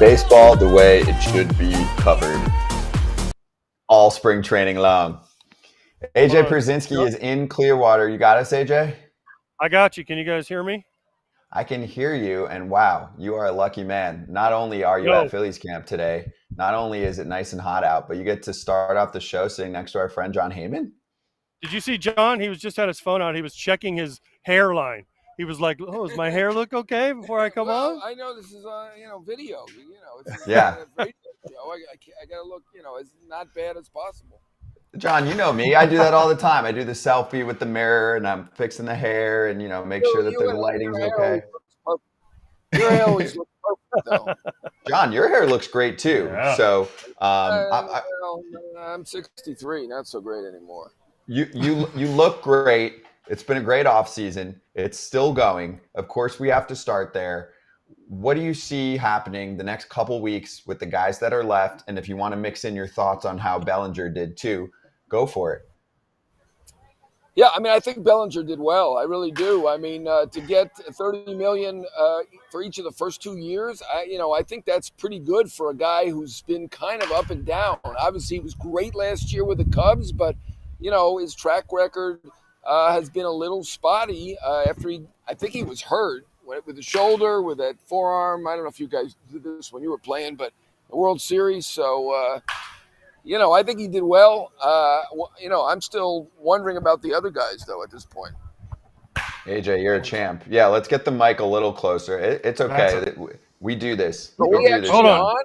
Baseball the way it should be covered all spring training long. AJ Pierzynski is in Clearwater. You got us, AJ? I got you. Can you guys hear me? I can hear you, and wow, you are a lucky man. Not only are you at Phillies camp today, not only is it nice and hot out, but you get to start off the show sitting next to our friend Jon Heyman. Did you see John? He was just had his phone out. He was checking his hairline. He was like, "Oh, does my hair look okay before I come on?" I know this is video. It's yeah. I gotta look, as not bad as possible. John, you know me. I do that all the time. I do the selfie with the mirror, and I'm fixing the hair, and make sure that the lighting's okay. Your hair always looks perfect, though. John, your hair looks great too. Yeah. So, I'm 63, not so great anymore. You look great. It's been a great offseason. It's still going. Of course, we have to start there. What do you see happening the next couple weeks with the guys that are left? And if you want to mix in your thoughts on how Bellinger did too, go for it. Yeah, I think Bellinger did well. I really do. To get $30 million for each of the first 2 years, I think that's pretty good for a guy who's been kind of up and down. Obviously, he was great last year with the Cubs, but his track record has been a little spotty after I think he was hurt with the shoulder, with that forearm. I don't know if you guys did this when you were playing, but the World Series. So, I think he did well. I'm still wondering about the other guys, though, at this point. AJ, you're a champ. Yeah, let's get the mic a little closer. It's okay. We do this. Hold on.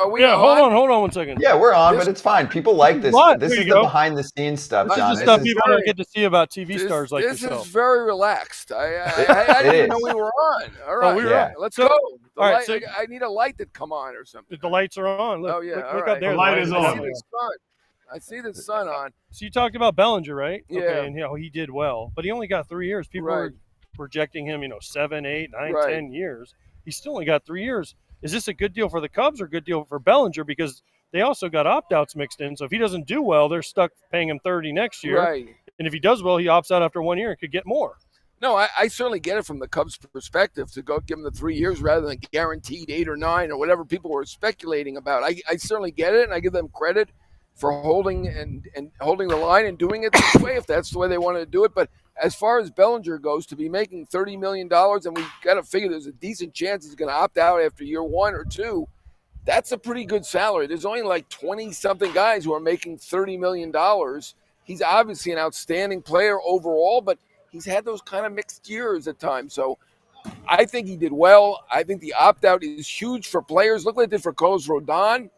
Are we on? Hold on 1 second. Yeah, we're on, but it's fine. People like this. This is the behind-the-scenes stuff, John. This is stuff people don't get to see about TV stars like yourself. This is very relaxed. I didn't know we were on. All right, we were on. Let's go. All right, I need a light to come on or something. The lights are on. Look, look up there. The light is on. I see the sun on. So you talked about Bellinger, right? Yeah. Okay, and he did well, but he only got 3 years. People were projecting him, 7, 8, 9, 10 years. He still only got 3 years. Is this a good deal for the Cubs or a good deal for Bellinger? Because they also got opt-outs mixed in. So if he doesn't do well, they're stuck paying him $30 next year. Right. And if he does well, he opts out after 1 year and could get more. No, I certainly get it from the Cubs' perspective to go give him the 3 years rather than guaranteed 8 or 9 or whatever people were speculating about. I certainly get it, and I give them credit for holding the line and doing it this way if that's the way they want to do it. But as far as Bellinger goes, to be making $30 million, and we got to figure there's a decent chance he's going to opt out after year 1 or 2, that's a pretty good salary. There's only like 20-something guys who are making $30 million. He's obviously an outstanding player overall, but he's had those kind of mixed years at times. So I think he did well. I think the opt-out is huge for players. Look what it did for Carlos Rodon.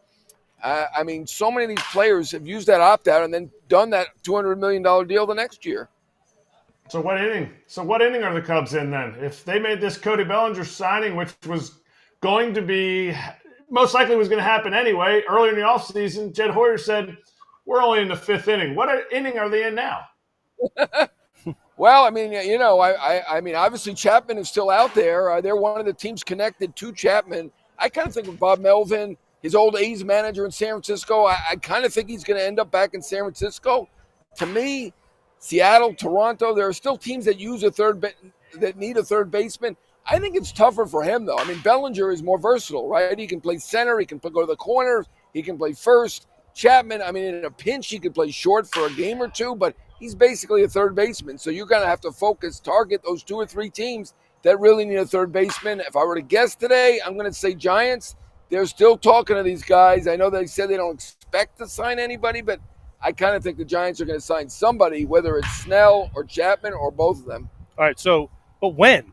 So many of these players have used that opt-out and then done that $200 million deal the next year. So what inning are the Cubs in then? If they made this Cody Bellinger signing, which was going to be most likely was going to happen anyway. Earlier in the offseason, Jed Hoyer said, we're only in the 5th inning. What inning are they in now? Well, I mean, I mean, obviously Chapman is still out there. They're one of the teams connected to Chapman. I kind of think of Bob Melvin, his old A's manager in San Francisco. I kind of think he's going to end up back in San Francisco. To me, Seattle, Toronto, there are still teams that that need a third baseman. I think it's tougher for him, though. I mean, Bellinger is more versatile, right? He can play center. He can go to the corner. He can play first. Chapman, I mean, in a pinch, he could play short for a game or two, but he's basically a third baseman. So you're going to have to target those 2 or 3 teams that really need a third baseman. If I were to guess today, I'm going to say Giants. They're still talking to these guys. I know they said they don't expect to sign anybody, but I kind of think the Giants are going to sign somebody, whether it's Snell or Chapman or both of them. All right, so, but when?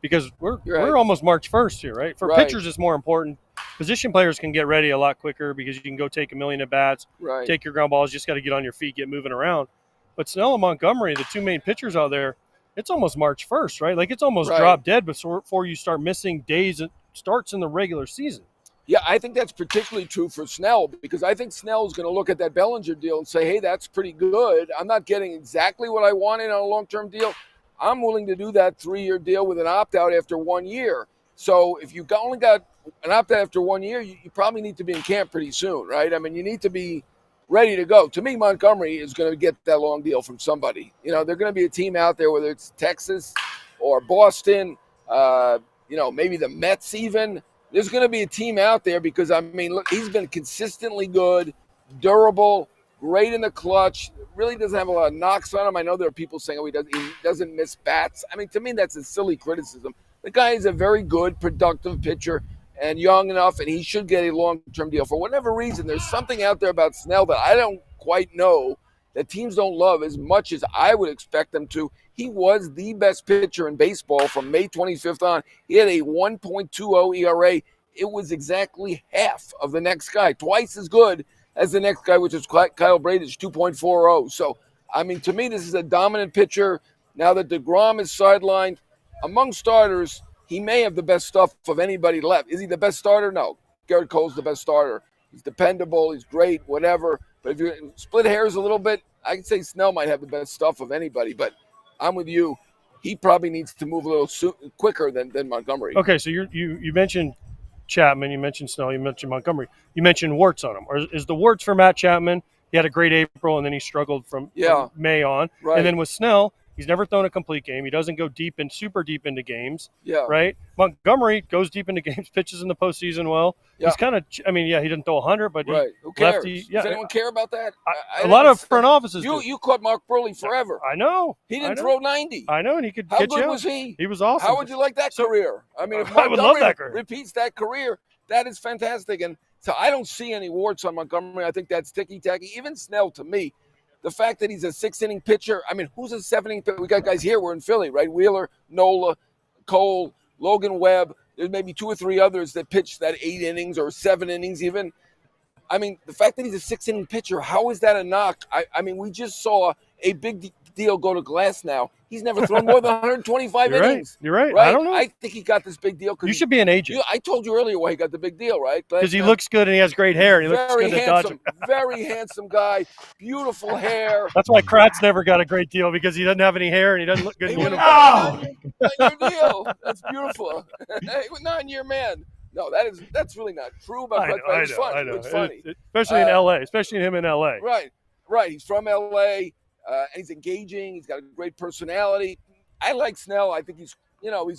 Because we're almost March 1st here, right? For pitchers, it's more important. Position players can get ready a lot quicker because you can go take a million at bats, take your ground balls. You just got to get on your feet, get moving around. But Snell and Montgomery, the 2 main pitchers out there, it's almost March 1st, right? Like it's almost drop dead before you start missing days and starts in the regular season. Yeah, I think that's particularly true for Snell because I think Snell is going to look at that Bellinger deal and say, hey, that's pretty good. I'm not getting exactly what I wanted on a long-term deal. I'm willing to do that 3-year deal with an opt-out after 1 year. So if you only got an opt-out after 1 year, you probably need to be in camp pretty soon, right? I mean, you need to be ready to go. To me, Montgomery is going to get that long deal from somebody. They're going to be a team out there, whether it's Texas or Boston, maybe the Mets even. There's going to be a team out there because, I mean, look, he's been consistently good, durable, great in the clutch, really doesn't have a lot of knocks on him. I know there are people saying, he doesn't miss bats. I mean, to me, that's a silly criticism. The guy is a very good, productive pitcher and young enough, and he should get a long-term deal. For whatever reason, there's something out there about Snell that I don't quite know that teams don't love as much as I would expect them to. He was the best pitcher in baseball from May 25th on. He had a 1.20 ERA. It was exactly half of the next guy, twice as good as the next guy, which is Kyle Brady's 2.40. So, I mean, to me, this is a dominant pitcher. Now that DeGrom is sidelined, among starters, he may have the best stuff of anybody left. Is he the best starter? No. Garrett Cole's the best starter. He's dependable. He's great, whatever. But if you split hairs a little bit, I can say Snell might have the best stuff of anybody. But I'm with you. He probably needs to move a little quicker than Montgomery. Okay, so you mentioned Chapman, you mentioned Snell, you mentioned Montgomery. You mentioned warts on him. Or is the warts for Matt Chapman? He had a great April, and then he struggled from May on. Right. And then with Snell, he's never thrown a complete game. He doesn't go super deep into games. Yeah. Right? Montgomery goes deep into games, pitches in the postseason well. Yeah. He's kind of, he didn't throw 100, but who cares? Does anyone care about that? A lot of front offices You caught Mark Burley forever. I know. He didn't throw 90. I know, and he could How get good you was he? He was awesome. How would you like that career? I mean, if I would love that Montgomery repeats that career, that is fantastic. And so I don't see any warts on Montgomery. I think that's ticky-tacky. Even Snell, to me, the fact that he's a 6-inning pitcher, I mean, who's a 7-inning pitcher? We got guys here. We're in Philly, right? Wheeler, Nola, Cole, Logan Webb. There's maybe 2 or 3 others that pitch that 8 innings or 7 innings even. I mean, the fact that he's a 6-inning pitcher, how is that a knock? I mean, we just saw a big deal go to Glass now. He's never thrown more than 125 innings. You're right. I don't know. I think he got this big deal. You should be an agent. I told you earlier why he got the big deal, right? Because he looks good and he has great hair. And he looks good to dodge him. Very handsome guy. Beautiful hair. That's why Kratz never got a great deal, because he doesn't have any hair and he doesn't look good in uniform. Oh! 9-year deal. That's beautiful. 9-year man. No, that's really not true about Kratz, but it's funny. It's funny. Especially in L.A., especially him in L.A. Right. He's from L.A., and he's engaging. He's got a great personality. I like Snell. I think he's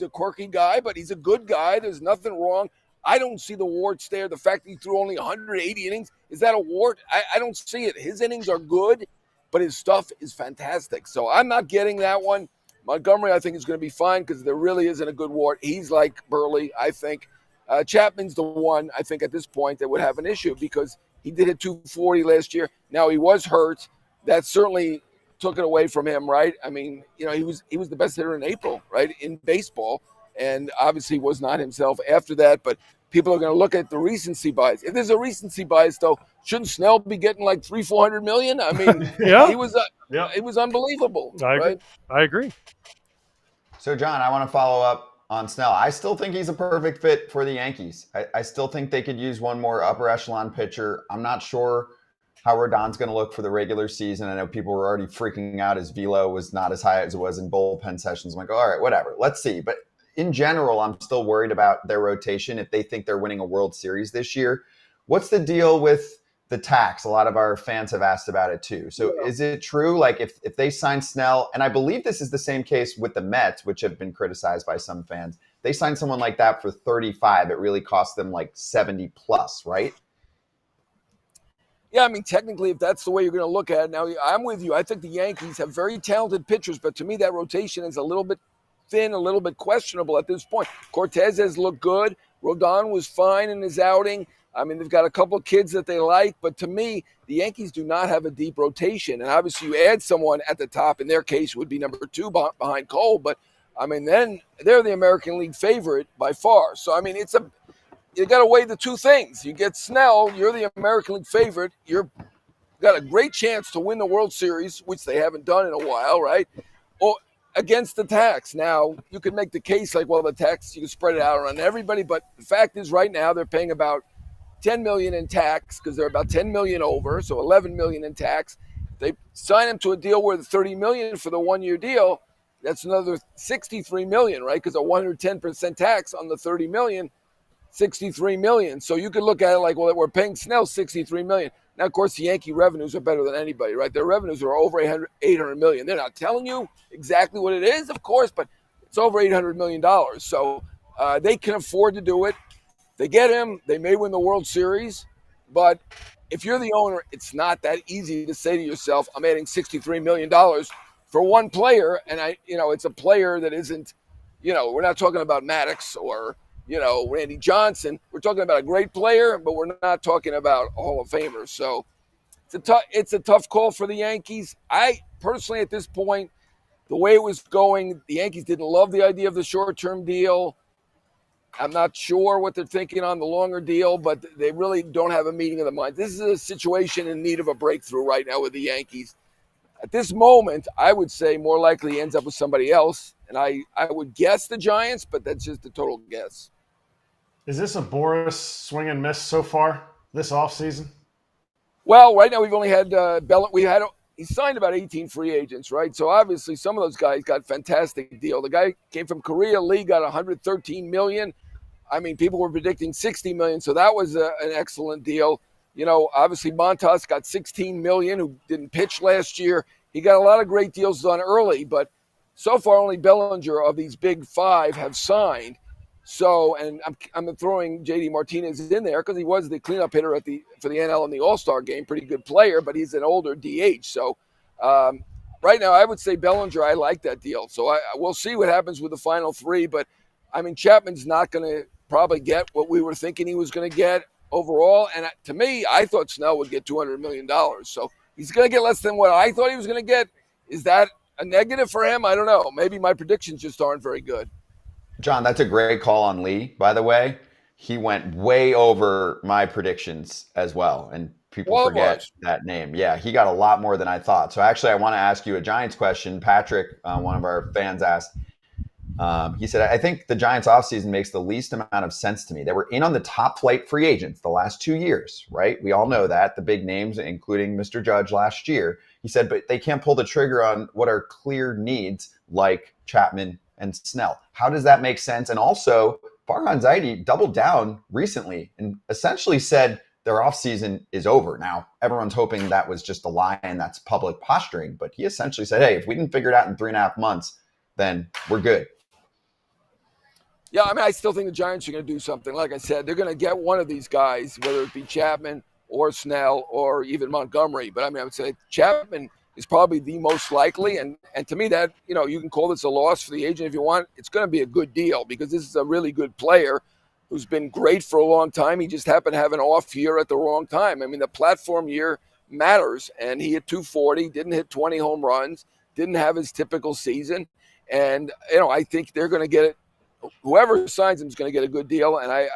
a quirky guy, but he's a good guy. There's nothing wrong. I don't see the warts there. The fact that he threw only 180 innings, is that a wart? I don't see it. His innings are good, but his stuff is fantastic. So I'm not getting that one. Montgomery, I think, is going to be fine because there really isn't a good wart. He's like Burley, I think. Chapman's the one, I think, at this point that would have an issue because he did hit 240 last year. Now, he was hurt. That certainly took it away from him, right? I mean, he was the best hitter in April, right, in baseball, and obviously was not himself after that. But people are going to look at the recency bias. If there's a recency bias, though, shouldn't Snell be getting like $300-400 million? I mean, it was unbelievable. I agree. So, John, I want to follow up on Snell. I still think he's a perfect fit for the Yankees. I still think they could use one more upper echelon pitcher. I'm not sure how Rodon's going to look for the regular season. I know people were already freaking out his velo was not as high as it was in bullpen sessions. I'm like, all right, whatever. Let's see. But in general, I'm still worried about their rotation if they think they're winning a World Series this year. What's the deal with the tax? A lot of our fans have asked about it too. So is it true, like if they sign Snell, and I believe this is the same case with the Mets, which have been criticized by some fans, they sign someone like that for 35, it really costs them like 70 plus, right? Yeah, I mean, technically, if that's the way you're going to look at it. Now, I'm with you. I think the Yankees have very talented pitchers, but to me, that rotation is a little bit thin, a little bit questionable at this point. Cortez has looked good. Rodon was fine in his outing. I mean, they've got a couple of kids that they like, but to me, the Yankees do not have a deep rotation. And obviously, you add someone at the top, in their case, would be number 2 behind Cole. But, I mean, then they're the American League favorite by far. So, I mean, you got to weigh the two things. You get Snell, you're the American League favorite. You've got a great chance to win the World Series, which they haven't done in a while, right? Or against the tax. Now, you could make the case like, well, the tax, you can spread it out on everybody. But the fact is right now they're paying about $10 million in tax because they're about $10 million over, so $11 million in tax. They sign them to a deal worth $30 million for the one-year deal. That's another $63 million, right? Because a 110% tax on the $30 million, $63 million. So you could look at it like, well, we're paying Snell $63 million. Now, of course, the Yankee revenues are better than anybody, right? Their revenues are over $800 million. They're not telling you exactly what it is, of course, but it's over $800 million. So they can afford to do it. They get him. They may win the World Series. But if you're the owner, it's not that easy to say to yourself, I'm adding $63 million for one player. And it's a player that isn't, we're not talking about Maddox or, Randy Johnson. We're talking about a great player, but we're not talking about a Hall of Famer. So it's a tough call for the Yankees. I personally, at this point, the way it was going, the Yankees didn't love the idea of the short-term deal. I'm not sure what they're thinking on the longer deal, but they really don't have a meeting of the minds. This is a situation in need of a breakthrough right now with the Yankees. At this moment, I would say more likely he ends up with somebody else, and I would guess the Giants, but that's just a total guess. Is this a Boras swing and miss so far this offseason? Well, right now we've only had he signed about 18 free agents, right? So obviously some of those guys got fantastic deal. The guy came from Korea, Lee got $113 million. I mean, people were predicting $60 million, so that was an excellent deal. Obviously Montas got $16 million, who didn't pitch last year. He got a lot of great deals done early, but so far only Bellinger of these big 5 have signed. So, and I'm throwing J.D. Martinez in there because he was the cleanup hitter for the NL in the All-Star game. Pretty good player, but he's an older DH. So, right now, I would say Bellinger, I like that deal. So, we'll see what happens with the final 3. But, I mean, Chapman's not going to probably get what we were thinking he was going to get overall. And to me, I thought Snell would get $200 million. So, he's going to get less than what I thought he was going to get. Is that a negative for him? I don't know. Maybe my predictions just aren't very good. John, that's a great call on Lee, by the way. He went way over my predictions as well, and people forget that name. Yeah, he got a lot more than I thought. So actually, I want to ask you a Giants question. Patrick, one of our fans, asked, he said, I think the Giants offseason makes the least amount of sense to me. They were in on the top flight free agents the last 2 years, right? We all know that, the big names, including Mr. Judge last year. He said, but they can't pull the trigger on what are clear needs like Chapman and Snell. How does that make sense? And also, Farhan Zaidi doubled down recently and essentially said their offseason is over. Now, everyone's hoping that was just a lie and that's public posturing, but he essentially said, hey, if we didn't figure it out in 3.5 months, then we're good. Yeah, I mean, I still think the Giants are going to do something. Like I said, they're going to get one of these guys, whether it be Chapman or Snell or even Montgomery. But I mean, I would say Chapman is probably the most likely. And to me that, you can call this a loss for the agent if you want. It's going to be a good deal because this is a really good player who's been great for a long time. He just happened to have an off year at the wrong time. I mean, the platform year matters. And he hit 240, didn't hit 20 home runs, didn't have his typical season. And, I think they're going to get it. Whoever signs him is going to get a good deal. And I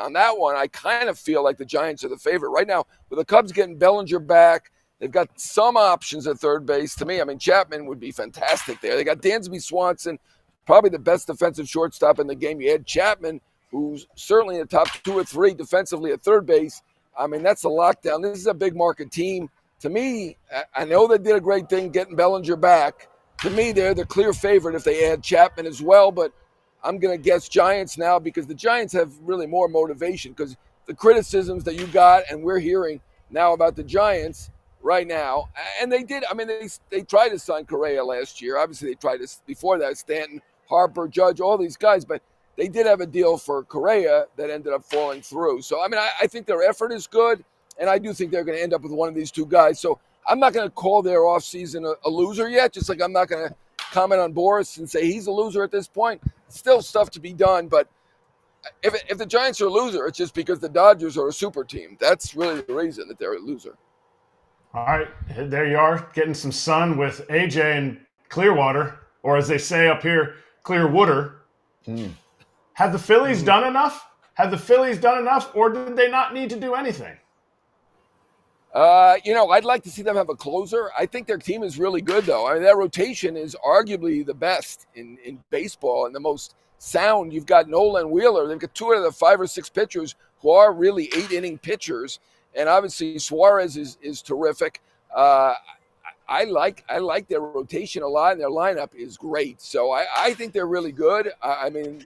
on that one, I kind of feel like the Giants are the favorite. Right now, with the Cubs getting Bellinger back, they've got some options at third base. To me, I mean, Chapman would be fantastic there. They got Dansby Swanson, probably the best defensive shortstop in the game. You had Chapman, who's certainly in the top 2 or 3 defensively at third base. I mean, that's a lockdown. This is a big market team. To me, I know they did a great thing getting Bellinger back. To me, they're the clear favorite if they add Chapman as well, but I'm going to guess Giants now because the Giants have really more motivation because the criticisms that you got and we're hearing now about the Giants right now, and they did. I mean, they tried to sign Correa last year. Obviously, they tried to before that, Stanton, Harper, Judge, all these guys, but they did have a deal for Correa that ended up falling through. So, I mean, I think their effort is good, and I do think they're going to end up with one of these two guys. So I'm not going to call their offseason a loser yet, just like I'm not going to comment on Boras and say he's a loser at this point. Still stuff to be done, but if the Giants are a loser, it's just because the Dodgers are a super team. That's really the reason that they're a loser. All right, there you are, getting some sun with AJ in Clearwater, or as they say up here, Clearwater. Have the Phillies done enough? Have the Phillies done enough, or did they not need to do anything? I'd like to see them have a closer. I think their team is really good, though. I mean, that rotation is arguably the best in baseball and the most sound. You've got Nola and Wheeler. They've got 2 out of the 5 or 6 pitchers who are really 8-inning pitchers. And obviously Suarez is terrific. I like their rotation a lot, and their lineup is great. So I think they're really good. I mean,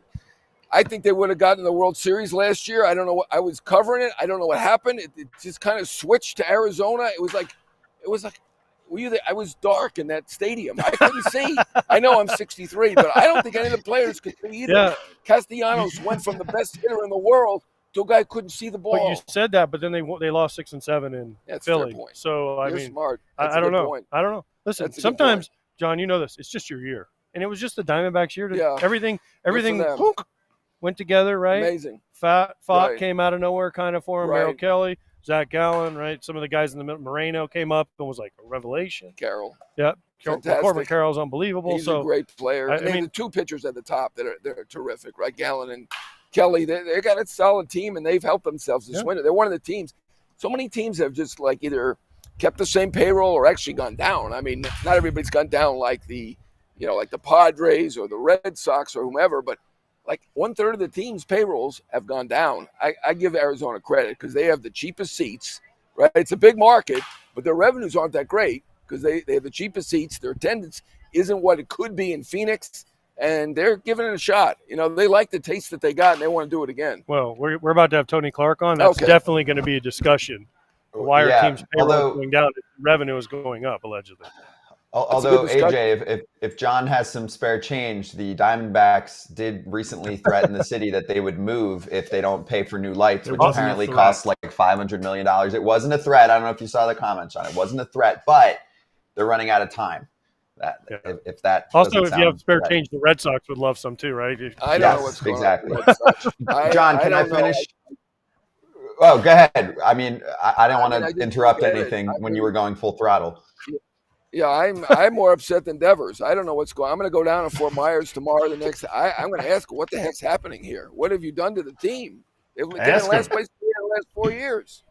I think they would have gotten the World Series last year. I don't know. I was covering it. I don't know what happened. It just kind of switched to Arizona. It was like, were you there? I was dark in that stadium. I couldn't see. I know I'm 63, but I don't think any of the players could see either. Yeah. Castellanos went from the best hitter in the world to a guy who couldn't see the ball. But you said that, but then they lost 6 and 7 in That's Philly. Fair point. So You're mean, smart. I don't know. I don't know. Listen, sometimes, John, you know this. It's just your year, and it was just the Diamondbacks' year. Everything went together, right? Amazing. Fought came out of nowhere kind of for him. Right. Merrill Kelly, Zach Gallen, right? Some of the guys in the middle, Moreno came up and was like a revelation. Carroll. Yep. Fantastic. Corbin Carroll's unbelievable. He's a great player. I mean, the 2 pitchers at the top that are terrific, right? Gallen and Kelly. They got a solid team, and they've helped themselves this winter. They're one of the teams. So many teams have just like either kept the same payroll or actually gone down. I mean, not everybody's gone down like the Padres or the Red Sox or whomever, but like 1/3 of the team's payrolls have gone down. I give Arizona credit because they have the cheapest seats, right? It's a big market, but their revenues aren't that great because they have the cheapest seats. Their attendance isn't what it could be in Phoenix, and they're giving it a shot. They like the taste that they got, and they want to do it again. Well, we're about to have Tony Clark on. That's definitely going to be a discussion. Why are teams' payroll going down if revenue is going up, allegedly? Although, AJ, if John has some spare change, the Diamondbacks did recently threaten the city that they would move if they don't pay for new lights, which apparently costs like $500 million. It wasn't a threat. I don't know if you saw the comments on it. It wasn't a threat, but they're running out of time. If that also, if you have spare change, the Red Sox would love some too, right? I don't know what's going on. John, can I finish? Oh, go ahead. I mean, I don't want to interrupt anything when you were going full throttle. Yeah, I'm more upset than Devers. I don't know what's going on. I'm going to go down to Fort Myers tomorrow. I'm going to ask, what the heck's happening here? What have you done to the team? They've been in last place in the last 4 years.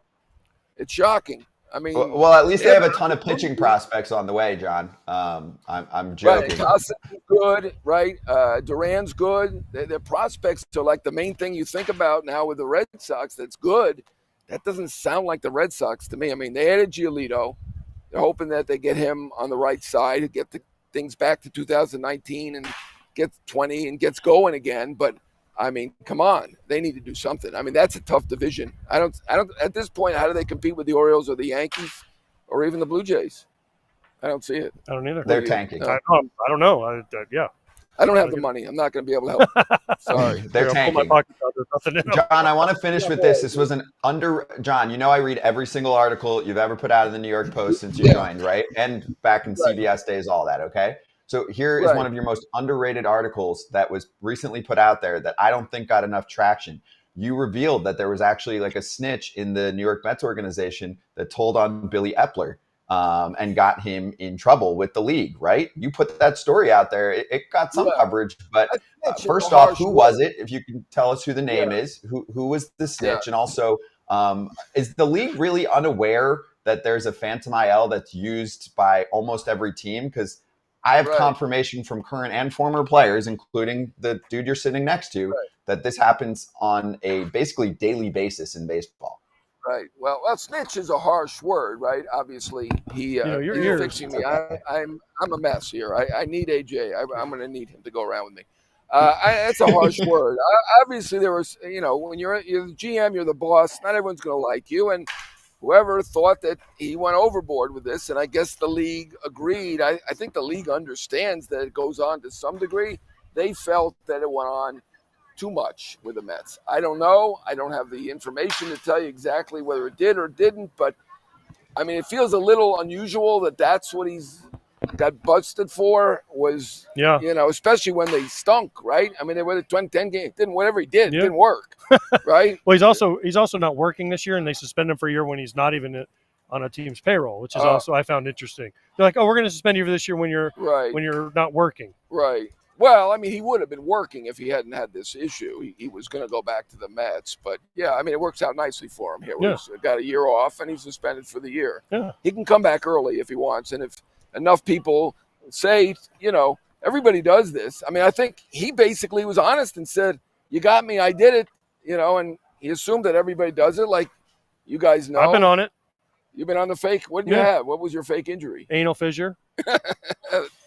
It's shocking. I mean, well, at least they have a ton of pitching prospects on the way, John. I'm joking. Right, Cosson's good, right? Duran's good. Their prospects are like the main thing you think about now with the Red Sox. That's good. That doesn't sound like the Red Sox to me. I mean, they added Giolito. They're hoping that they get him on the right side, get the things back to 2019 and get 20 and gets going again. But I mean, come on, they need to do something. I mean, that's a tough division. I don't at this point, how do they compete with the Orioles or the Yankees or even the Blue Jays? I don't see it. I don't either. They're tanking. I don't know. I don't have the money. I'm not going to be able to help. Sorry. They're tanking. John, I want to finish with this. This was John, I read every single article you've ever put out in the New York Post since you joined, right? And back in CBS days, all that, okay? So here is one of your most underrated articles that was recently put out there that I don't think got enough traction. You revealed that there was actually like a snitch in the New York Mets organization that told on Billy Epler. And got him in trouble with the league, right? You put that story out there. It got some coverage, but first off, who was it? If you can tell us who the name is, who was the snitch? And also, is the league really unaware that there's a phantom IL that's used by almost every team? Because I have confirmation from current and former players, including the dude you're sitting next to, that this happens on a basically daily basis in baseball. Right. Well, snitch is a harsh word, right? Obviously, he's fixing me. I'm a mess here. I need AJ. I'm going to need him to go around with me. That's a harsh word. Obviously, there was, when you're the GM, you're the boss. Not everyone's going to like you, and whoever thought that he went overboard with this, and I guess the league agreed. I think the league understands that it goes on to some degree. They felt that it went on too much with the Mets. I don't know. I don't have the information to tell you exactly whether it did or didn't, but I mean, it feels a little unusual that that's what he's got busted for was, especially when they stunk, right? I mean, they were 10 games, whatever he did, didn't work, right? Well, he's also not working this year, and they suspend him for a year when he's not even on a team's payroll, which is also I found interesting. They're like, we're going to suspend you for this year when you're not working. Right. Well, I mean, he would have been working if he hadn't had this issue. He was going to go back to the Mets. But, yeah, I mean, it works out nicely for him here. He's got a year off, and he's suspended for the year. Yeah. He can come back early if he wants. And if enough people say, everybody does this. I mean, I think he basically was honest and said, you got me, I did it, and he assumed that everybody does it. Like, you guys know. I've been on it. You've been on the fake? What did you have? What was your fake injury? Anal fissure.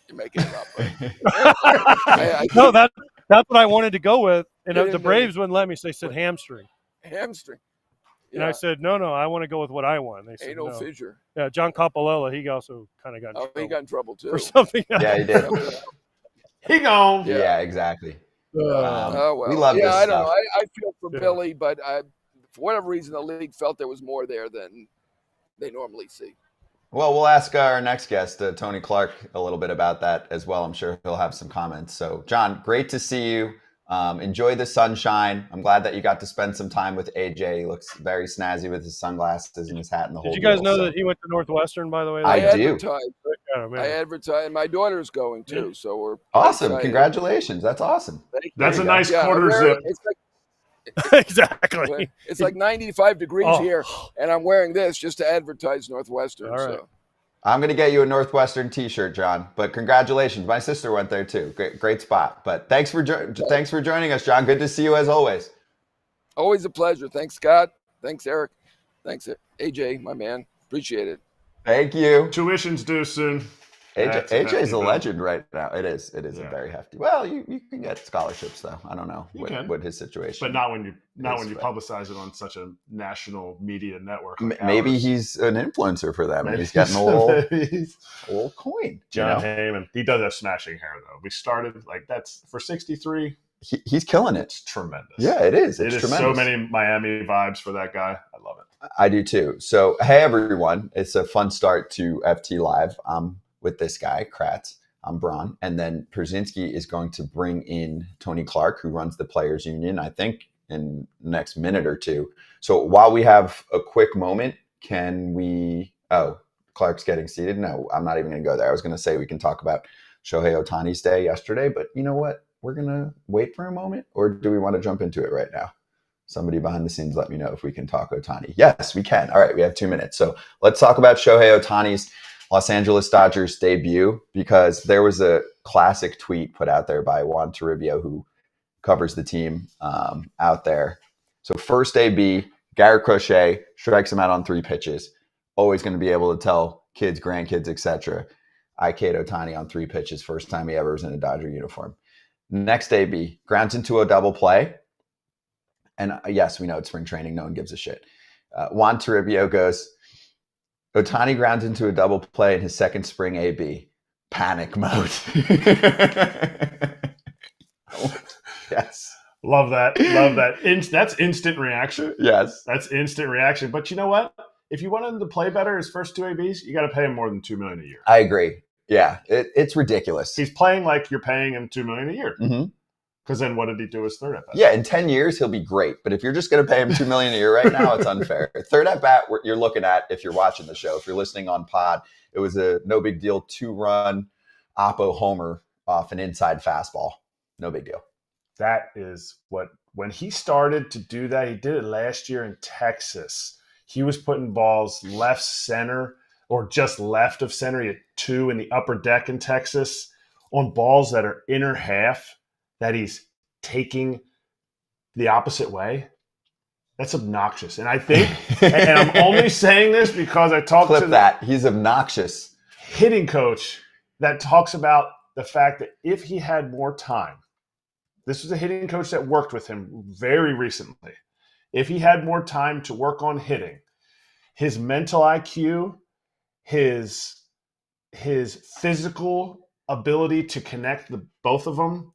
You're making it up. No, that's what I wanted to go with. And the Braves wouldn't let me, so they said hamstring. Hamstring. And I said, no, I want to go with what I want. They said, anal fissure. Yeah, John Coppola, he also kind of got in trouble. He got in trouble, too. For something else. Yeah, he did. He gone. Yeah, exactly. Well. We love this I don't stuff. know. I feel for Billy, but for whatever reason, the league felt there was more there than they normally see. Well, we'll ask our next guest, Tony Clark, a little bit about that as well. I'm sure he'll have some comments. So, John, great to see you. Enjoy the sunshine. I'm glad that you got to spend some time with AJ. He looks very snazzy with his sunglasses and his hat and the whole Did you guys know so. that he went to Northwestern, by the way? I do. I advertise. My daughter's going, too. So we're awesome. excited. Congratulations. That's awesome. That's a nice quarter zip. Exactly. It's like 95 degrees here, and I'm wearing this just to advertise Northwestern. All right. So. I'm going to get you a Northwestern t-shirt, John, but congratulations. My sister went there too. Great spot. But thanks for joining us, John. Good to see you as always. Always a pleasure. Thanks, Scott. Thanks, Eric. Thanks, AJ, my man. Appreciate it. Thank you. Tuition's due soon. AJ's a legend right now. It is a very hefty. Well, you can get scholarships though. I don't know what his situation. But not when you publicize it on such a national media network. Like maybe he's an influencer for them, and he's getting a little coin. Jon Heyman, he does have smashing hair though. We started that's for 63. He's killing it. It's tremendous. Yeah, it is. It's tremendous. So many Miami vibes for that guy. I love it. I do too. So hey everyone, it's a fun start to FT Live. With this guy, Kratz. I'm Braun. And then Pierzynski is going to bring in Tony Clark, who runs the Players Union, I think, in the next minute or two. So while we have a quick moment, can we... Oh, Clark's getting seated? No, I'm not even going to go there. I was going to say we can talk about Shohei Ohtani's day yesterday, but you know what? We're going to wait for a moment, or do we want to jump into it right now? Somebody behind the scenes, let me know if we can talk Ohtani. Yes, we can. All right, we have 2 minutes. So let's talk about Shohei Ohtani's Los Angeles Dodgers debut, because there was a classic tweet put out there by Juan Soto, who covers the team out there. So first AB, Garrett Crochet strikes him out on 3 pitches. Always going to be able to tell kids, grandkids, etc. I K'd Ohtani on 3 pitches. First time he ever was in a Dodger uniform. Next AB, grounds into a double play. And yes, we know it's spring training. No one gives a shit. Juan Soto goes, Ohtani grounds into a double play in his second spring AB. Panic mode. Yes. Love that. That's instant reaction. Yes. That's instant reaction. But you know what? If you want him to play better his first 2 ABs, you got to pay him more than $2 million a year. I agree. Yeah. It's ridiculous. He's playing like you're paying him $2 million a year. Mm-hmm. Because then what did he do his third at bat? Yeah, in 10 years, he'll be great. But if you're just going to pay him $2 million a year right now, it's unfair. Third at bat, you're looking at, if you're watching the show, if you're listening on pod, it was a no big deal 2-run Oppo homer off an inside fastball. No big deal. That is when he started to do that, he did it last year in Texas. He was putting balls left center or just left of center. He had 2 in the upper deck in Texas on balls that are inner half that he's taking the opposite way. That's obnoxious. And I think, and I'm only saying this because I talked to that. He's obnoxious. Hitting coach that talks about the fact that if he had more time, this was a hitting coach that worked with him very recently. If he had more time to work on hitting, his mental IQ, his physical ability to connect both of them,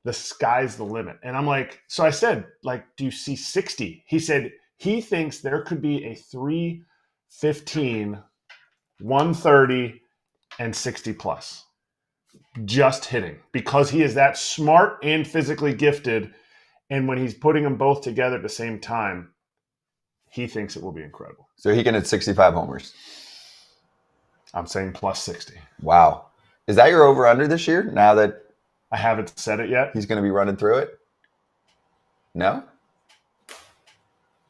the sky's the limit. And I'm like, so I said, like, do you see 60? He said he thinks there could be a 315, 130, and 60 plus. Just hitting, because he is that smart and physically gifted. And when he's putting them both together at the same time, he thinks it will be incredible. So he can hit 65 homers. I'm saying plus 60. Wow. Is that your over-under this year, now that I haven't said it yet? He's going to be running through it? No?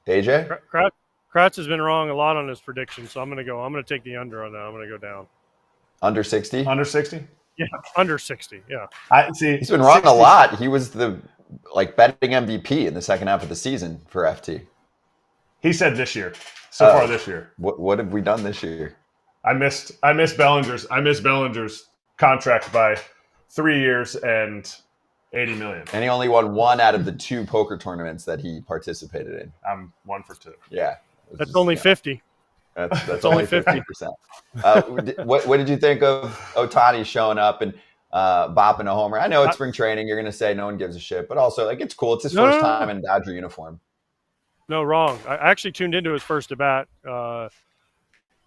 AJ? Kratz has been wrong a lot on his predictions, so I'm going to take the under on that. I'm going to go down. Under 60? Under 60? Yeah, under 60, yeah. I see. He's been wrong 60. A lot. He was the betting MVP in the second half of the season for FT. He said this year. So far this year. What have we done this year? I missed Bellinger's contract by 3 years and $80 million. And he only won 1 out of the 2 poker tournaments that he participated in. I'm 1 for 2. Yeah. That's only 50. That's only 50%. What did you think of Ohtani showing up and bopping a homer? I know it's spring training. You're going to say no one gives a shit, but also it's cool. It's his first time in Dodger uniform. No, wrong. I actually tuned into his first at bat,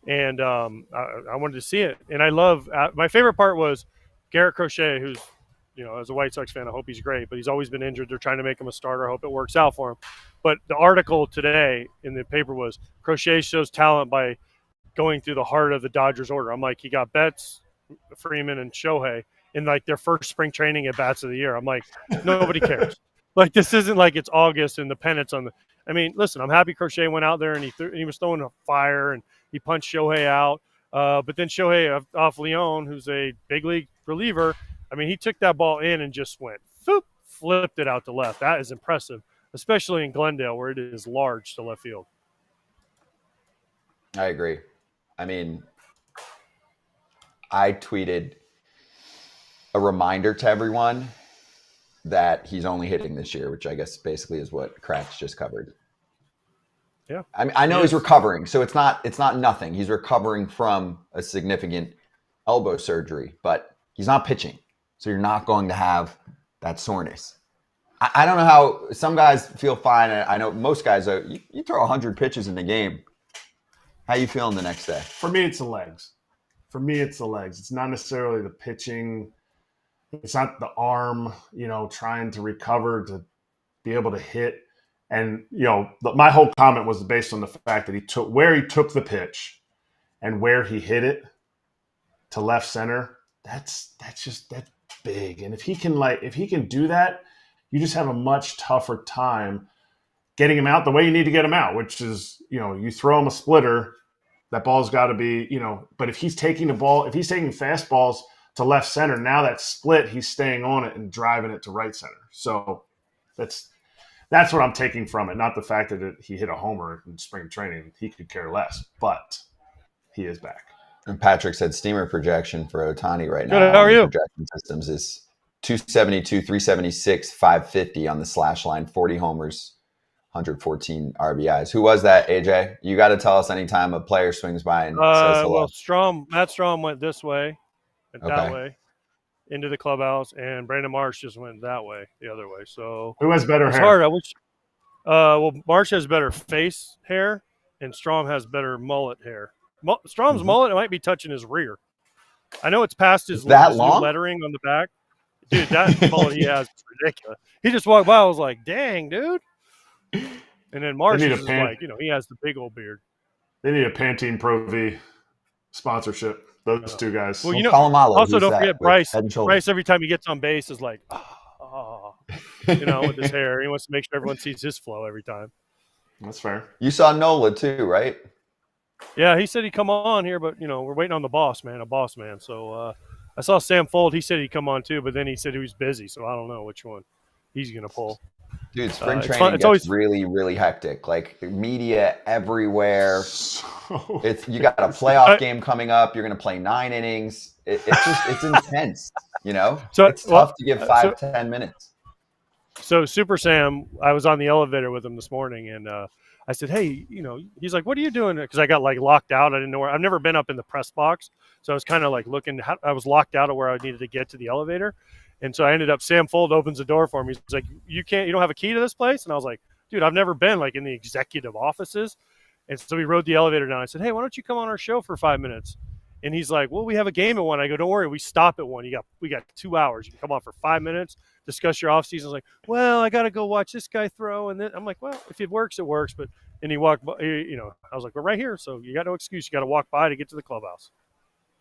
and I wanted to see it. And I love my favorite part was Garrett Crochet, who's, as a White Sox fan, I hope he's great, but he's always been injured. They're trying to make him a starter. I hope it works out for him. But the article today in the paper was Crochet shows talent by going through the heart of the Dodgers order. I'm like, he got Betts, Freeman, and Shohei in their first spring training at bats of the year. I'm like, nobody cares. This isn't like it's August and the pennant's on the. I mean, listen, I'm happy Crochet went out there and he was throwing a fire and he punched Shohei out. But then Shohei off Leon, who's a big league reliever, I mean, he took that ball in and just went, flipped it out to left. That is impressive, especially in Glendale where it is large to left field. I agree. I mean, I tweeted a reminder to everyone that he's only hitting this year, which I guess basically is what Kratz just covered. Yeah. I mean, I know he's recovering, so it's not nothing. He's recovering from a significant elbow surgery, but he's not pitching. So you're not going to have that soreness. I don't know how some guys feel fine. I know most guys, you throw 100 pitches in the game. How you feeling the next day? For me, it's the legs. It's not necessarily the pitching. It's not the arm, trying to recover to be able to hit. And, my whole comment was based on the fact that he took the pitch and where he hit it to left center. That's big. And if he can do that, you just have a much tougher time getting him out the way you need to get him out, which is, you throw him a splitter, that ball's got to be, but if he's taking fastballs to left center, now that split, he's staying on it and driving it to right center. So that's what I'm taking from it. Not the fact that he hit a homer in spring training. He could care less, but he is back. And Patrick said steamer projection for Ohtani right now. Good, how are you? Projection systems is 272, 376, 550 on the slash line, 40 homers, 114 RBIs. Who was that, AJ? You got to tell us anytime a player swings by and says hello. Well, Matt Strom went this way and that way into the clubhouse, and Brandon Marsh just went that way, the other way. So who has better hair? Hard. I wish. Well, Marsh has better face hair, and Strom has better mullet hair. Strom's mullet, it might be touching his rear. I know it's past his lettering on the back. Dude, that mullet he has is ridiculous. He just walked by. I was like, dang, dude. And then Marsh is like, he has the big old beard. They need a Pantene Pro V sponsorship. Those two guys. Well, also don't forget Bryce. Bryce, every time he gets on base, is like, with his hair. He wants to make sure everyone sees his flow every time. That's fair. You saw Nola too, right? Yeah, he said he'd come on here, but we're waiting on a boss man. So I saw Sam Fold. He said he'd come on too, but then he said he was busy, so I don't know which one he's gonna pull. Dude, spring It's training fun. It's gets always really, really hectic. Like media everywhere. So You got a playoff game coming up. You're going to play 9 innings. It's intense. So it's tough to give 5-10 minutes. So Super Sam, I was on the elevator with him this morning, and I said, "Hey, he's like, what are you doing?" Because I got like locked out. I didn't know where. I've never been up in the press box, so I was kind of like looking. I was locked out of where I needed to get to the elevator, and so I ended up. Sam Fold opens the door for me. He's like, "You don't have a key to this place?" And I was like, "Dude, I've never been like in the executive offices." And so we rode the elevator down. I said, "Hey, why don't you come on our show for 5 minutes?" And he's like, "Well, we have a game at 1." I go, "Don't worry, we stop at 1. We got 2 hours. You can come on for 5 minutes, discuss your off season." I was like, "Well, I got to go watch this guy throw." And then I'm like, "Well, if it works, it works." But and he walked by, I was like, "We're right here, so you got no excuse. You got to walk by to get to the clubhouse."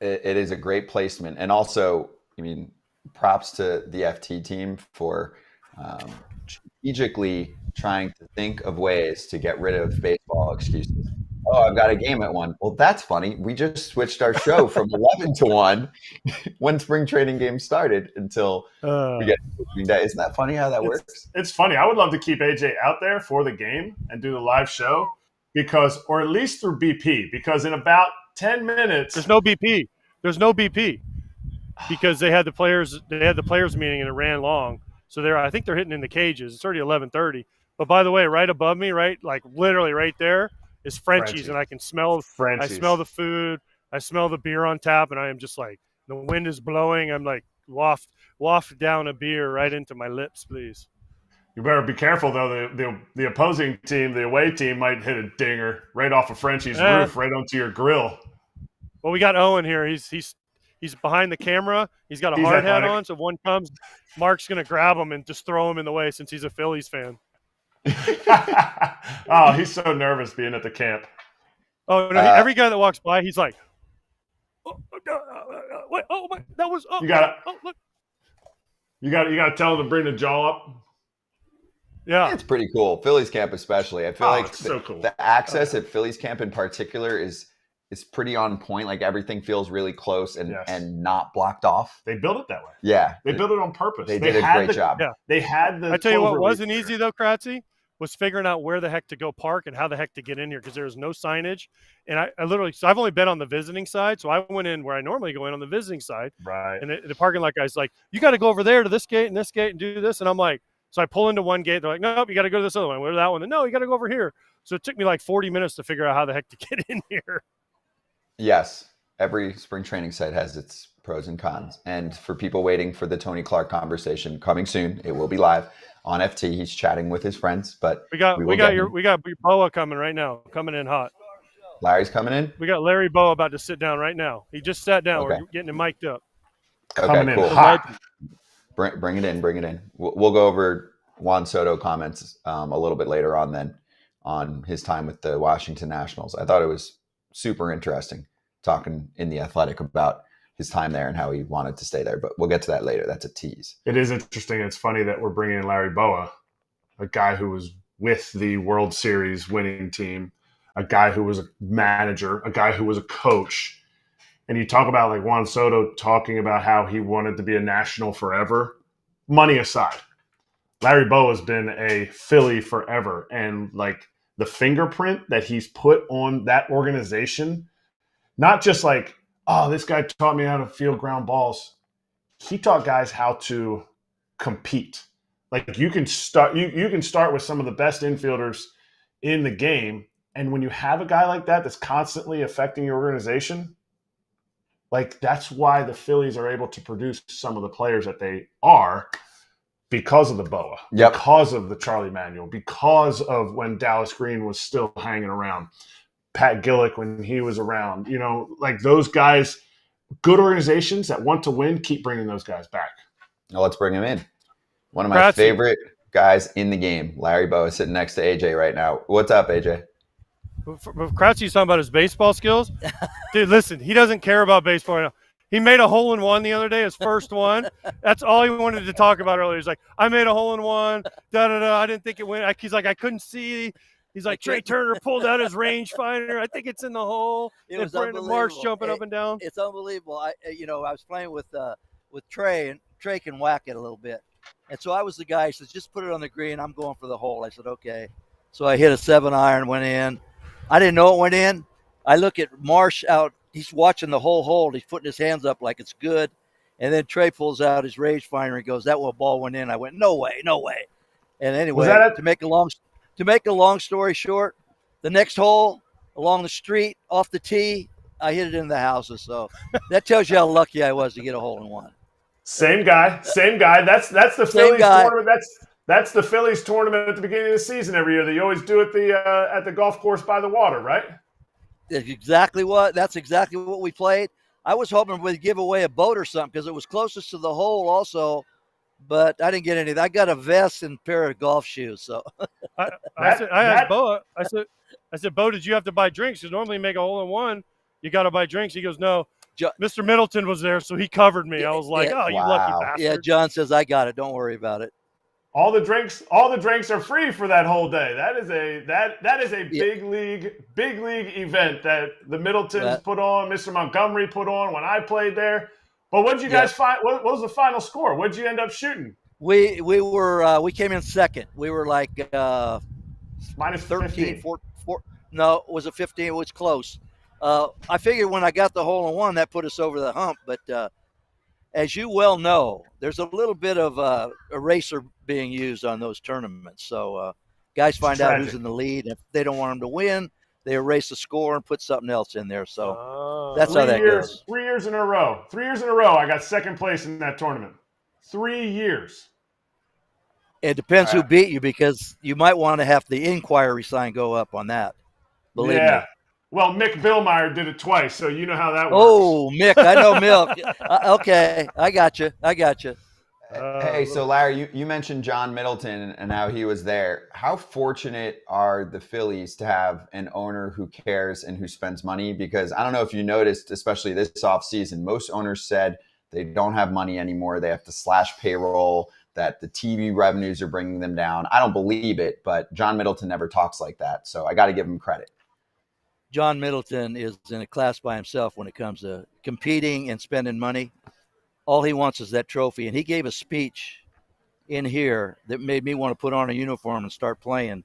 It is a great placement, and also, props to the FT team for strategically trying to think of ways to get rid of baseball excuses. Oh, I've got a game at 1. Well, that's funny. We just switched our show from 11 to 1 when spring training games started until we get to opening day. Isn't that funny how that works? It's funny. I would love to keep AJ out there for the game and do the live show or at least through BP, because in about 10 minutes. There's no BP because they had the players meeting and it ran long. So I think they're hitting in the cages. It's already 11:30. But by the way, right above me, like literally right there, is Frenchie's, and I can smell. Frenchie's. I smell the food. I smell the beer on tap, and I am just like, the wind is blowing. I'm like, waft down a beer right into my lips, please. You better be careful though. The opposing team, the away team, might hit a dinger right off of Frenchie's roof, right onto your grill. Well, we got Owen here. He's behind the camera. He's got a hard hat on, so if one comes, Mark's gonna grab him and just throw him in the way since he's a Phillies fan. Oh, he's so nervous being at the camp. Oh no! Every guy that walks by, he's like, "Wait, that was." You got look. You got to tell him to bring the jaw up. Yeah, it's pretty cool. Phillies camp, especially. I feel like so cool. The access at Phillies camp in particular is pretty on point. Like everything feels really close and not blocked off. They built it that way. Yeah, they built it on purpose. They did a great job. Yeah. They had the. I tell you what wasn't easy though, Kratzy, was figuring out where the heck to go park and how the heck to get in here because there was no signage. And I literally, so I've only been on the visiting side, so I went in where I normally go in on the visiting side. Right. And the parking lot guy's like, "You got to go over there to this gate and do this." And I'm like, so I pull into one gate. They're like, "Nope, you got to go to this other one." Where's that one? No, you got to go over here. So it took me like 40 minutes to figure out how the heck to get in here. Yes. Every spring training site has its pros and cons. And for people waiting for the Tony Clark conversation coming soon, it will be live on FT. He's chatting with his friends, but we got your Bowa coming right now, coming in hot. Larry's coming in. We got Larry Bowa about to sit down right now. He just sat down. Okay. We're getting him mic'd up. Okay, cool. Hot. Bring it in. We'll go over Juan Soto comments a little bit later on then on his time with the Washington Nationals. I thought it was super interesting talking in The Athletic about his time there and how he wanted to stay there, but we'll get to that later. That's a tease. It is interesting. It's funny that we're bringing in Larry Bowa, a guy who was with the World Series winning team, a guy who was a manager, a guy who was a coach. And you talk about like Juan Soto talking about how he wanted to be a national forever. Money aside, Larry Bowa has been a Philly forever. And like the fingerprint that he's put on that organization, not just like, oh, this guy taught me how to field ground balls. He taught guys how to compete. Like you can start with some of the best infielders in the game. And when you have a guy like that that's constantly affecting your organization, like that's why the Phillies are able to produce some of the players that they are because of the Bowa, because of the Charlie Manuel, because of when Dallas Green was still hanging around. Pat Gillick when he was around, like those guys, good organizations that want to win, keep bringing those guys back. Now let's bring him in. One of my favorite guys in the game, Larry Bowa, sitting next to AJ right now. What's up, AJ? Kratzy's talking about his baseball skills. Dude, listen, he doesn't care about baseball right now. He made a hole-in-one the other day, his first one. That's all he wanted to talk about earlier. He's like, I made a hole-in-one, da-da-da, I didn't think it went. He's like, I couldn't see. He's like, Trey Turner pulled out his rangefinder. I think it's in the hole. It was Brandon unbelievable. Marsh jumping up and down. It's unbelievable. I was playing with Trey, and Trey can whack it a little bit. And so I was the guy. He says, just put it on the green. I'm going for the hole. I said, okay. So I hit a 7-iron, went in. I didn't know it went in. I look at Marsh out. He's watching the whole hole. He's putting his hands up like it's good. And then Trey pulls out his rangefinder and goes, that ball went in. I went, no way. And anyway, to make a long story short, the next hole along the street off the tee, I hit it in the houses. So that tells you how lucky I was to get a hole-in-one. Same guy. That's the Phillies tournament. That's the Phillies tournament at the beginning of the season every year. They always do it at the golf course by the water, right? That's exactly what we played. I was hoping we'd give away a boat or something because it was closest to the hole also, but I didn't get anything. I got a vest and a pair of golf shoes. So I asked Bowa. I said, Bo, did you have to buy drinks? Because normally you make a hole-in-one, you got to buy drinks. He goes, no. Mr. Middleton was there, so he covered me. I was like, you lucky bastard. Yeah, John says, I got it. Don't worry about it. All the drinks are free for that whole day. That is a big league event that the Middletons put on, Mr. Montgomery put on when I played there. But what did you guys find? What was the final score? What did you end up shooting? We came in second. We were like minus 13, 4. No, was it 15? It was close. I figured when I got the hole-in-one, that put us over the hump. But as you well know, there's a little bit of eraser being used on those tournaments. So guys find out who's in the lead. If they don't want them to win, they erase the score and put something else in there. So that's how that goes. 3 years in a row. 3 years in a row, I got second place in that tournament. 3 years. It depends who beat you because you might want to have the inquiry sign go up on that. Believe me. Well, Mick Billmeyer did it twice, so you know how that works. Oh, Mick, I know Mick. Okay, I got you. Hey, so Larry, you mentioned John Middleton and how he was there. How fortunate are the Phillies to have an owner who cares and who spends money? Because I don't know if you noticed, especially this offseason, most owners said they don't have money anymore. They have to slash payroll, that the TV revenues are bringing them down. I don't believe it, but John Middleton never talks like that, so I got to give him credit. John Middleton is in a class by himself when it comes to competing and spending money. All he wants is that trophy. And he gave a speech in here that made me want to put on a uniform and start playing.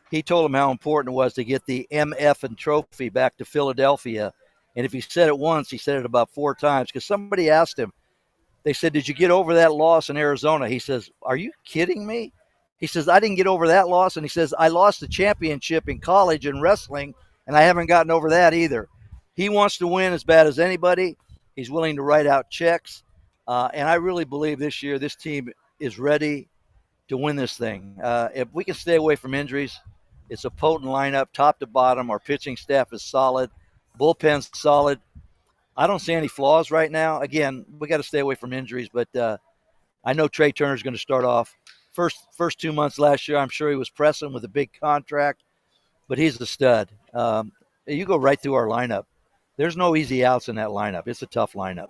He told him how important it was to get the MF and trophy back to Philadelphia. And if he said it once, he said it about 4 times because somebody asked him, they said, did you get over that loss in Arizona? He says, are you kidding me? He says, I didn't get over that loss. And he says, I lost the championship in college in wrestling, and I haven't gotten over that either. He wants to win as bad as anybody. He's willing to write out checks. And I really believe this year this team is ready to win this thing. If we can stay away from injuries, it's a potent lineup, top to bottom. Our pitching staff is solid. Bullpen's solid. I don't see any flaws right now. Again, we got to stay away from injuries, but I know Trey Turner's going to start off. First 2 months last year, I'm sure he was pressing with a big contract, but he's a stud. You go right through our lineup. There's no easy outs in that lineup. It's a tough lineup.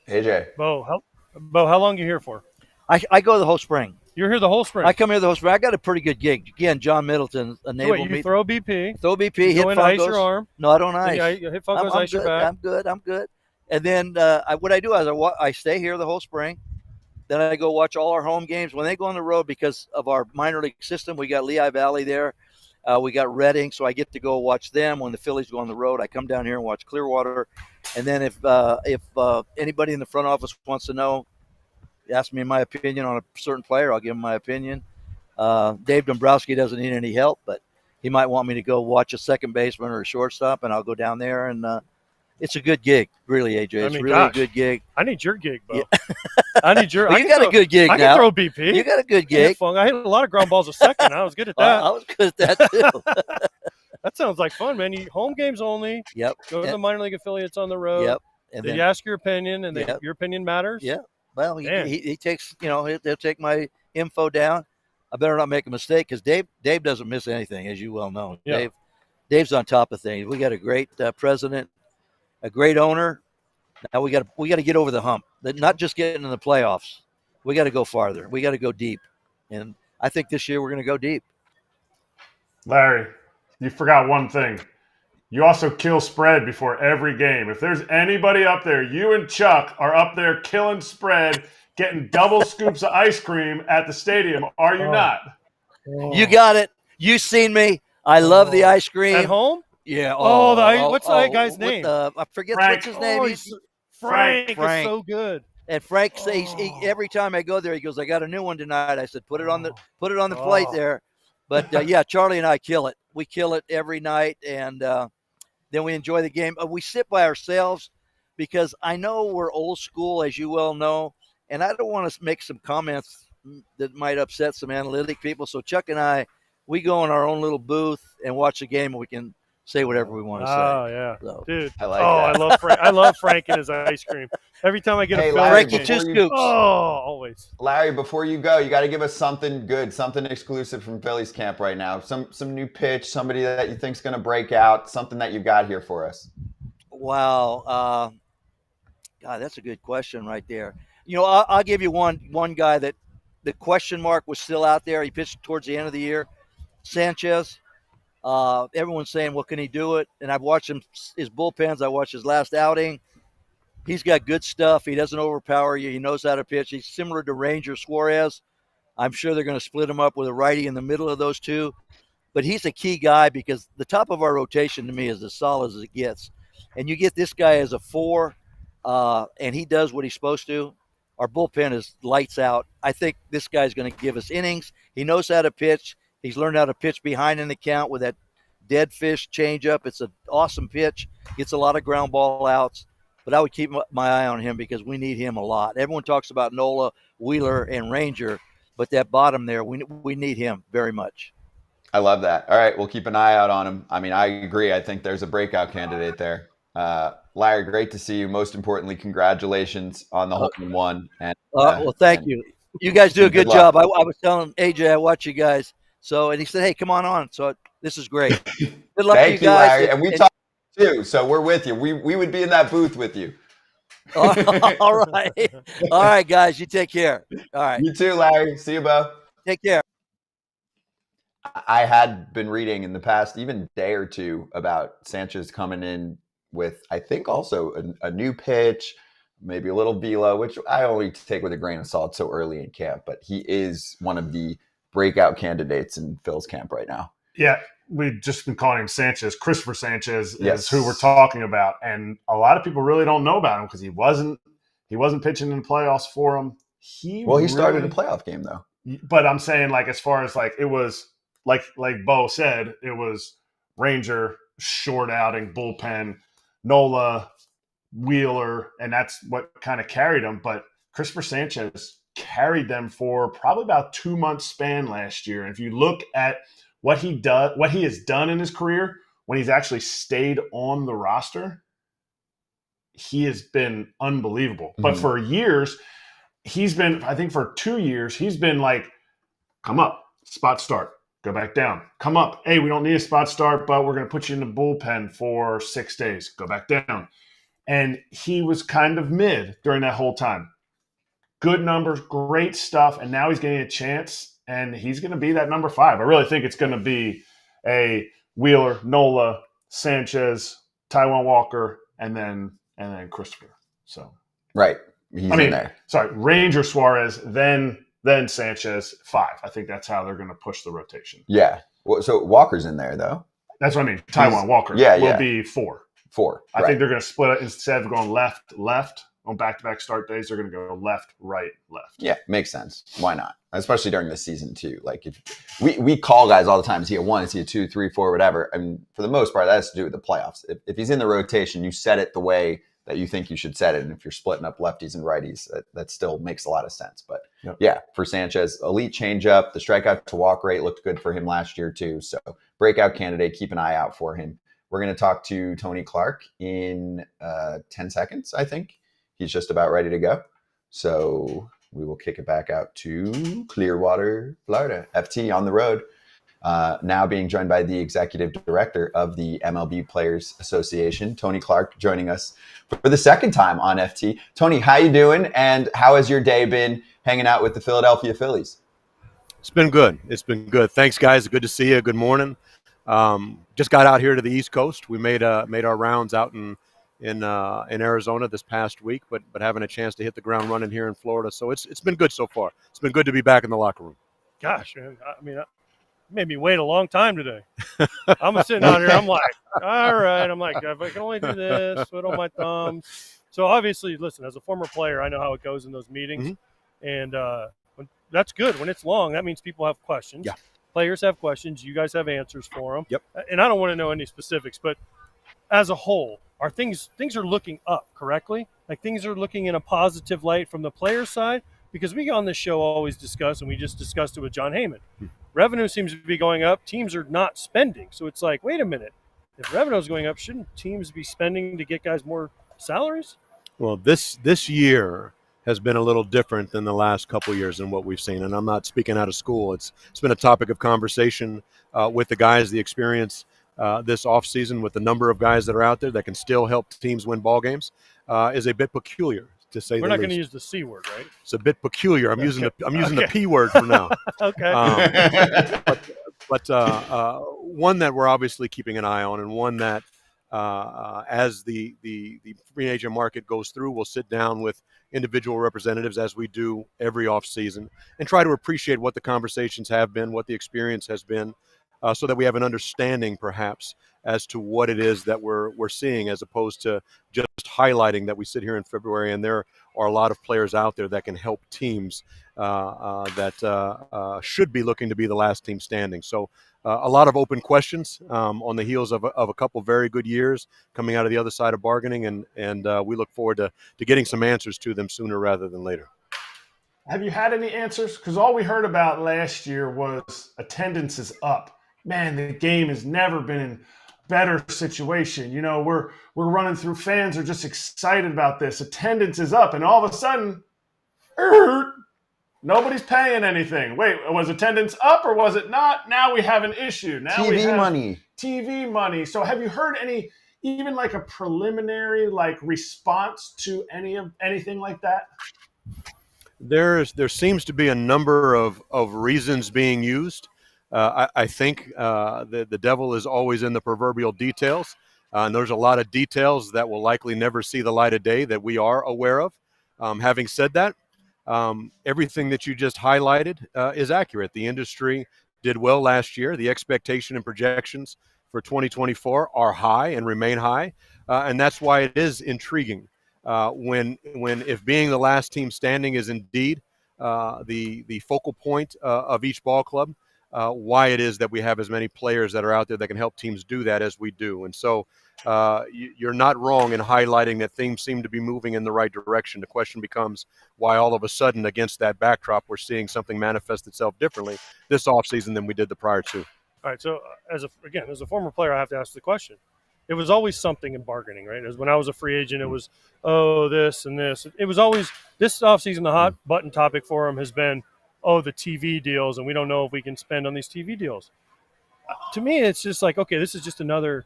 AJ. Bo, how long are you here for? I go the whole spring. You're here the whole spring? I come here the whole spring. I got a pretty good gig. Again, John Middleton enabled me. You throw BP. Throw BP, hit fungos. Ice your arm. No, I don't ice. Yeah, hit fungos, ice your back. I'm good. And then what I do is I stay here the whole spring. Then I go watch all our home games. When they go on the road, because of our minor league system, we got Lehigh Valley there. We got Reading, so I get to go watch them. When the Phillies go on the road, I come down here and watch Clearwater. And then if anybody in the front office wants to know, ask me my opinion on a certain player, I'll give them my opinion. Dave Dombrowski doesn't need any help, but he might want me to go watch a second baseman or a shortstop, and I'll go down there. And it's a good gig, really, AJ. It's really a good gig. I need your gig, Bo. Yeah. I need your. Well, you got a good gig now. I can throw BP. You got a good gig. I hit a lot of ground balls a second. I was good at that. I was good at that too. That sounds like fun, man. You home games only. Yep. Go to the minor league affiliates on the road. Yep. And then you ask your opinion, and your opinion matters. Yeah. Well, he takes, he'll take my info down. I better not make a mistake because Dave doesn't miss anything, as you well know. Yeah. Dave's on top of things. We got a great president, a great owner. Now we got to get over the hump. Not just getting in the playoffs. We got to go farther. We got to go deep. And I think this year we're going to go deep. Larry, you forgot one thing. You also kill spread before every game. If there's anybody up there, you and Chuck are up there killing spread, getting double scoops of ice cream at the stadium. Are you not? You got it. You seen me. I love the ice cream. At home? Yeah. What's that guy's name? I forget Frank. what's his name. Frank is Frank. so good. And Frank says every time I go there, he goes, "I got a new one tonight." I said, "Put it on the plate there." But yeah, Charlie and I kill it. We kill it every night, and then we enjoy the game. We sit by ourselves because I know we're old school, as you well know, and I don't want to make some comments that might upset some analytic people. So Chuck and I, we go in our own little booth and watch the game, and we can say whatever we want to say. Oh yeah, So. dude. I like that. I love Frank. I love Frank and his ice cream. Every time I get a Larry, Frankie, game. 2 scoops. Oh, always. Larry, before you go, you got to give us something good, something exclusive from Phillies camp right now. Some new pitch, somebody that you think's going to break out, something that you got here for us. Wow. God, that's a good question right there. You know, I'll give you one guy that the question mark was still out there. He pitched towards the end of the year. Sanchez. Everyone's saying, well, can he do it? And I've watched his bullpens. I watched his last outing. He's got good stuff. He doesn't overpower you. He knows how to pitch. He's similar to Ranger Suarez. I'm sure they're going to split him up with a righty in the middle of those two. But he's a key guy because the top of our rotation to me is as solid as it gets. And you get this guy as a 4, and he does what he's supposed to. Our bullpen is lights out. I think this guy's going to give us innings. He knows how to pitch. He's learned how to pitch behind in the count with that dead fish changeup. It's an awesome pitch. Gets a lot of ground ball outs. But I would keep my eye on him because we need him a lot. Everyone talks about Nola, Wheeler, and Ranger, but that bottom there, we need him very much. I love that. All right, we'll keep an eye out on him. I mean, I agree. I think there's a breakout candidate there. Larry, great to see you. Most importantly, congratulations on the hole-in-one. Well, thank you. You guys do a good job. I was telling AJ, I watch you guys. And he said, hey, come on. So this is great. Good luck to you guys. Larry. And we talked too, so we're with you. We would be in that booth with you. All right, guys. You take care. All right. You too, Larry. See you, Bo. Take care. I had been reading in the past, even day or two, about Sanchez coming in with, I think, also a new pitch, maybe a little velo, which I only take with a grain of salt so early in camp. But he is one of the breakout candidates in Phil's camp right now. Yeah, we've just been calling him Sanchez. Christopher Sanchez is who we're talking about, and a lot of people really don't know about him because he wasn't pitching in the playoffs for him. He started a playoff game though. But I'm saying, like, as far as like it was like Bo said, it was Ranger, short outing, bullpen, Nola, Wheeler, and that's what kind of carried him. But Christopher Sanchez carried them for probably about 2 months span last year. And if you look at what he has done in his career when he's actually stayed on the roster, he has been unbelievable. Mm-hmm. But for years, I think for 2 years, he's been like, come up, spot start, go back down, come up. Hey, we don't need a spot start, but we're going to put you in the bullpen for 6 days, go back down. And he was kind of mid during that whole time. Good numbers, great stuff, and now he's getting a chance, and he's going to be that number 5. I really think it's going to be a Wheeler, Nola, Sanchez, Taijuan Walker, and then Christopher. So right, he's in there. Sorry, Ranger Suarez, then Sanchez 5. I think that's how they're going to push the rotation. Yeah. Well, so Walker's in there though. That's what I mean. Taijuan Walker will be 4. 4. I think they're going to split it. Instead of going left on back-to-back start days, they're going to go left, right, left. Yeah, makes sense. Why not? Especially during the season too. Like if we call guys all the time. Is he a 1? Is he a 2, 3, 4, whatever? I mean, for the most part, that has to do with the playoffs. If he's in the rotation, you set it the way that you think you should set it. And if you're splitting up lefties and righties, that still makes a lot of sense. But yeah, for Sanchez, elite changeup. The strikeout to walk rate looked good for him last year too. So breakout candidate. Keep an eye out for him. We're going to talk to Tony Clark in 10 seconds, I think. He's just about ready to go. So we will kick it back out to Clearwater, Florida. FT on the road. Now being joined by the executive director of the MLB Players Association, Tony Clark, joining us for the second time on FT. Tony, how you doing? And how has your day been hanging out with the Philadelphia Phillies? It's been good. It's been good. Thanks, guys. Good to see you. Good morning. Just got out here to the East Coast. We made our rounds out in Arizona this past week, but having a chance to hit the ground running here in Florida. So it's been good so far. It's been good to be back in the locker room. Gosh, man, I mean, it made me wait a long time today. I'm sitting out here. I'm like, all right. I'm like, if I can only do this, twiddle my thumbs. So obviously, listen, as a former player, I know how it goes in those meetings, and that's good. When it's long, that means people have questions. Yeah. Players have questions. You guys have answers for them. Yep. And I don't want to know any specifics, but as a whole, are things are looking up correctly? Like things are looking in a positive light from the player side? Because we on this show always discuss, and we just discussed it with Jon Heyman. Revenue seems to be going up. Teams are not spending. So it's like, wait a minute. If revenue is going up, shouldn't teams be spending to get guys more salaries? Well, this year has been a little different than the last couple of years in what we've seen. And I'm not speaking out of school. It's been a topic of conversation with the guys, the experience this offseason with the number of guys that are out there that can still help teams win ball games is a bit peculiar, to say the least. We're not going to use the C word, right? It's a bit peculiar. I'm using the P word for now. Okay. But one that we're obviously keeping an eye on, and one that as the free agent market goes through, we'll sit down with individual representatives as we do every offseason and try to appreciate what the conversations have been, what the experience has been, so that we have an understanding perhaps as to what it is that we're seeing, as opposed to just highlighting that we sit here in February and there are a lot of players out there that can help teams that should be looking to be the last team standing. So a lot of open questions on the heels of a couple very good years coming out of the other side of bargaining, and we look forward to getting some answers to them sooner rather than later. Have you had any answers? Because all we heard about last year was attendance is up. Man, the game has never been in a better situation. You know, we're running through, fans are just excited about this. Attendance is up, and all of a sudden, nobody's paying anything. Wait, was attendance up or was it not? Now we have an issue. Now TV we have money. TV money. So have you heard any, even like a preliminary response to anything like that? There seems to be a number of reasons being used. I think the devil is always in the proverbial details. And there's a lot of details that will likely never see the light of day that we are aware of. Having said that, everything that you just highlighted is accurate. The industry did well last year. The expectation and projections for 2024 are high and remain high. And that's why it is intriguing when if being the last team standing is indeed the focal point of each ball club, why it is that we have as many players that are out there that can help teams do that as we do. And so you're not wrong in highlighting that things seem to be moving in the right direction. The question becomes why all of a sudden against that backdrop we're seeing something manifest itself differently this offseason than we did the prior two. All right, so as a former player, I have to ask the question. It was always something in bargaining, right? As when I was a free agent, it was, this and this. It was always, this offseason, the hot button topic for them has been, the TV deals, and we don't know if we can spend on these TV deals. To me, it's just like, okay, this is just another,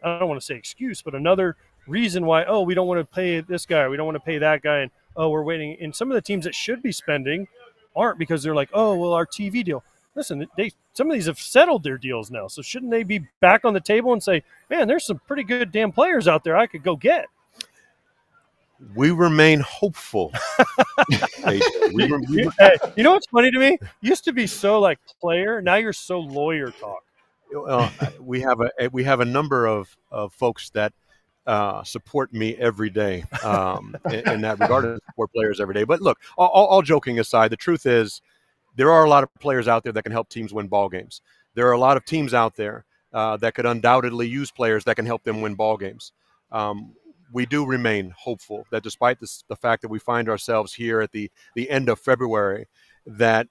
I don't want to say excuse, but another reason why, we don't want to pay this guy, we don't want to pay that guy, and, we're waiting. And some of the teams that should be spending aren't, because they're like, our TV deal. Listen, some of these have settled their deals now, so shouldn't they be back on the table and say, man, there's some pretty good damn players out there I could go get? We remain hopeful. Hey, you know what's funny to me? Used to be so like player, now you're so lawyer talk. We have a number of folks that support me every day in that regard, and support players every day. But look, all joking aside, the truth is there are a lot of players out there that can help teams win ball games. There are a lot of teams out there that could undoubtedly use players that can help them win ball games. We do remain hopeful that despite the fact that we find ourselves here at the end of February, that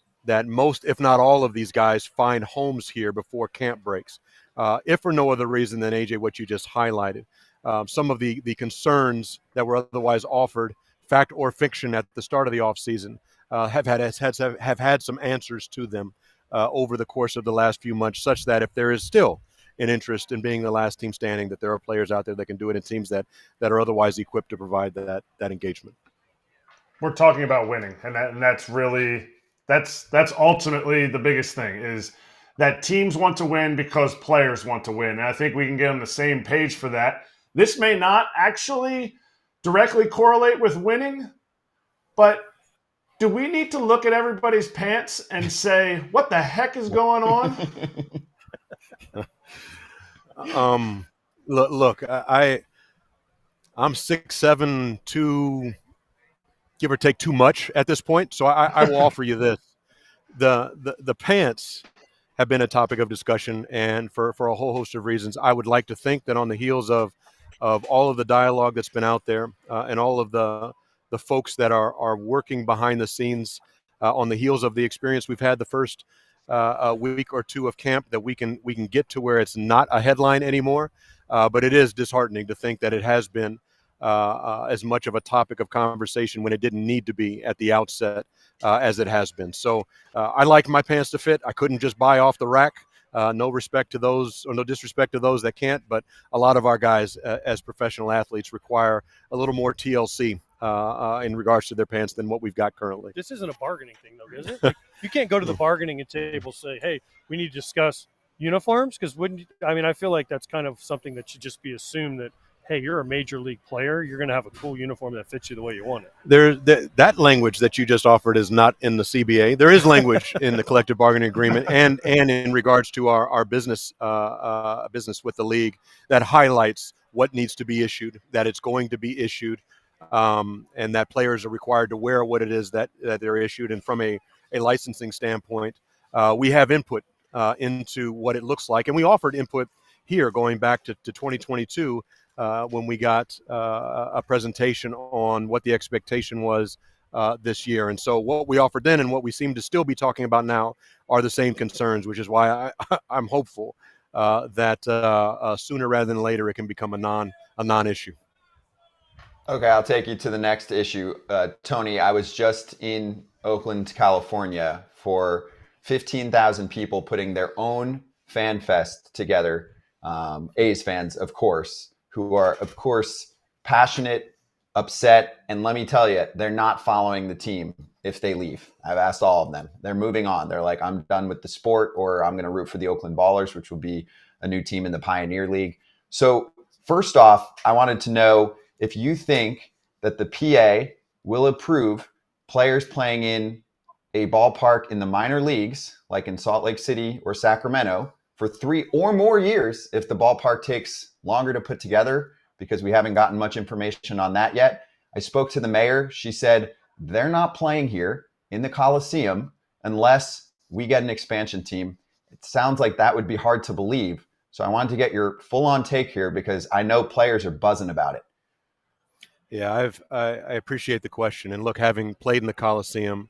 most, if not all of these guys find homes here before camp breaks. If for no other reason than, AJ, what you just highlighted. Some of the concerns that were otherwise offered, fact or fiction, at the start of the offseason have had some answers to them over the course of the last few months, such that if there is still an interest in being the last team standing, that there are players out there that can do it, and teams that are otherwise equipped to provide that engagement. We're talking about winning, and that's really That's ultimately the biggest thing, is that teams want to win because players want to win. And I think we can get on the same page for that. This may not actually directly correlate with winning, but do we need to look at everybody's pants and say, what the heck is going on? Look, I'm 6'7", 2, give or take too much at this point. So I will offer you this. The pants have been a topic of discussion, and for a whole host of reasons. I would like to think that on the heels of all of the dialogue that's been out there, and all of the folks that are working behind the scenes, on the heels of the experience we've had the first week or two of camp, that we can get to where it's not a headline anymore. But it is disheartening to think that it has been as much of a topic of conversation when it didn't need to be at the outset as it has been. So I like my pants to fit. I couldn't just buy off the rack. No respect to those, or no disrespect to those that can't, but a lot of our guys as professional athletes require a little more TLC in regards to their pants than what we've got currently. This isn't a bargaining thing, though, is it? Like, you can't go to the bargaining table and say, hey, we need to discuss uniforms, because I feel like that's kind of something that should just be assumed, that, hey, you're a major league player, you're going to have a cool uniform that fits you the way you want it. That language that you just offered is not in the CBA. There is language in the collective bargaining agreement and in regards to our business with the league that highlights what needs to be issued, that it's going to be issued, and that players are required to wear what it is that they're issued. And from a licensing standpoint, we have input into what it looks like. And we offered input here going back to 2022 when we got a presentation on what the expectation was this year. And so what we offered then and what we seem to still be talking about now are the same concerns, which is why I'm hopeful that sooner rather than later it can become a non-issue. Okay, I'll take you to the next issue. Tony, I was just in Oakland, California for 15,000 people putting their own fan fest together. A's fans, of course, who are, of course, passionate, upset, and let me tell you, they're not following the team if they leave. I've asked all of them. They're moving on. They're like, I'm done with the sport, or I'm going to root for the Oakland Ballers, which will be a new team in the Pioneer League. So first off, I wanted to know if you think that the PA will approve players playing in a ballpark in the minor leagues, like in Salt Lake City or Sacramento, for 3 or more years if the ballpark takes longer to put together, because we haven't gotten much information on that yet. I spoke to the mayor. She said they're not playing here in the Coliseum unless we get an expansion team. It sounds like that would be hard to believe. So I wanted to get your full-on take here, because I know players are buzzing about it. Yeah, I appreciate the question. And look, having played in the Coliseum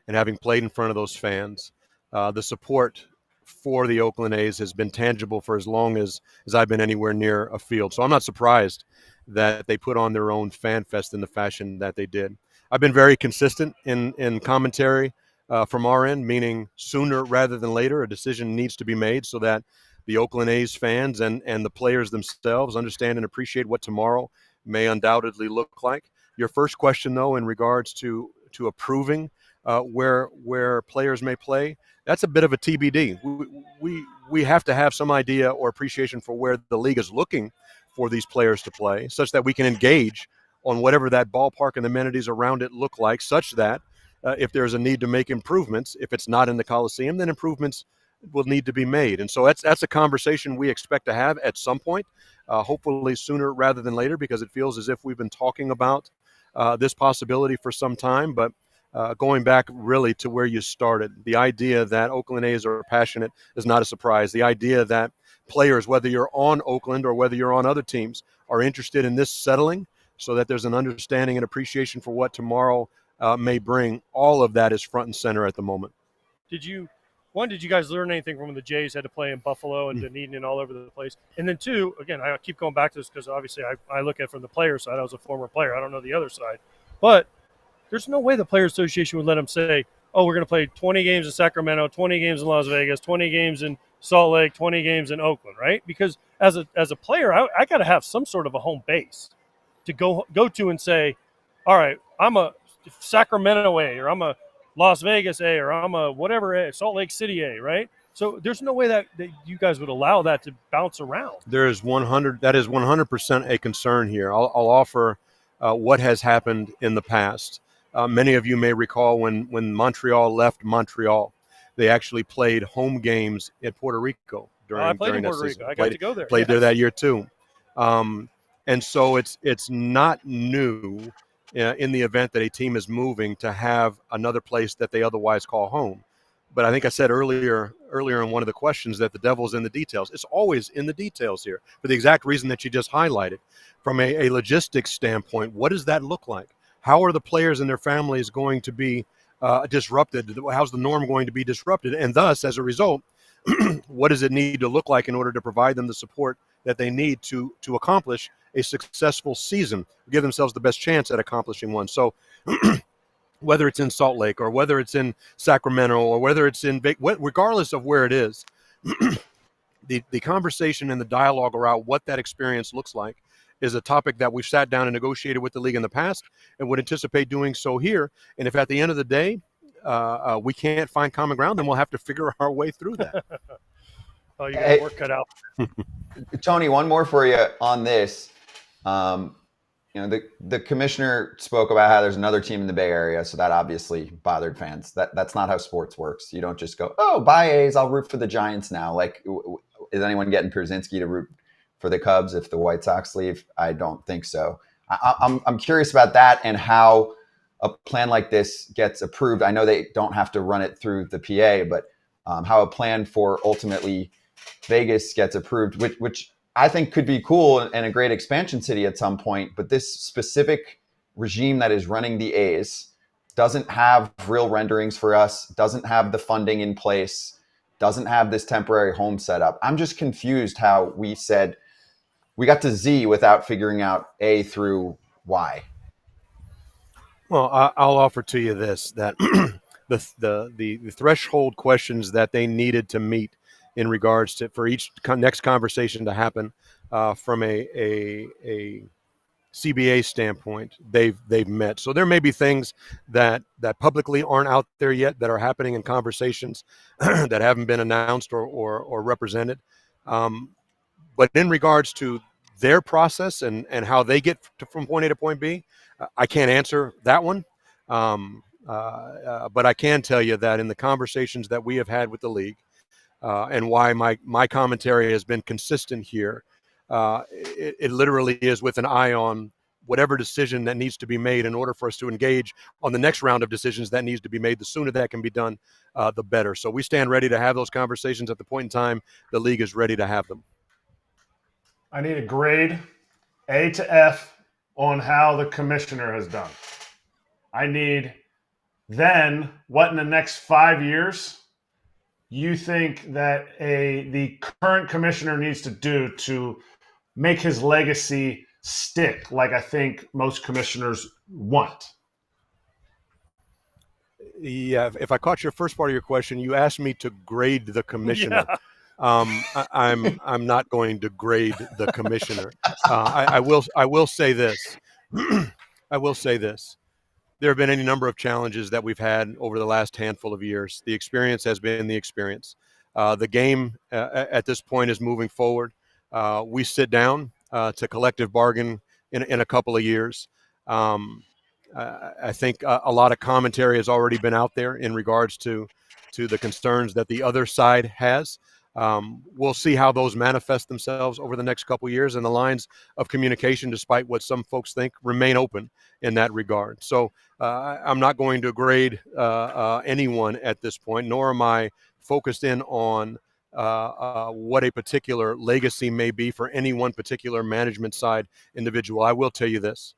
and having played in front of those fans, the support for the Oakland A's has been tangible for as long as I've been anywhere near a field. So I'm not surprised that they put on their own fan fest in the fashion that they did. I've been very consistent in commentary from our end, meaning sooner rather than later, a decision needs to be made so that the Oakland A's fans and the players themselves understand and appreciate what tomorrow may undoubtedly look like. Your first question, though, in regards to approving where players may play, that's a bit of a TBD. We have to have some idea or appreciation for where the league is looking for these players to play, such that we can engage on whatever that ballpark and the amenities around it look like, such that if there's a need to make improvements, if it's not in the Coliseum, then improvements will need to be made. And so that's a conversation we expect to have at some point, hopefully sooner rather than later, because it feels as if we've been talking about this possibility for some time. But going back really to where you started, the idea that Oakland A's are passionate is not a surprise. The idea that players, whether you're on Oakland or whether you're on other teams, are interested in this settling so that there's an understanding and appreciation for what tomorrow may bring, all of that is front and center at the moment. Did you guys learn anything from when the Jays had to play in Buffalo and Dunedin and all over the place? And then 2, again, I keep going back to this because obviously I look at it from the player side. I was a former player. I don't know the other side. But there's no way the Players Association would let them say, oh, we're going to play 20 games in Sacramento, 20 games in Las Vegas, 20 games in Salt Lake, 20 games in Oakland, right? Because as a player, I got to have some sort of a home base to go to and say, all right, I'm a Sacramento A, or I'm a Las Vegas A, or I'm a whatever A, Salt Lake City A, right? So there's no way that you guys would allow that to bounce around. That is 100% a concern here. I'll offer what has happened in the past. Many of you may recall when Montreal left Montreal, they actually played home games at Puerto Rico I played during in that Puerto season. Rico. I got to go there. Played there that year too. And so it's not new in the event that a team is moving to have another place that they otherwise call home. But I think I said earlier in one of the questions that the devil's in the details. It's always in the details here for the exact reason that you just highlighted. From a logistics standpoint, what does that look like? How are the players and their families going to be disrupted? How's the norm going to be disrupted? And thus, as a result, what does it need to look like in order to provide them the support that they need to accomplish a successful season, give themselves the best chance at accomplishing one? So whether it's in Salt Lake or whether it's in Sacramento or whether it's in regardless of where it is, the conversation and the dialogue around what that experience looks like is a topic that we've sat down and negotiated with the league in the past and would anticipate doing so here. And if at the end of the day we can't find common ground, then we'll have to figure our way through that. Oh, you got work cut out. Tony, one more for you on this. The commissioner spoke about how there's another team in the Bay Area, so that obviously bothered fans. That's not how sports works. You don't just go, oh, bye A's, I'll root for the Giants now. Like, is anyone getting Pierzynski to root for the Cubs if the White Sox leave? I don't think so. I'm curious about that and how a plan like this gets approved. I know they don't have to run it through the PA, but how a plan for ultimately Vegas gets approved, which I think could be cool and a great expansion city at some point. But this specific regime that is running the A's doesn't have real renderings for us, doesn't have the funding in place, doesn't have this temporary home setup. I'm just confused how we said we got to Z without figuring out A through Y. Well, I'll offer to you this, that the threshold questions that they needed to meet in regards to for each next conversation to happen from a CBA standpoint, they've met. So there may be things that publicly aren't out there yet that are happening in conversations that haven't been announced or represented. But in regards to their process and how they get from point A to point B, I can't answer that one. But I can tell you that in the conversations that we have had with the league, and why my commentary has been consistent here, it literally is with an eye on whatever decision that needs to be made in order for us to engage on the next round of decisions that needs to be made. The sooner that can be done, the better. So we stand ready to have those conversations at the point in time the league is ready to have them. I need a grade A to F on how the commissioner has done. I need then what in the next 5 years you think that the current commissioner needs to do to make his legacy stick like I think most commissioners want? Yeah, if I caught your first part of your question, you asked me to grade the commissioner. Yeah. I'm not going to grade the commissioner. I will say this. I will say this. There have been any number of challenges that we've had over the last handful of years. The experience has been the experience. The game at this point is moving forward. We sit down to collective bargain in a couple of years. I think a lot of commentary has already been out there in regards to the concerns that the other side has. We'll see how those manifest themselves over the next couple of years, and the lines of communication, despite what some folks think, remain open in that regard. So I'm not going to grade anyone at this point, nor am I focused in on what a particular legacy may be for any one particular management side individual. I will tell you this.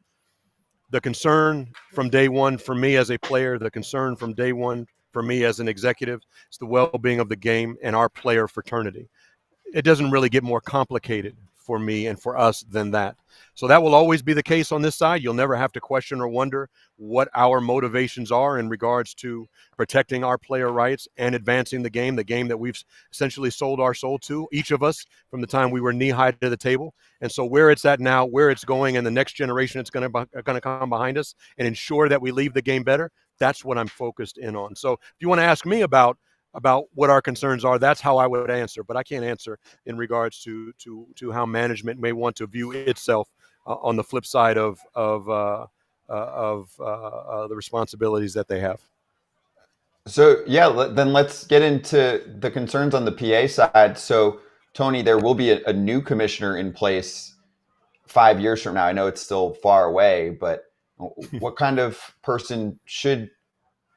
The concern from day one for me as a player, the concern from day one for me as an executive, is the well-being of the game and our player fraternity. It doesn't really get more complicated for me and for us than that. So that will always be the case on this side. You'll never have to question or wonder what our motivations are in regards to protecting our player rights and advancing the game that we've essentially sold our soul to, each of us, from the time we were knee-high to the table. And so where it's at now, where it's going, and the next generation that's going to come behind us and ensure that we leave the game better, that's what I'm focused in on. So if you want to ask me about what our concerns are, that's how I would answer. But I can't answer in regards to how management may want to view itself on the flip side of the responsibilities that they have. So then let's get into the concerns on the PA side. So Tony, there will be a new commissioner in place 5 years from now. I know it's still far away, but what kind of person should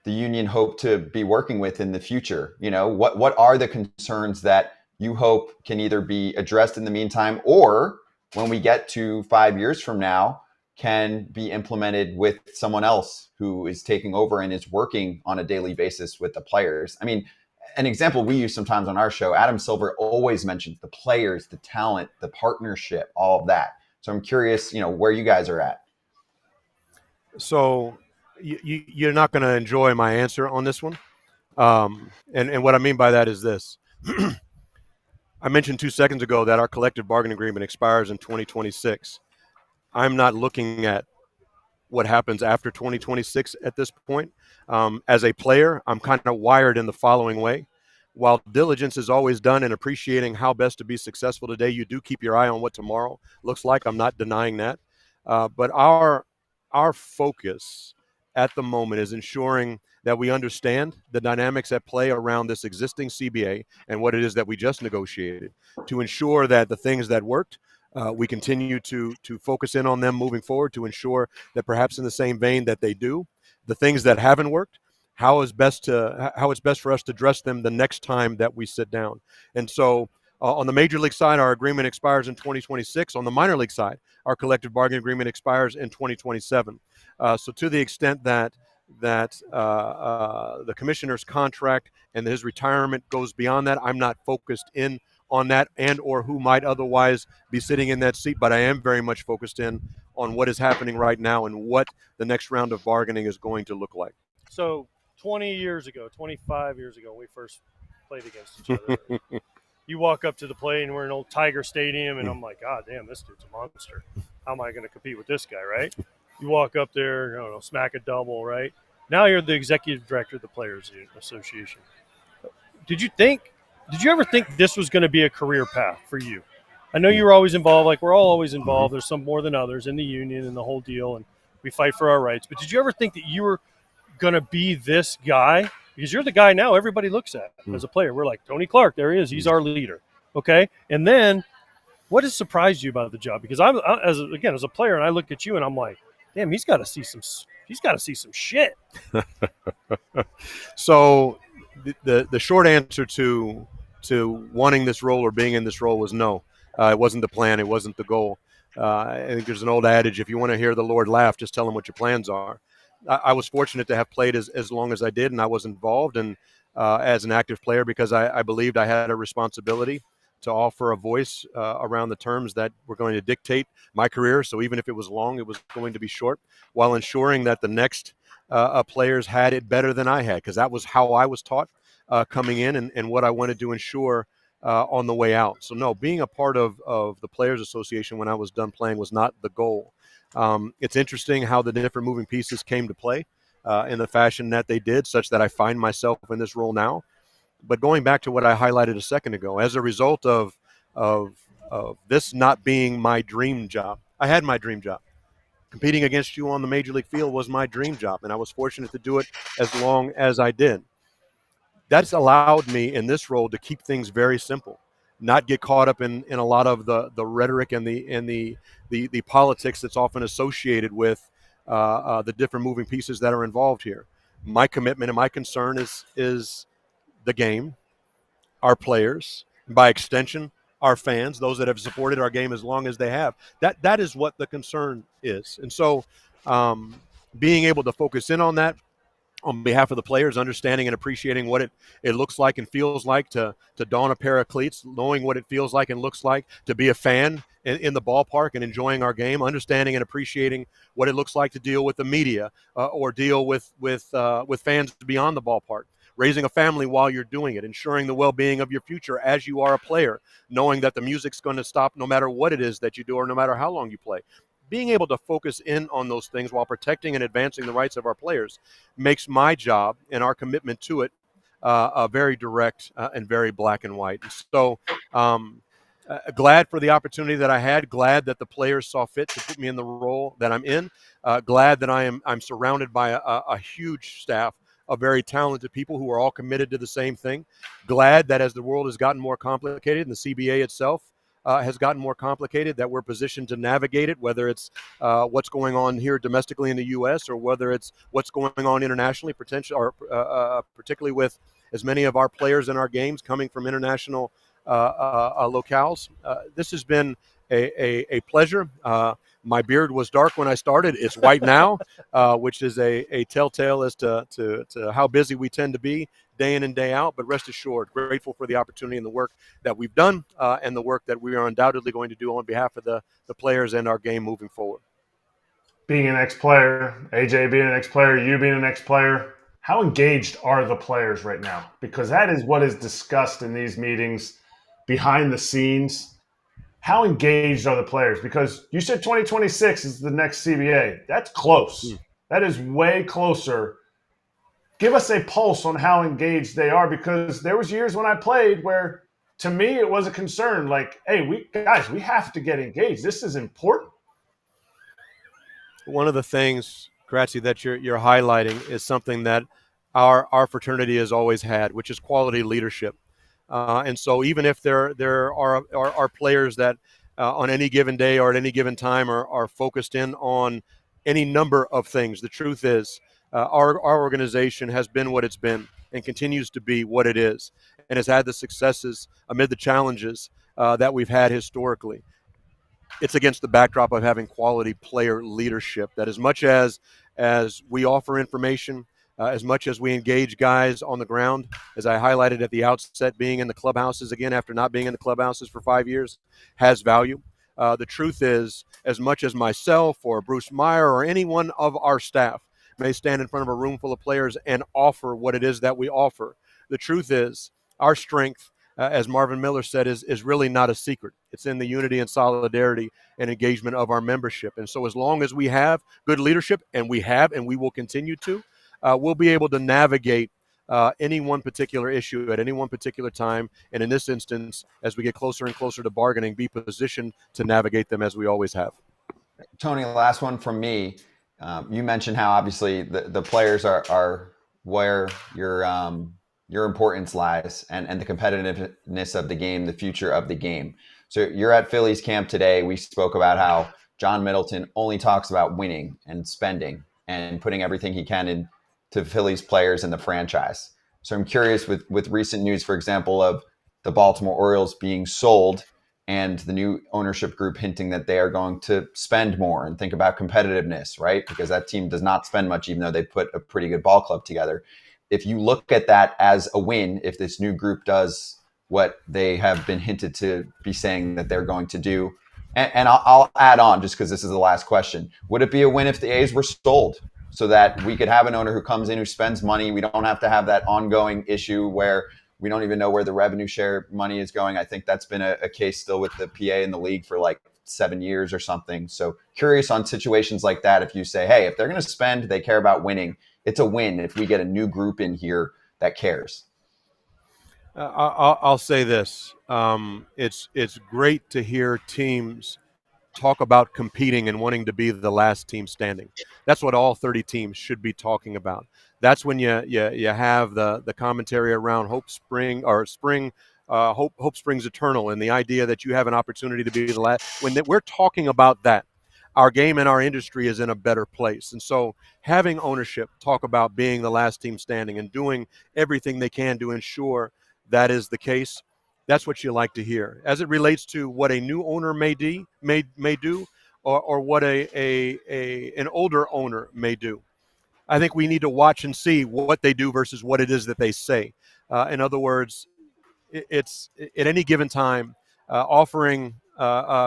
the union hope to be working with in the future? What are the concerns that you hope can either be addressed in the meantime, or when we get to 5 years from now, can be implemented with someone else who is taking over and is working on a daily basis with the players? I mean, an example we use sometimes on our show, Adam Silver always mentions the players, the talent, the partnership, all of that. So I'm curious, where you guys are at. So you're not going to enjoy my answer on this one. And what I mean by that is this. I mentioned 2 seconds ago that our collective bargaining agreement expires in 2026. I'm not looking at what happens after 2026 at this point. As a player, I'm kind of wired in the following way. While diligence is always done in appreciating how best to be successful today, you do keep your eye on what tomorrow looks like. I'm not denying that. But our focus at the moment is ensuring that we understand the dynamics at play around this existing CBA and what it is that we just negotiated, to ensure that the things that worked, we continue to focus in on them moving forward, to ensure that perhaps in the same vein that they do, the things that haven't worked, how it's best for us to address them the next time that we sit down. And so on the major league side, our agreement expires in 2026. On the minor league side, our collective bargaining agreement expires in 2027. So to the extent that the commissioner's contract and his retirement goes beyond that, I'm not focused in on that and or who might otherwise be sitting in that seat, but I am very much focused in on what is happening right now and what the next round of bargaining is going to look like. So 25 years ago, when we first played against each other, you walk up to the plate and we're in old Tiger Stadium, and I'm like, God damn, this dude's a monster. How am I going to compete with this guy, right? You walk up there, smack a double, right? Now you're the executive director of the Players Association. Did you ever think this was going to be a career path for you? I know you were always involved, like we're all always involved. There's some more than others in the union and the whole deal, and we fight for our rights. But did you ever think that you were going to be this guy? Because you're the guy now everybody looks at as a player. We're like, Tony Clark, there he is. He's our leader. Okay? And then what has surprised you about the job? Because as a player, and I look at you and I'm like, damn, he's got to see some shit. So the short answer to wanting this role or being in this role was no. It wasn't the plan. It wasn't the goal. I think there's an old adage, if you want to hear the Lord laugh, just tell him what your plans are. I was fortunate to have played as long as I did, and I was involved as an active player because I believed I had a responsibility to offer a voice around the terms that were going to dictate my career. So even if it was long, it was going to be short, while ensuring that the next players had it better than I had, because that was how I was taught coming in and what I wanted to ensure on the way out. So no, being a part of the Players Association when I was done playing was not the goal. It's interesting how the different moving pieces came to play in the fashion that they did, such that I find myself in this role now. But going back to what I highlighted a second ago, as a result of this not being my dream job, I had my dream job. Competing against you on the major league field was my dream job, and I was fortunate to do it as long as I did. That's allowed me in this role to keep things very simple, not get caught up in a lot of the rhetoric and the politics that's often associated with the different moving pieces that are involved here. My commitment and my concern is the game, our players, and by extension, our fans, those that have supported our game as long as they have. That is what the concern is. And so being able to focus in on that, on behalf of the players, understanding and appreciating what it looks like and feels like to don a pair of cleats, knowing what it feels like and looks like to be a fan in the ballpark and enjoying our game, understanding and appreciating what it looks like to deal with the media or deal with fans beyond the ballpark, raising a family while you're doing it, ensuring the well-being of your future as you are a player, knowing that the music's going to stop no matter what it is that you do or no matter how long you play. Being able to focus in on those things while protecting and advancing the rights of our players makes my job and our commitment to it very direct and very black and white. So glad for the opportunity that I had, glad that the players saw fit to put me in the role that I'm in, glad that I'm surrounded by a huge staff of very talented people who are all committed to the same thing. Glad that as the world has gotten more complicated and the CBA itself has gotten more complicated, that we're positioned to navigate it, whether it's what's going on here domestically in the U.S. or whether it's what's going on internationally, particularly with as many of our players in our games coming from international locales. This has been a pleasure. My beard was dark when I started. It's white now, which is a telltale as to how busy we tend to be day in and day out. But rest assured, grateful for the opportunity and the work that we've done and the work that we are undoubtedly going to do on behalf of the players and our game moving forward. Being an ex-player, AJ being an ex-player, you being an ex-player, how engaged are the players right now? Because that is what is discussed in these meetings behind the scenes. How engaged are the players? Because you said 2026 is the next CBA. That's close. That is way closer. Give us a pulse on how engaged they are, because there was years when I played where, to me, it was a concern. Like, hey, we have to get engaged. This is important. One of the things, Kratzy, that you're highlighting is something that our fraternity has always had, which is quality leadership. And so even if there are players that on any given day or at any given time are focused in on any number of things, the truth is our organization has been what it's been and continues to be what it is and has had the successes amid the challenges that we've had historically. It's against the backdrop of having quality player leadership that as much as we offer information, as much as we engage guys on the ground, as I highlighted at the outset, being in the clubhouses again after not being in the clubhouses for 5 years has value. The truth is, as much as myself or Bruce Meyer or any one of our staff may stand in front of a room full of players and offer what it is that we offer, the truth is our strength, as Marvin Miller said, is really not a secret. It's in the unity and solidarity and engagement of our membership. And so as long as we have good leadership, and we have and we will continue to, we'll be able to navigate any one particular issue at any one particular time. And in this instance, as we get closer and closer to bargaining, be positioned to navigate them as we always have. Tony, last one from me. You mentioned how obviously the players are where your importance lies and the competitiveness of the game, the future of the game. So you're at Phillies camp today. We spoke about how John Middleton only talks about winning and spending and putting everything he can into Phillies players and the franchise. So I'm curious with recent news, for example, of the Baltimore Orioles being sold and the new ownership group hinting that they are going to spend more and think about competitiveness, right? Because that team does not spend much, even though they put a pretty good ball club together. If you look at that as a win, if this new group does what they have been hinted to be saying that they're going to do, and I'll add on just because this is the last question, would it be a win if the A's were sold so that we could have an owner who comes in, who spends money? We don't have to have that ongoing issue where we don't even know where the revenue share money is going. I think that's been a case still with the PA in the league for like 7 years or something. So curious on situations like that. If you say, hey, if they're going to spend, they care about winning, it's a win if we get a new group in here that cares. I'll say this. It's great to hear teams talk about competing and wanting to be the last team standing. That's what all 30 teams should be talking about. That's when you have the commentary around hope springs eternal, and the idea that you have an opportunity to be the last. When we're talking about that, our game and our industry is in a better place. And so having ownership talk about being the last team standing and doing everything they can to ensure that is the case, that's what you like to hear. As it relates to what a new owner may do, or what an older owner may do, I think we need to watch and see what they do versus what it is that they say. In other words, it's at any given time offering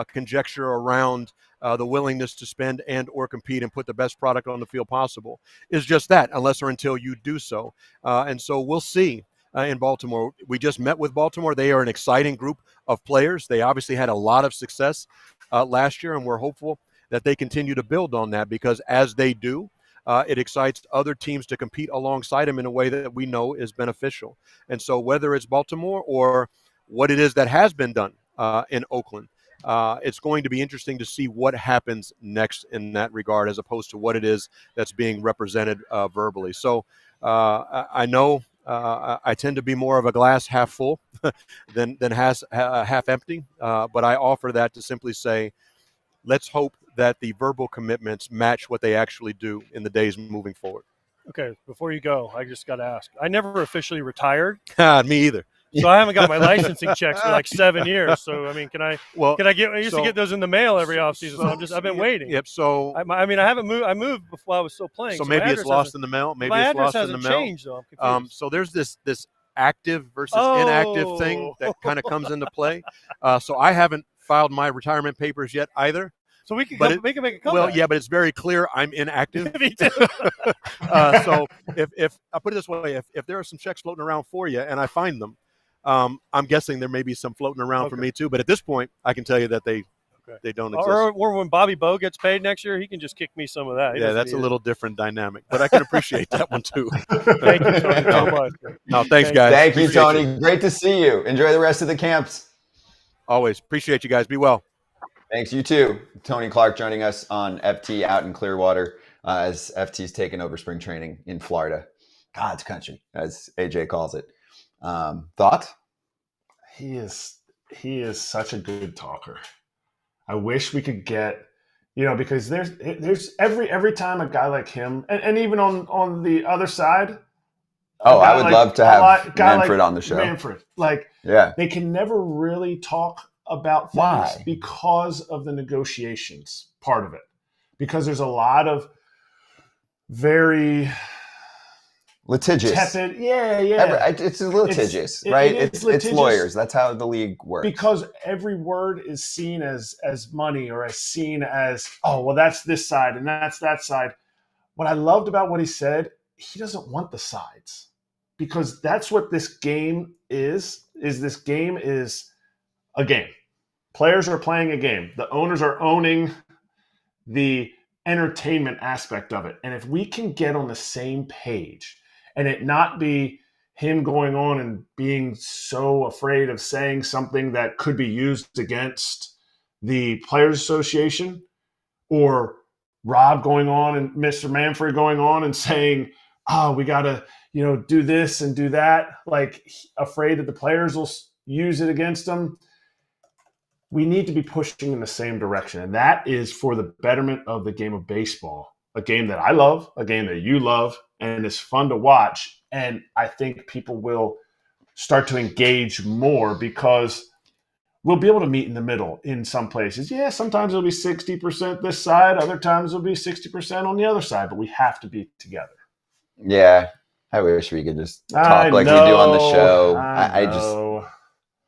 conjecture around the willingness to spend and or compete and put the best product on the field possible is just that, unless or until you do so. And so we'll see in Baltimore. We just met with Baltimore. They are an exciting group of players. They obviously had a lot of success last year, and we're hopeful that they continue to build on that, because as they do, it excites other teams to compete alongside them in a way that we know is beneficial. And so whether it's Baltimore or what it is that has been done in Oakland, it's going to be interesting to see what happens next in that regard, as opposed to what it is that's being represented verbally. So I know I tend to be more of a glass half full than half empty, but I offer that to simply say, let's hope that the verbal commitments match what they actually do in the days moving forward. Okay, before you go, I just got to ask. I never officially retired. Me either. So I haven't got my licensing checks for like 7 years. So I mean, can I get? I used to get those in the mail every offseason. So I've been waiting. Yep. So I mean, I haven't moved. I moved before I was still playing. So maybe it's lost in the mail. Maybe my it's lost address in the hasn't mail. changed though. I'm confused. So there's this active versus inactive thing that kind of comes into play. So I haven't filed my retirement papers yet either. So we can make a comeback. Well, yeah, but it's very clear I'm inactive. Me too. So if I put it this way, if there are some checks floating around for you and I find them, I'm guessing there may be some floating around for me too. But at this point, I can tell you that they don't exist. Or when Bobby Bowe gets paid next year, he can just kick me some of that. Yeah, that's a little different dynamic, but I can appreciate that one too. Thank you, Tony, so much. No, thanks, guys. Thank you, Tony. Great to see you. Enjoy the rest of the camps. Always. Appreciate you guys. Be well. Thanks, you too. Tony Clark joining us on FT out in Clearwater as FT's taken over spring training in Florida. God's country, as AJ calls it. Thoughts? He is such a good talker. I wish we could get, because there's every time a guy like him, and even on the other side. I would love to have Manfred on the show. Manfred, they can never really talk about things. Why? Because of the negotiations part of it. Because there's a lot of very litigious. Tepid. Yeah. It's litigious, right? It's lawyers. That's how the league works. Because every word is seen as money, or as seen as, that's this side and that's that side. What I loved about what he said, he doesn't want the sides. Because that's what this game is this game is a game. Players are playing a game. The owners are owning the entertainment aspect of it. And if we can get on the same page and it not be him going on and being so afraid of saying something that could be used against the Players Association, or Rob going on and Mr. Manfred going on and saying, we got to, do this and do that, like afraid that the players will use it against them. We need to be pushing in the same direction. And that is for the betterment of the game of baseball, a game that I love, a game that you love, and it's fun to watch. And I think people will start to engage more, because we'll be able to meet in the middle in some places. Yeah, sometimes it'll be 60% this side. Other times it'll be 60% on the other side. But we have to be together. Yeah. I wish we could just talk like we do on the show.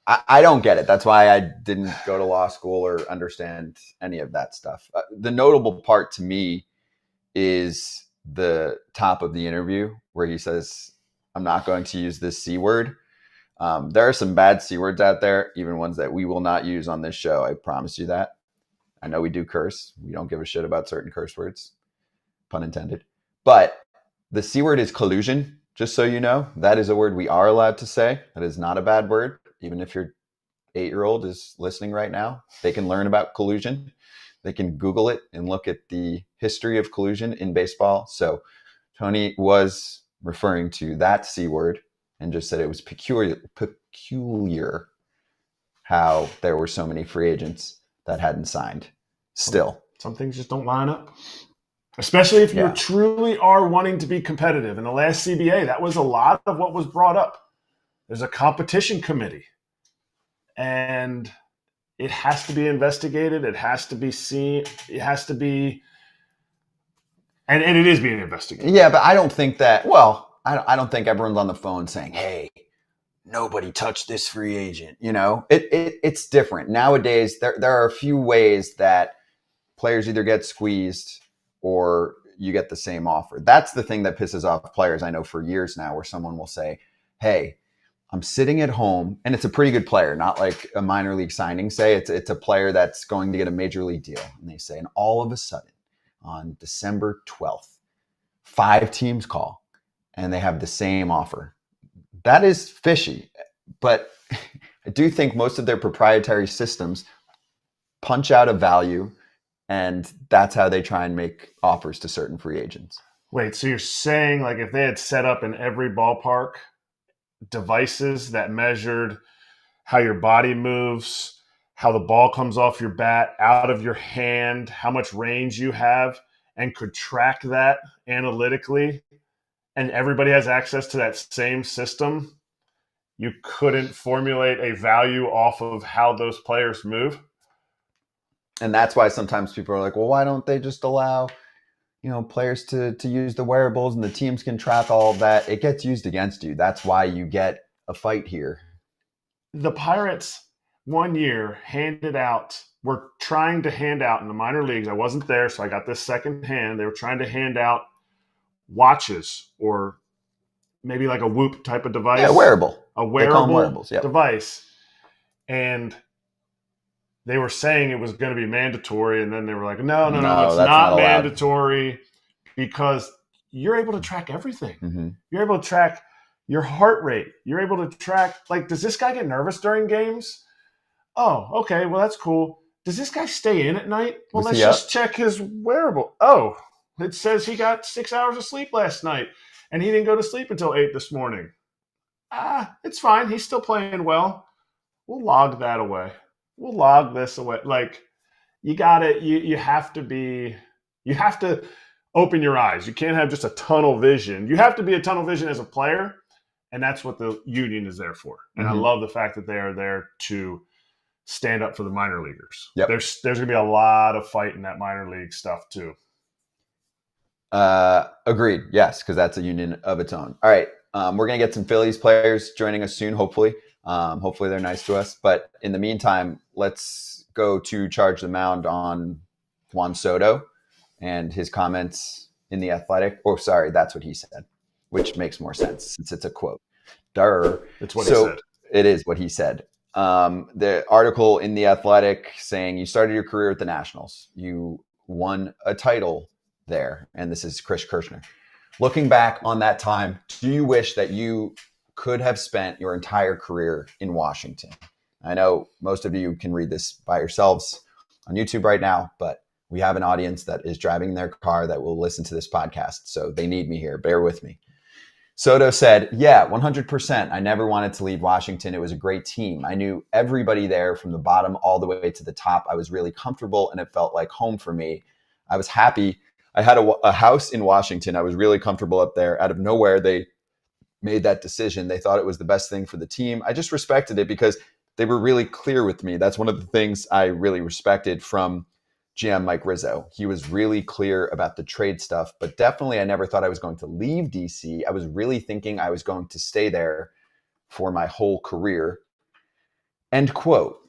I don't get it. That's why I didn't go to law school or understand any of that stuff. The notable part to me is the top of the interview where he says, I'm not going to use this C word. There are some bad C words out there, even ones that we will not use on this show. I promise you that. I know we do curse. We don't give a shit about certain curse words, pun intended. But the C word is collusion, just so you know. That is a word we are allowed to say. That is not a bad word. Even if your 8-year-old is listening right now, they can learn about collusion. They can Google it and look at the history of collusion in baseball. So Tony was referring to that C word and just said it was peculiar how there were so many free agents that hadn't signed still. Some things just don't line up. Especially if you truly are wanting to be competitive. In the last CBA, that was a lot of what was brought up. There's a competition committee, and it has to be investigated. It has to be seen. It has to be And it is being investigated. Yeah, but I don't think that. Well, I don't think everyone's on the phone saying, "Hey, nobody touched this free agent." It's different nowadays. There are a few ways that players either get squeezed or you get the same offer. That's the thing that pisses off players. I know for years now, where someone will say, "Hey, I'm sitting at home," and it's a pretty good player, not like a minor league signing. Say it's a player that's going to get a major league deal, and they say, and all of a sudden, on December 12th, 5 teams call, and they have the same offer. That is fishy, but I do think most of their proprietary systems punch out a value, and that's how they try and make offers to certain free agents. Wait, so you're saying like if they had set up in every ballpark devices that measured how your body moves, how the ball comes off your bat, out of your hand, how much range you have, and could track that analytically, and everybody has access to that same system, you couldn't formulate a value off of how those players move? And that's why sometimes people are like, well, why don't they just allow, players to use the wearables and the teams can track all of that? It gets used against you. That's why you get a fight here. The Pirates 1 year were trying to hand out in the minor leagues. I wasn't there, so I got this second hand. They were trying to hand out watches or maybe like a Whoop type of device. Yeah, wearable. A wearable wearables, yep. device. And they were saying it was going to be mandatory, and then they were like, no, it's not mandatory, because you're able to track everything. Mm-hmm. You're able to track your heart rate. You're able to track, like, does this guy get nervous during games? Oh, okay, well, that's cool. Does this guy stay in at night? Well, let's just check his wearable. Oh, it says he got 6 hours of sleep last night, and he didn't go to sleep until 8 this morning. It's fine. He's still playing well. We'll log that away. We'll log this away. Like, you got it. You have to open your eyes. You can't have just a tunnel vision. You have to be a tunnel vision as a player, and that's what the union is there for. And I love the fact that they are there to stand up for the minor leaguers. Yep. There's going to be a lot of fight in that minor league stuff too. Agreed. Yes, because that's a union of its own. All right. We're going to get some Phillies players joining us soon, hopefully. Hopefully they're nice to us. But in the meantime, let's go to charge the mound on Juan Soto and his comments in The Athletic. Oh, sorry, that's what he said, which makes more sense since it's a quote. It's what he said. It is what he said. The article in The Athletic saying you started your career at the Nationals. You won a title there. And this is Chris Kirshner. Looking back on that time, do you wish that you could have spent your entire career in Washington? I know most of you can read this by yourselves on YouTube right now, but we have an audience that is driving their car that will listen to this podcast. So they need me here. Bear with me. Soto said, yeah, 100%. I never wanted to leave Washington. It was a great team. I knew everybody there from the bottom all the way to the top. I was really comfortable and it felt like home for me. I was happy. I had a house in Washington. I was really comfortable up there. Out of nowhere, they made that decision. They thought it was the best thing for the team. I just respected it because they were really clear with me. That's one of the things I really respected from GM Mike Rizzo. He was really clear about the trade stuff, but definitely I never thought I was going to leave DC. I was really thinking I was going to stay there for my whole career. End quote.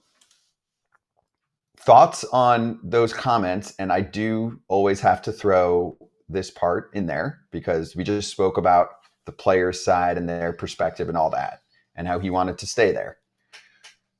Thoughts on those comments? And I do always have to throw this part in there because we just spoke about the players' side and their perspective and all that, and how he wanted to stay there.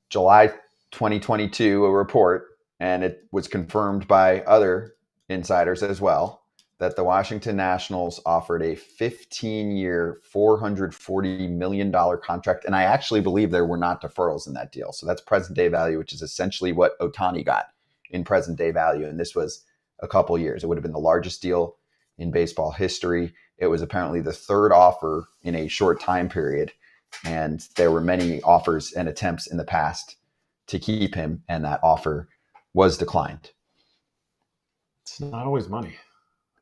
July 2022, a report, and it was confirmed by other insiders as well, that the Washington Nationals offered a 15-year, $440 million contract. And I actually believe there were not deferrals in that deal. So that's present day value, which is essentially what Ohtani got in present day value. And this was a couple years. It would have been the largest deal in baseball history. It was apparently the third offer in a short time period. And there were many offers and attempts in the past to keep him. And that offer was declined. It's not always money.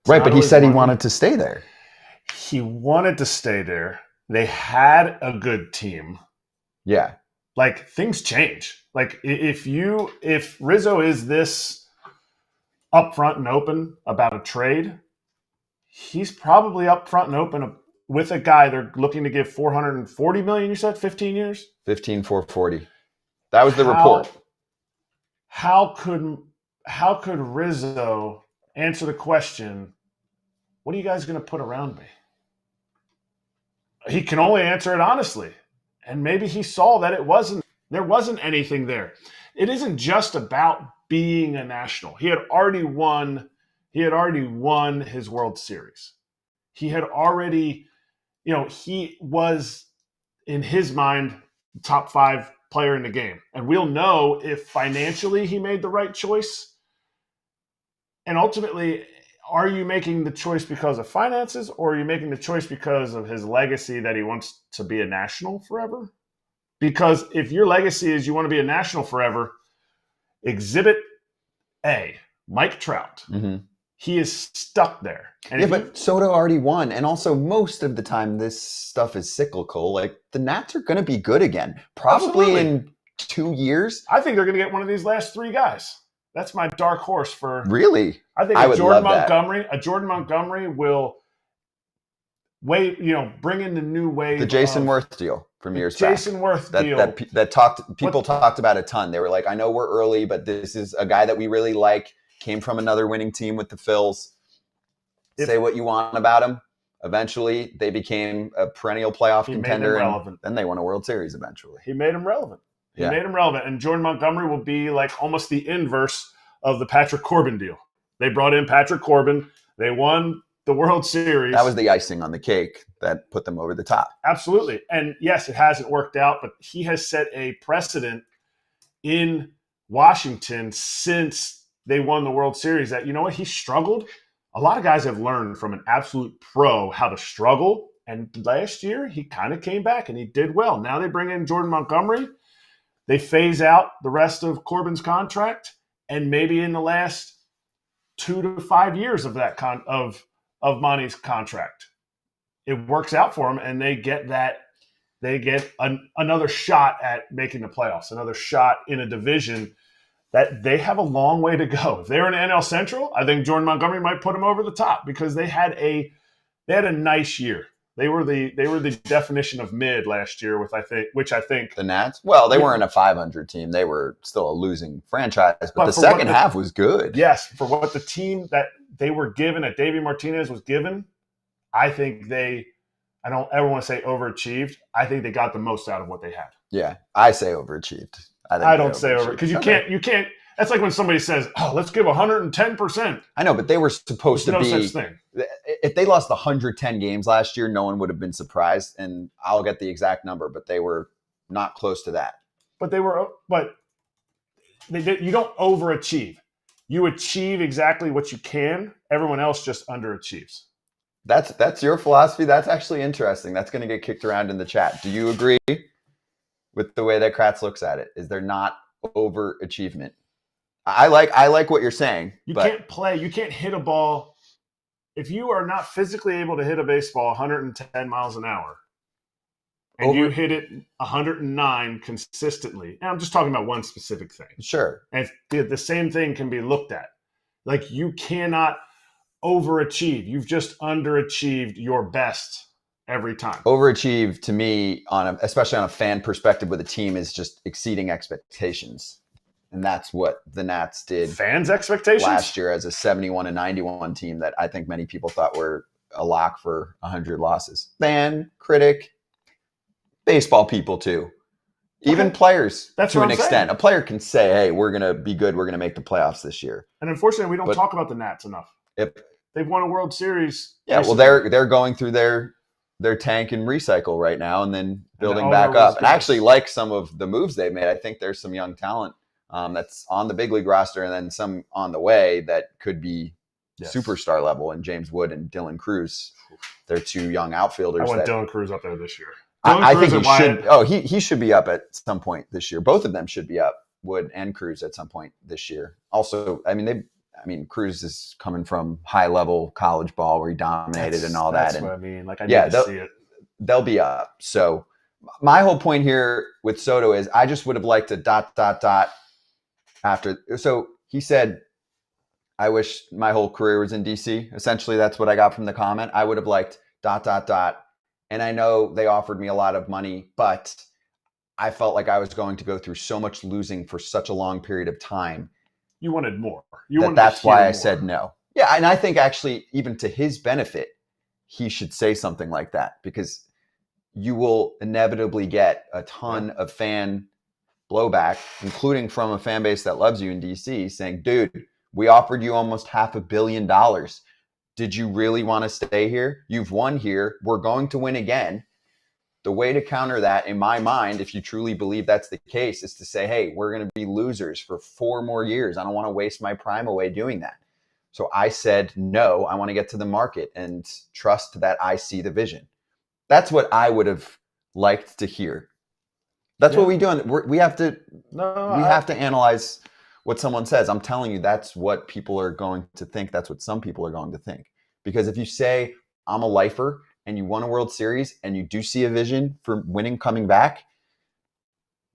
Right, but he said he wanted to stay there. He wanted to stay there. They had a good team. Yeah. Like, things change. Like, if Rizzo is this upfront and open about a trade, he's probably up front and open with a guy they're looking to give $440 million. You said 15 years. 15,440. That was the report. How could Rizzo answer the question, what are you guys going to put around me? He can only answer it honestly. And maybe he saw that there wasn't anything there. It isn't just about being a national. He had already won his World Series. He had already, he was, in his mind, top 5 player in the game. And we'll know if financially he made the right choice. And ultimately, are you making the choice because of finances, or are you making the choice because of his legacy that he wants to be a national forever? Because if your legacy is you want to be a national forever, Exhibit A, Mike Trout, he is stuck there. And but Soto already won. And also, most of the time, this stuff is cyclical. Like, the Nats are going to be good again. Probably in 2 years. I think they're going to get one of these last 3 guys. That's my dark horse for. Really? I think a Jordan Montgomery will bring in the new wave. The Jason Worth deal from years back. Jason Worth deal. People talked about a ton. They were like, I know we're early, but this is a guy that we really like. Came from another winning team with the Phils. Say what you want about him. Eventually, they became a perennial playoff contender. And then they won a World Series eventually. He made him relevant. And Jordan Montgomery will be like almost the inverse of the Patrick Corbin deal. They brought in Patrick Corbin. They won the World Series. That was the icing on the cake that put them over the top. Absolutely. And yes, it hasn't worked out, but he has set a precedent in Washington since they won the World Series that, he struggled. A lot of guys have learned from an absolute pro how to struggle. And last year, he kind of came back and he did well. Now they bring in Jordan Montgomery. They phase out the rest of Corbin's contract. And maybe in the last 2 to 5 years of that of Monty's contract, it works out for them, and they get another shot at making the playoffs, another shot in a division that they have a long way to go. If they're in NL Central, I think Jordan Montgomery might put them over the top because they had a nice year. They were the definition of mid last year which I think the Nats. Well, they weren't a 500 team. They were still a losing franchise, but the second half was good. Yes, for what the team that they were given, that Davey Martinez was given, I think I don't ever want to say overachieved. I think they got the most out of what they had. Yeah, I say overachieved. I don't say over because you can't. That's like when somebody says, "Oh, let's give 110%." I know, but they were supposed to be. No such thing. If they lost 110 games last year, no one would have been surprised. And I'll get the exact number, but they were not close to that. But you don't overachieve. You achieve exactly what you can. Everyone else just underachieves. That's your philosophy. That's actually interesting. That's going to get kicked around in the chat. Do you agree with the way that Kratz looks at it? Is there not overachievement? I like what you're saying. You can't hit a ball. If you are not physically able to hit a baseball 110 miles an hour and you hit it 109 consistently, and I'm just talking about one specific thing. Sure. And the same thing can be looked at. Like, you cannot overachieve. You've just underachieved your best every time. Overachieve to me, especially on a fan perspective with a team, is just exceeding expectations. And that's what the Nats did. Fans' expectations? Last year as a 71-91 team that I think many people thought were a lock for 100 losses. Fan, critic, baseball people too. Even players to an extent. A player can say, hey, we're going to be good. We're going to make the playoffs this year. And unfortunately, we don't talk about the Nats enough. They've won a World Series. Yeah, recently. Well, they're going through their tank and recycle right now and then building back up. And I actually like some of the moves they've made. I think there's some young talent that's on the big league roster and then some on the way that could be superstar level. And James Wood and Dylan Cruz, they're 2 young outfielders. I want Dylan Cruz up there this year. I think he should. Oh, he should be up at some point this year. Both of them should be up, Wood and Cruz, at some point this year. Also, Cruz is coming from high level college ball where he dominated and all that. That's what I mean. Like, I need to see it. They'll be up. So my whole point here with Soto is I just would have liked to ... after. So he said I wish my whole career was in DC. Essentially, that's what I got from the comment. I would have liked ... And I know they offered me a lot of money, but I felt like I was going to go through so much losing for such a long period of time. You wanted more. That's why I said no. Yeah, and I think actually, even to his benefit, he should say something like that, because you will inevitably get a ton of fan blowback, including from a fan base that loves you in DC, saying, dude, we offered you almost $500 million. Did you really want to stay here? You've won here. We're going to win again. The way to counter that, in my mind, if you truly believe that's the case, is to say, hey, we're going to be losers for 4 more years. I don't want to waste my prime away doing that. So I said, no, I want to get to the market and trust that I see the vision. That's what I would have liked to hear. That's what we do. We have to analyze what someone says. I'm telling you, that's what people are going to think. That's what some people are going to think. Because if you say, I'm a lifer, and you won a World Series and you do see a vision for winning coming back,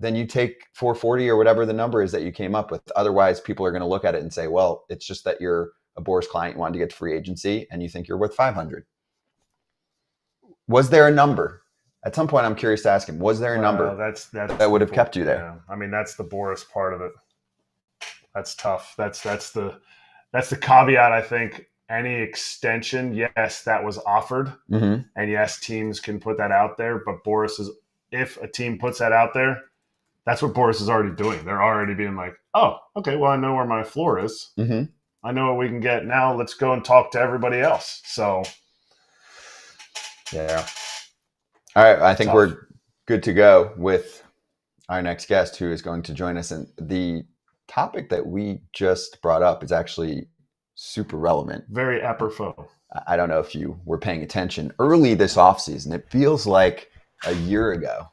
then you take 440 or whatever the number is that you came up with. Otherwise, people are going to look at it and say, well, it's just that you're a Boras client, you wanted to get to free agency, and you think you're worth 500. Was there a number? At some point, I'm curious to ask him, was there a number that would have kept you there? Yeah. I mean, that's the Boras part of it. That's tough. That's the caveat, I think. Any extension, yes, that was offered. Mm-hmm. And yes, teams can put that out there. But if a team puts that out there, that's what Boras is already doing. They're already being like, oh, okay, well, I know where my floor is. Mm-hmm. I know what we can get. Now let's go and talk to everybody else. So, yeah. All right, I think we're good to go with our next guest, who is going to join us. And the topic that we just brought up is actually super relevant. Very apropos. I don't know if you were paying attention early this offseason. It feels like a year ago,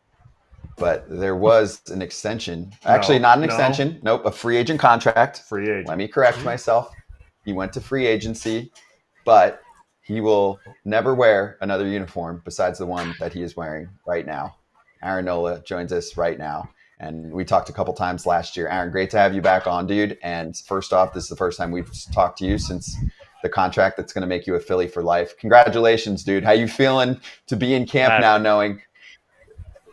but there was an extension. Actually, not an extension. Nope, a free agent contract. Free agent. Let me correct myself. He went to free agency, but he will never wear another uniform besides the one that he is wearing right now. Aaron Nola joins us right now. And we talked a couple times last year. Aaron, great to have you back on, dude. And first off, this is the first time we've talked to you since the contract that's going to make you a Philly for life. Congratulations, dude. How you feeling to be in camp now, knowing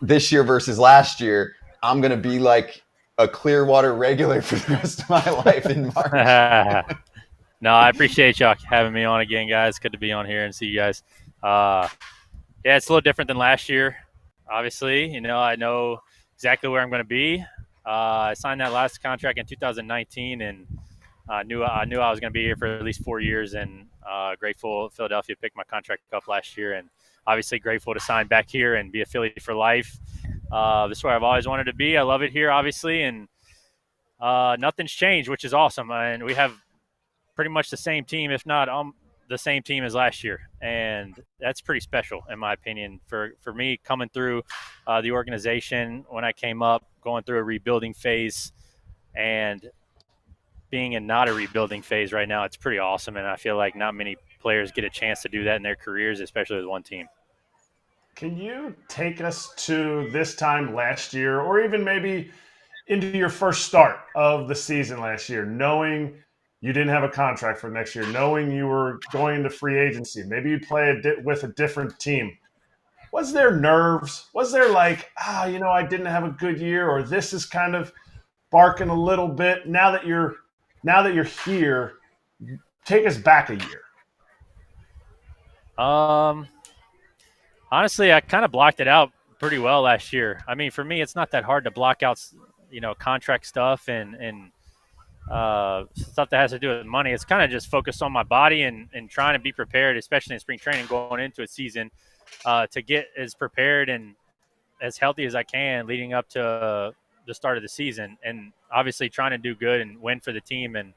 this year versus last year, I'm going to be like a Clearwater regular for the rest of my life in March? No, I appreciate y'all having me on again, guys. Good to be on here and see you guys. Yeah, it's a little different than last year. Obviously, I know exactly where I'm going to be. I signed that last contract in 2019, and I knew I was going to be here for at least 4 years. And grateful Philadelphia picked my contract up last year, and obviously grateful to sign back here and be a Philly for life. This is where I've always wanted to be. I love it here, obviously, and nothing's changed, which is awesome. And we have pretty much the same team, if not the same team as last year, and that's pretty special in my opinion for me coming through the organization when I came up, going through a rebuilding phase, and being in not a rebuilding phase right now. It's pretty awesome, and I feel like not many players get a chance to do that in their careers, especially with one team. Can you take us to this time last year, or even maybe into your first start of the season last year, knowing you didn't have a contract for next year, knowing you were going into free agency, maybe you play with a different team? Was there nerves? Was there like, I didn't have a good year, or this is kind of barking a little bit? Now that you're here, take us back a year. Honestly, I kind of blocked it out pretty well last year. I mean, for me, it's not that hard to block out, contract stuff and stuff that has to do with money. It's kind of just focused on my body and trying to be prepared, especially in spring training, going into a season, to get as prepared and as healthy as I can leading up to the start of the season. And obviously trying to do good and win for the team and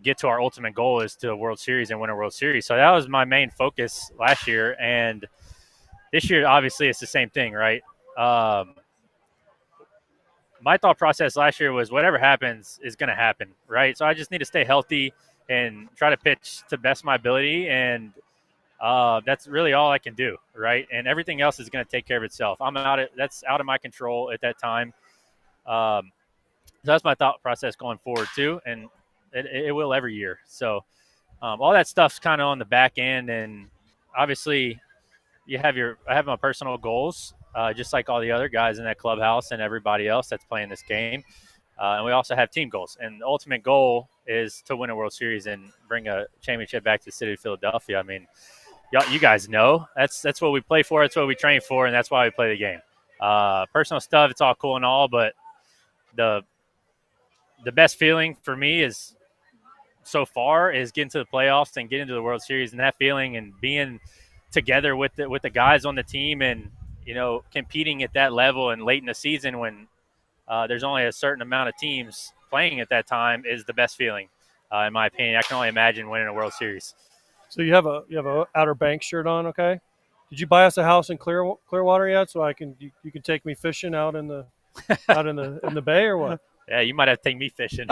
get to our ultimate goal is to a World Series and win a World Series. So that was my main focus last year. And this year, obviously, it's the same thing, right? My thought process last year was whatever happens is going to happen, right? So I just need to stay healthy and try to pitch to best of my ability, and that's really all I can do, right? And everything else is going to take care of itself. That's out of my control at that time. So that's my thought process going forward too. And It will every year. So all that stuff's kind of on the back end, and obviously I have my personal goals, just like all the other guys in that clubhouse and everybody else that's playing this game. And we also have team goals. And the ultimate goal is to win a World Series and bring a championship back to the city of Philadelphia. I mean, you guys know that's what we play for. That's what we train for, and that's why we play the game. Personal stuff, it's all cool and all, but the best feeling for me is so far is getting to the playoffs and getting to the World Series, and that feeling and being together with the guys on the team and, competing at that level and late in the season when there's only a certain amount of teams playing at that time is the best feeling, in my opinion. I can only imagine winning a World Series. So you have a Outer Banks shirt on, okay? Did you buy us a house in Clearwater yet, so you can take me fishing out in the bay or what? Yeah, you might have to take me fishing.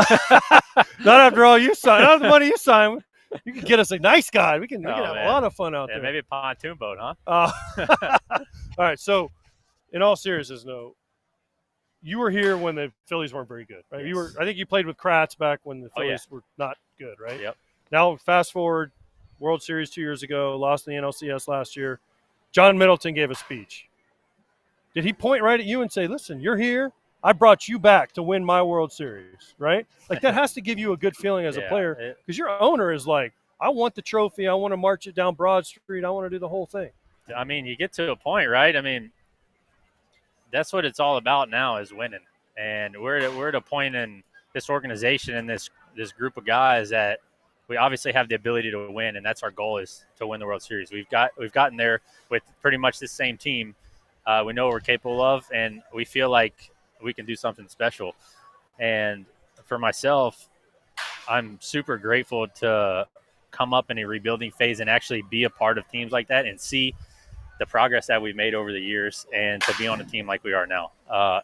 Not after all you signed. Not the money you signed. You can get us a nice guy. We can have a lot of fun out there. Maybe a pontoon boat, huh? All right. So, in all seriousness, you were here when the Phillies weren't very good, right? Yes. I think you played with Kratz back when the Phillies were not good, right? Yep. Now, fast forward, World Series 2 years ago, lost in the NLCS last year. John Middleton gave a speech. Did he point right at you and say, "Listen, you're here. I brought you back to win my World Series," right? Like, that has to give you a good feeling as a player, because your owner is like, "I want the trophy. I want to march it down Broad Street. I want to do the whole thing." I mean, you get to a point, right? I mean, that's what it's all about now is winning. And we're at a point in this organization and this group of guys that we obviously have the ability to win, and that's our goal, is to win the World Series. We've gotten there with pretty much the same team. We know what we're capable of, and we feel like we can do something special. And for myself, I'm super grateful to come up in a rebuilding phase and actually be a part of teams like that and see the progress that we've made over the years, and to be on a team like we are now.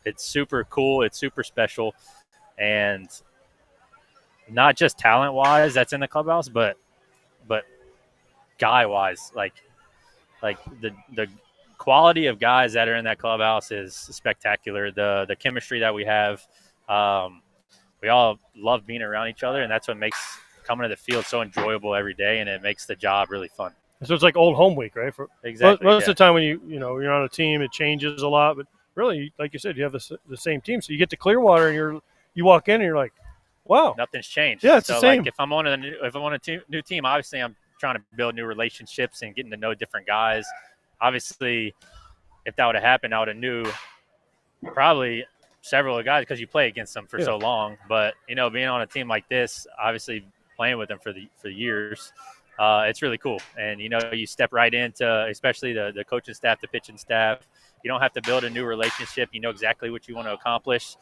It's super cool. It's super special. And not just talent-wise that's in the clubhouse, but guy-wise, like the quality of guys that are in that clubhouse is spectacular. The chemistry that we have, we all love being around each other, and that's what makes coming to the field so enjoyable every day, and it makes the job really fun. So it's like old home week, right? Exactly. Most of the time when you're on a team, it changes a lot, but really, like you said, you have the same team. So you get to Clearwater and you walk in and you're like, wow, nothing's changed. Yeah, it's the same. Like if I'm on a new team, obviously I'm trying to build new relationships and getting to know different guys. Obviously, if that would have happened, I would have knew probably several of the guys because you play against them for so long. But being on a team like this, obviously playing with them for years, it's really cool. And you step right into, especially the coaching staff, the pitching staff. You don't have to build a new relationship. You know exactly what you want to accomplish.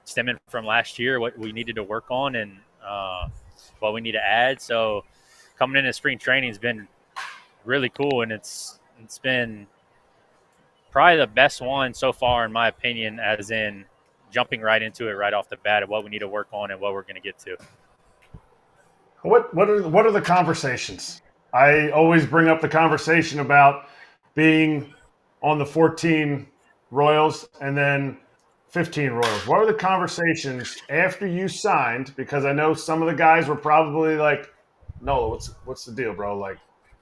Stemming from last year, what we needed to work on and what we need to add. So coming into spring training has been really cool, and it's been probably the best one so far, in my opinion, as in jumping right into it right off the bat of what we need to work on and what we're going to get to. What are the conversations? I always bring up the conversation about being on the 14 Royals and then 15 Royals. What are the conversations after you signed? Because I know some of the guys were probably like, "No, what's the deal, bro? Like,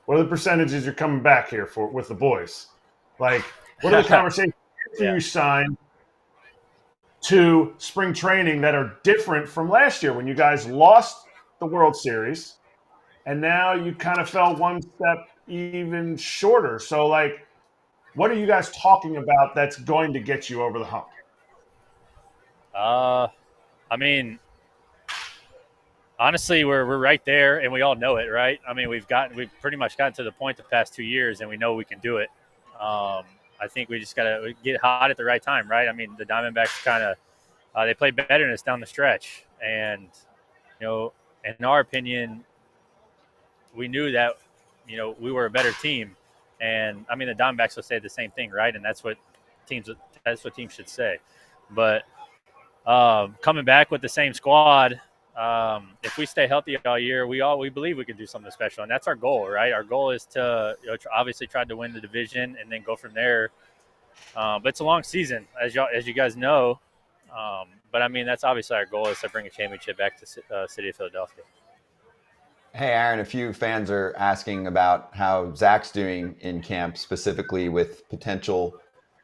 what are the percentages you're coming back here for with the boys?" Like, what are the conversations after you signed to spring training that are different from last year when you guys lost the World Series and now you kind of fell one step even shorter? So, like, what are you guys talking about that's going to get you over the hump? I mean, honestly, we're right there, and we all know it, right? I mean, we've pretty much gotten to the point the past 2 years, and we know we can do it. I think we just got to get hot at the right time, right? I mean, the Diamondbacks kind of they played better than us down the stretch, and in our opinion, we knew that we were a better team, and I mean the Diamondbacks will say the same thing, right? And that's what teams should say. But coming back with the same squad, if we stay healthy all year, we believe we can do something special, and that's our goal, right? Our goal is to obviously try to win the division and then go from there. But it's a long season, as you guys know. But I mean, that's obviously our goal, is to bring a championship back to city of Philadelphia. Hey, Aaron, a few fans are asking about how Zach's doing in camp, specifically with potential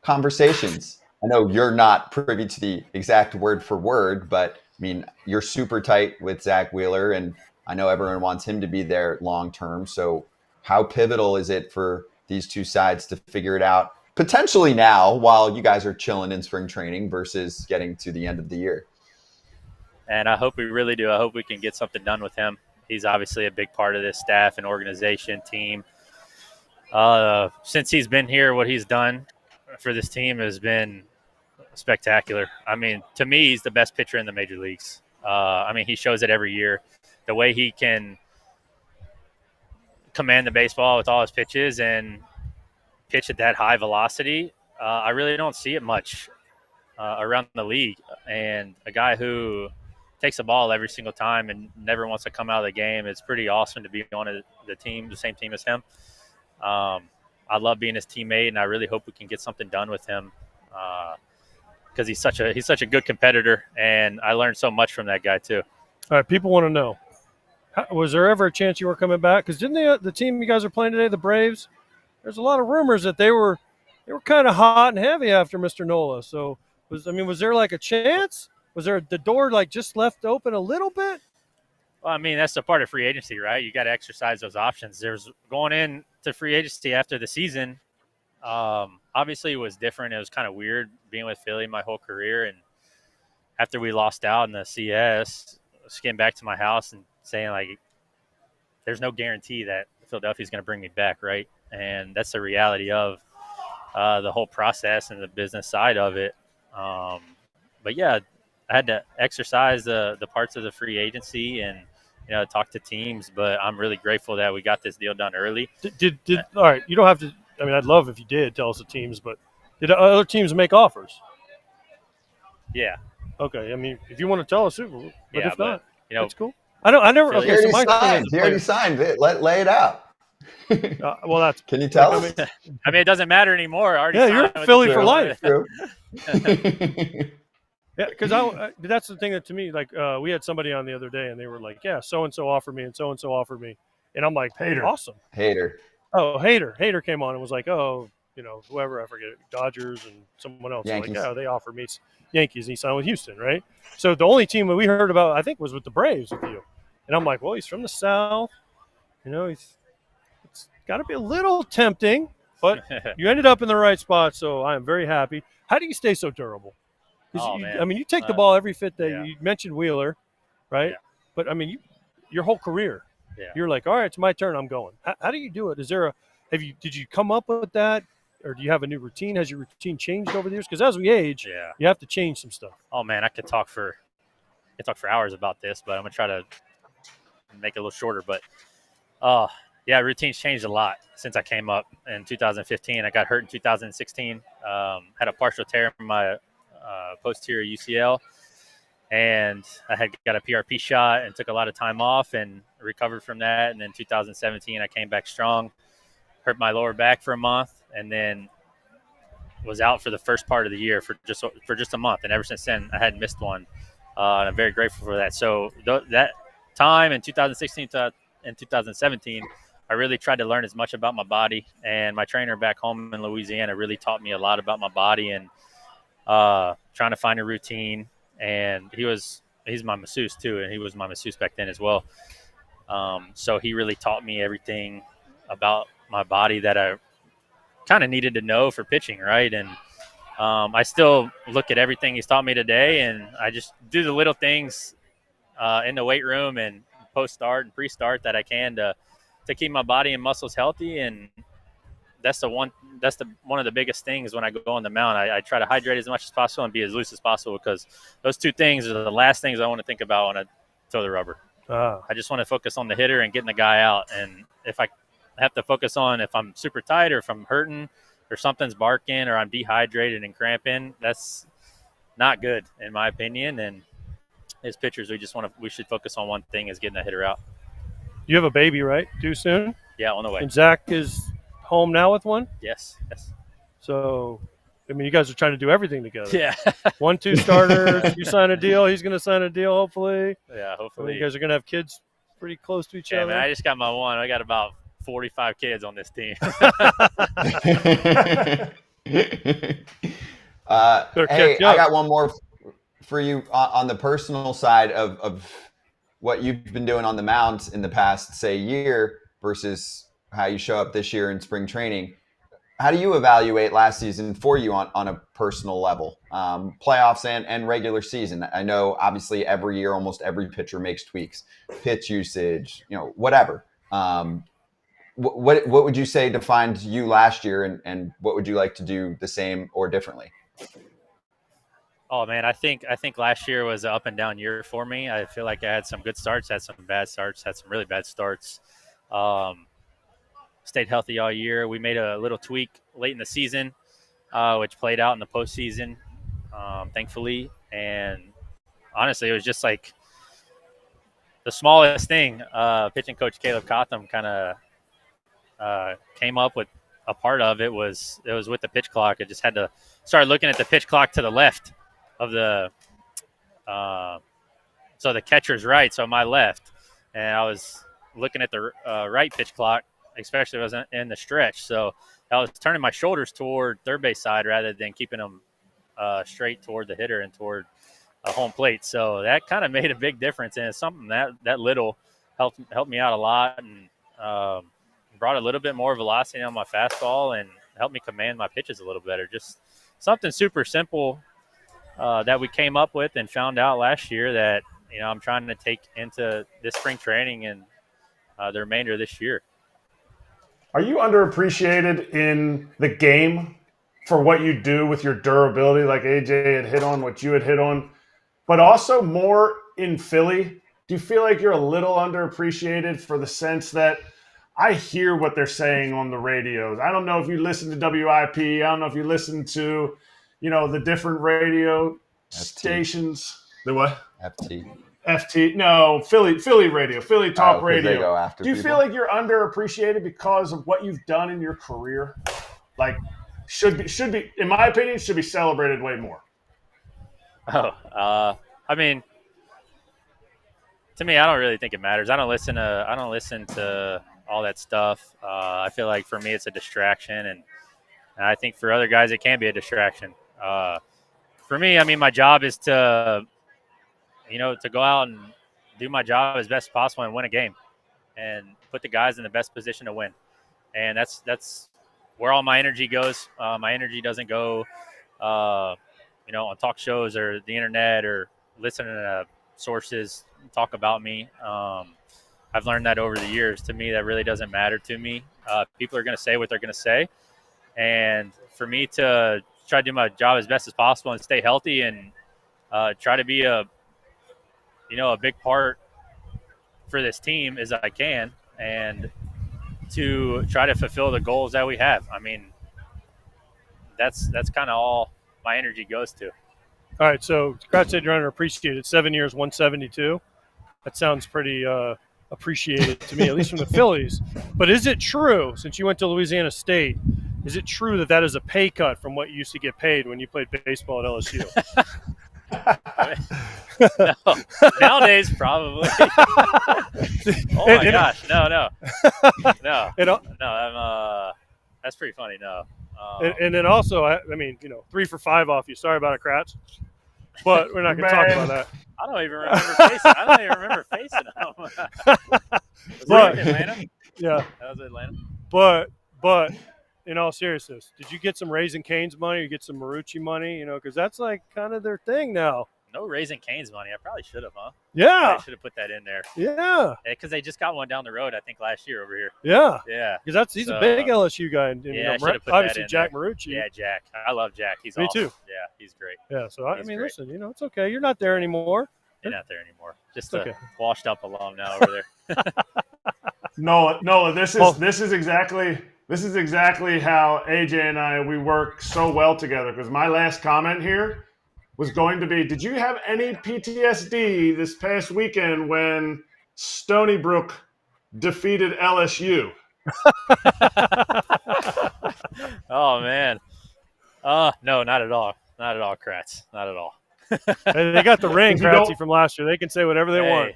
conversations. I know you're not privy to the exact word for word, but I mean, you're super tight with Zach Wheeler, and I know everyone wants him to be there long term. So how pivotal is it for these two sides to figure it out potentially now while you guys are chilling in spring training versus getting to the end of the year? And I hope we really do. I hope we can get something done with him. He's obviously a big part of this staff and organization team. Since he's been here, what he's done for this team has been spectacular. I mean, to me, he's the best pitcher in the major leagues. I mean, he shows it every year. The way he can command the baseball with all his pitches and pitch at that high velocity, I really don't see it much around the league. And a guy who takes the ball every single time and never wants to come out of the game. It's pretty awesome to be on the same team as him. I love being his teammate, and I really hope we can get something done with him because he's such a good competitor, and I learned so much from that guy too. All right, people want to know, was there ever a chance you were coming back? Because didn't the team you guys are playing today, the Braves, there's a lot of rumors that they were kind of hot and heavy after Mr. Nola. So was there like a chance? Was there the door like just left open a little bit? Well, I mean, that's the part of free agency, right? You got to exercise those options. There's going into free agency after the season. Obviously, it was different. It was kind of weird being with Philly my whole career. And after we lost out in the CS, just getting back to my house and saying, like, there's no guarantee that Philadelphia is going to bring me back, right? And that's the reality of the whole process and the business side of it. But, yeah, I had to exercise the parts of the free agency and, talk to teams. But I'm really grateful that we got this deal done early. All right, you don't have to – I mean, I'd love if you did tell us the teams, but did other teams make offers? Yeah. Okay, I mean, if you want to tell us, but yeah, if not, that's cool. He already signed it. Lay it out. Well, that's – Can you tell us? I mean, it doesn't matter anymore. I already you're Philly for life. True. Yeah, because that's the thing that to me, like, we had somebody on the other day, and they were like, yeah, so-and-so offered me, and so-and-so offered me. And I'm like, Hater. Awesome. Hater. Oh, Hater came on and was like, oh, whoever, I forget, Dodgers and someone else. Yankees. Like, yeah, they offered me Yankees, and he signed with Houston, right? So the only team that we heard about, I think, was with the Braves with you. And I'm like, well, he's from the South. It's got to be a little tempting, but you ended up in the right spot, so I am very happy. How do you stay so durable? Man. I mean, you take the ball every fit day. Yeah. You mentioned Wheeler, right? Yeah. But, I mean, your whole career, yeah. You're like, all right, it's my turn. I'm going. How do you do it? Did you come up with that, or do you have a new routine? Has your routine changed over the years? Because as we age, you have to change some stuff. Oh man, I could talk for hours about this, but I'm gonna try to make it a little shorter. But routines changed a lot since I came up in 2015. I got hurt in 2016. Had a partial tear in my posterior UCL. And I had got a PRP shot and took a lot of time off and recovered from that. And then 2017, I came back strong, hurt my lower back for a month, and then was out for the first part of the year for just a month. And ever since then, I hadn't missed one. And I'm very grateful for that. So that time in 2016 and 2017, I really tried to learn as much about my body. And my trainer back home in Louisiana really taught me a lot about my body and trying to find a routine. And he's my masseuse too, and he was my masseuse back then as well. So he really taught me everything about my body that I kind of needed to know for pitching, right? And I still look at everything he's taught me today, and I just do the little things in the weight room and post-start and pre-start that I can to keep my body and muscles healthy. And that's one of the biggest things when I go on the mound. I try to hydrate as much as possible and be as loose as possible, because those two things are the last things I want to think about when I throw the rubber. I just want to focus on the hitter and getting the guy out. And if I have to focus on if I'm super tight or if I'm hurting or something's barking or I'm dehydrated and cramping, that's not good in my opinion. And as pitchers, we should focus on one thing, is getting the hitter out. You have a baby, right? Due soon? Yeah, on the way. And Zach is home now with one? Yes. So I mean, you guys are trying to do everything together. Yeah. 1-2 starters. You sign a deal. He's going to sign a deal, hopefully. Yeah, I mean, hopefully. you guys are going to have kids pretty close to each other. Man, I just got my one. I got about 45 kids on this team. Hey, I got one more for you on the personal side of what you've been doing on the mound in the past, say, year versus how you show up this year in spring training. How do you evaluate last season for you on a personal level, playoffs and regular season? I know obviously every year, almost every pitcher makes tweaks, pitch usage, whatever. What would you say defined you last year, and what would you like to do the same or differently? Oh man, I think last year was an up and down year for me. I feel like I had some good starts, had some bad starts, had some really bad starts. Stayed healthy all year. We made a little tweak late in the season, which played out in the postseason, thankfully. And honestly, it was just like the smallest thing. Pitching coach Caleb Cotham kind of came up with a part of it was with the pitch clock. I just had to start looking at the pitch clock to the left of the so the catcher's right, so my left, and I was looking at the right pitch clock, especially if I was in the stretch. So I was turning my shoulders toward third base side rather than keeping them straight toward the hitter and toward home plate. So that kind of made a big difference, and it's something that little helped me out a lot, and brought a little bit more velocity on my fastball and helped me command my pitches a little better. Just something super simple that we came up with and found out last year that I'm trying to take into this spring training and the remainder of this year. Are you underappreciated in the game for what you do with your durability, like AJ had hit on, what you had hit on, but also more in Philly? Do you feel like you're a little underappreciated for the sense that I hear what they're saying on the radios? I don't know if you listen to WIP. I don't know if you listen to, the different radio stations. The what? FT. No, Philly radio, Philly talk radio. They go after Do you people? feel like you're underappreciated because of what you've done in your career? Like, should be, in my opinion, should be celebrated way more. I mean, to me, I don't really think it matters. I don't listen to all that stuff. I feel like for me, it's a distraction, and I think for other guys, it can be a distraction. For me, I mean, my job is to go out and do my job as best as possible and win a game and put the guys in the best position to win. And that's where all my energy goes. My energy doesn't go, on talk shows or the internet or listening to sources talk about me. I've learned that over the years. To me, that really doesn't matter to me. People are going to say what they're going to say. And for me to try to do my job as best as possible and stay healthy and try to be a big part for this team as I can, and to try to fulfill the goals that we have. I mean, that's kind of all my energy goes to. All right, so Kratz said you're underappreciated. 7 years, 172. That sounds pretty appreciated to me, at least from the Phillies. But is it true, since you went to Louisiana State, is it true that is a pay cut from what you used to get paid when you played baseball at LSU? No. Nowadays, probably. Oh my gosh, no. That's pretty funny. No. And then also, I mean, 3 for 5 off you. Sorry about it, Kratz. But we're not going to talk about that. I don't even remember facing him. Was that in Atlanta? Yeah. That was Atlanta. But in all seriousness, did you get some Raising Cane's money or get some Marucci money? Because that's like kind of their thing now. No Raising Cane's money. I probably should have, huh? Yeah. I should have put that in there. Yeah. Because they just got one down the road, I think, last year over here. Yeah. Yeah. Because he's a big LSU guy. And, I should have put obviously that in Jack there. Marucci. Yeah, Jack. I love Jack. He's Me awesome. too. Yeah, he's great. Yeah. So, He's great. listen, it's okay. You're not there anymore. You're not there anymore. Just okay. Washed up alum now over there. Noah, this is exactly how AJ and I, we work so well together, because my last comment here was going to be, did you have any PTSD this past weekend when Stony Brook defeated LSU? Oh, man. No, not at all. Not at all, Kratz. Not at all. Hey, they got the ring, If you don't- Kratzy, from last year. They can say whatever they want.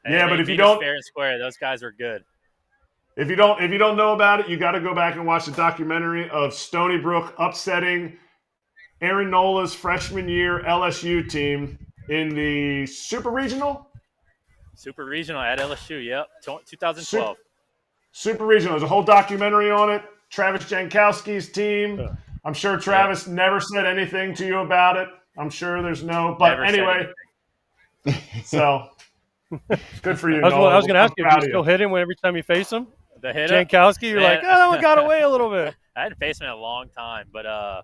Yeah, but they if you beat us don't- fair and square, those guys are good. If you don't know about it, you got to go back and watch the documentary of Stony Brook upsetting Aaron Nola's freshman year LSU team in the Super Regional. Super regional at LSU. Yep, 2012. Super Regional. There's a whole documentary on it. Travis Jankowski's team. I'm sure Travis never said anything to you about it. I'm sure there's no. But Never said anyway, so good for you. I was going to ask you, I'm do proud you of still hit him every time you face him? The hit Jankowski, you're like, oh, that one got away a little bit. I hadn't faced him in a long time, but I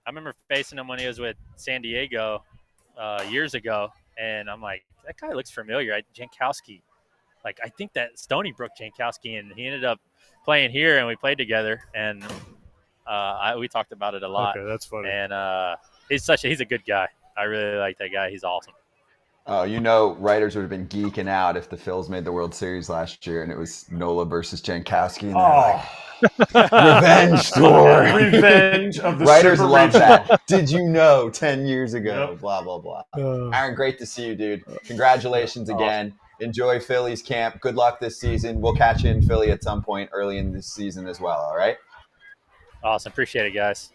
remember facing him when he was with San Diego years ago, and I'm like, that guy looks familiar. Jankowski. Like, I think that Stony Brook Jankowski, and he ended up playing here, and we played together, and we talked about it a lot. Okay, that's funny. And he's a good guy. I really like that guy. He's awesome. Oh, you know, writers would have been geeking out if the Phils made the World Series last year and it was Nola versus Jankowski. And like, revenge story. Revenge of the Writers Super love Regional. that. Did you know 10 years ago? Yep. Blah, blah, blah. Uh, Aaron, great to see you, dude. Congratulations again. Enjoy Phillies camp. Good luck this season. We'll catch you in Philly at some point early in this season as well, all right? Awesome. Appreciate it, guys.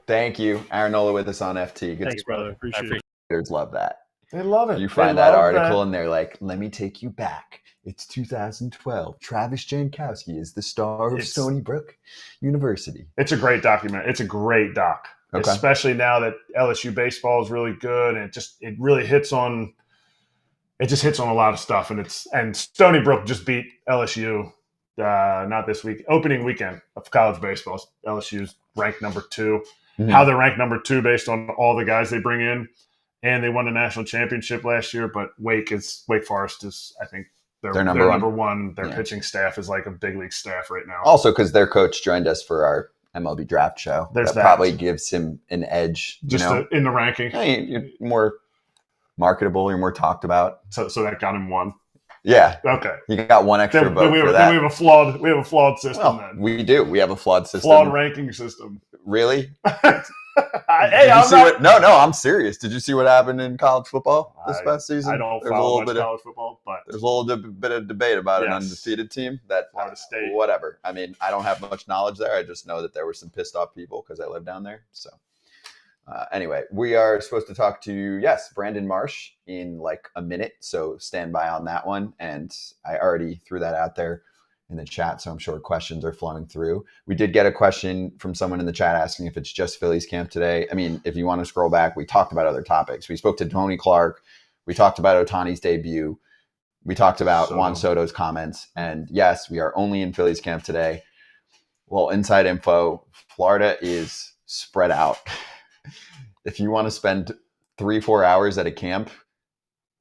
Thank you. Aaron Nola with us on FT. Good Thanks, brother. Appreciate it. Writers love that. They love it. You find They that love article and they're like, let me take you back. It's 2012. Travis Jankowski is the star of It's- Stony Brook University. It's a great document. It's a great doc, Okay. especially now that LSU baseball is really good, and it really hits on. It just hits on a lot of stuff, and Stony Brook just beat LSU. Not this week, opening weekend of college baseball. LSU's ranked number 2. Mhm. How they're ranked number 2 based on all the guys they bring in, and they won a national championship last year. But Wake Forest is, I think, they're number one. Their Yeah. pitching staff is like a big league staff right now. Also, because their coach joined us for our MLB draft show. There's that. Probably gives him an edge. Just in the ranking, Hey, you're more marketable. You're more talked about. so that got him 1. Yeah. Okay. You got one extra Then vote we for have that. a flawed system. Well, then we do. We have a flawed system. flawed ranking system. Really? Hey, Did you I'm see not. No, I'm serious. Did you see what happened in college football this past season? I don't There's a follow little much bit of college football, but There's a little bit of debate about an Yes. undefeated team that Florida State. whatever. I mean, I don't have much knowledge there. I just know that there were some pissed off people because I live down there. So anyway, we are supposed to talk to, Brandon Marsh in like a minute. So stand by on that one. And I already threw that out there in the chat. So I'm sure questions are flowing through. We did get a question from someone in the chat asking if it's just Phillies camp today. I mean, if you want to scroll back, we talked about other topics. We spoke to Tony Clark. We talked about Ohtani's debut. We talked about Juan Soto's comments. And yes, we are only in Phillies camp today. Well, inside info, Florida is spread out. If you want to spend 3-4 hours at a camp,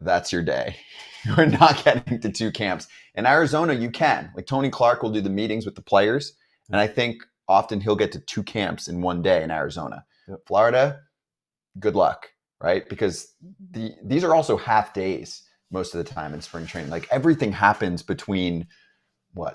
that's your day. You're not getting to 2 camps. In Arizona, you can. Like Tony Clark will do the meetings with the players. And I think often he'll get to 2 camps in one day in Arizona. Yep. Florida, good luck, right? Because these are also half days most of the time in spring training. Like everything happens between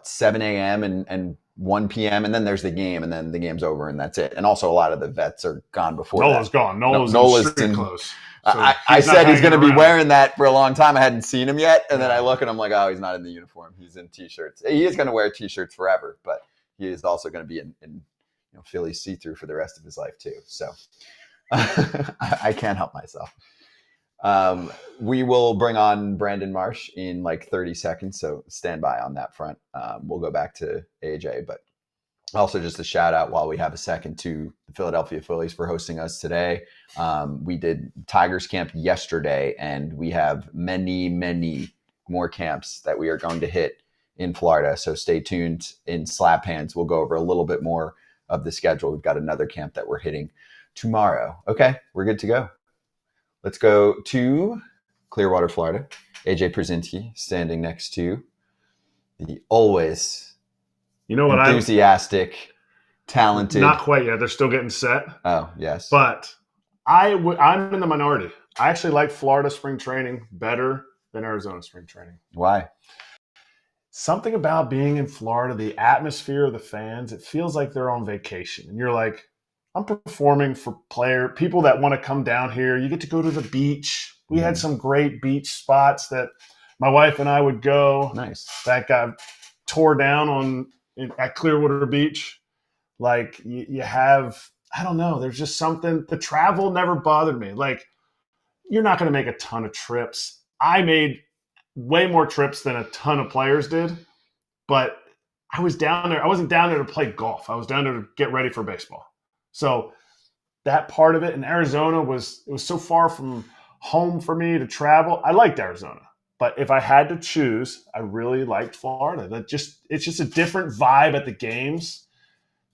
7 a.m. and 1 p.m. and then there's the game and then the game's over and that's it. And also a lot of the vets are gone before Nola's that. gone. Nola's Nola's in street in- clothes. So I he's not said he's going to hanging be around. wearing that for a long time. I hadn't seen him yet. And then I look and I'm like, oh, he's not in the uniform. He's in T-shirts. He is going to wear T-shirts forever, but he is also going to be in Philly see-through for the rest of his life too. So I can't help myself. We will bring on Brandon Marsh in like 30 seconds. So stand by on that front. We'll go back to AJ, but also just a shout out while we have a second to the Philadelphia Phillies for hosting us today. We did Tigers camp yesterday and we have many, many more camps that we are going to hit in Florida. So stay tuned in Slap Hands. We'll go over a little bit more of the schedule. We've got another camp that we're hitting tomorrow. Okay, we're good to go. Let's go to Clearwater, Florida. AJ Pierzynski standing next to the always enthusiastic, talented. Not quite yet. They're still getting set. Oh, yes. But I'm in the minority. I actually like Florida spring training better than Arizona spring training. Why? Something about being in Florida, the atmosphere of the fans, it feels like they're on vacation. And you're like, I'm performing for people that want to come down here. You get to go to the beach. We had some great beach spots that my wife and I would go. Nice. That got tore down at Clearwater Beach. Like you have, I don't know. There's just something. The travel never bothered me. Like, you're not going to make a ton of trips. I made way more trips than a ton of players did, but I was down there. I wasn't down there to play golf. I was down there to get ready for baseball. So that part of it in Arizona it was so far from home for me to travel. I liked Arizona, but if I had to choose, I really liked Florida. It's just a different vibe at the games.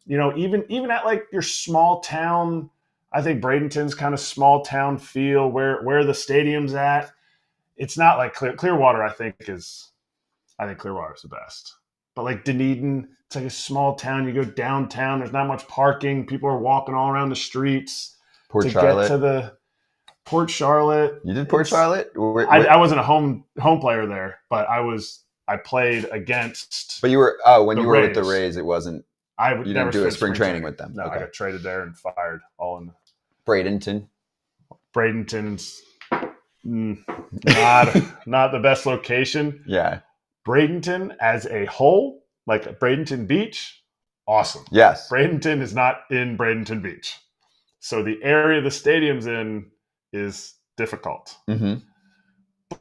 You know, even at like your small town, I think Bradenton's kind of small town feel where the stadium's at. It's not like Clearwater. I think Clearwater is the best. But like Dunedin, it's like a small town. You go downtown. There's not much parking. People are walking all around the streets. Port to Charlotte. Get to the Port Charlotte. You did Port Charlotte? I wasn't a home player there, but I played against. But you were when you were with the Rays, it wasn't. You didn't do a spring training with them. No, okay. I got traded there and fired all in Bradenton. Bradenton's not the best location. Yeah. Bradenton as a whole, like Bradenton Beach, awesome. Yes. Bradenton is not in Bradenton Beach. So the area the stadium's in is difficult. Mm-hmm.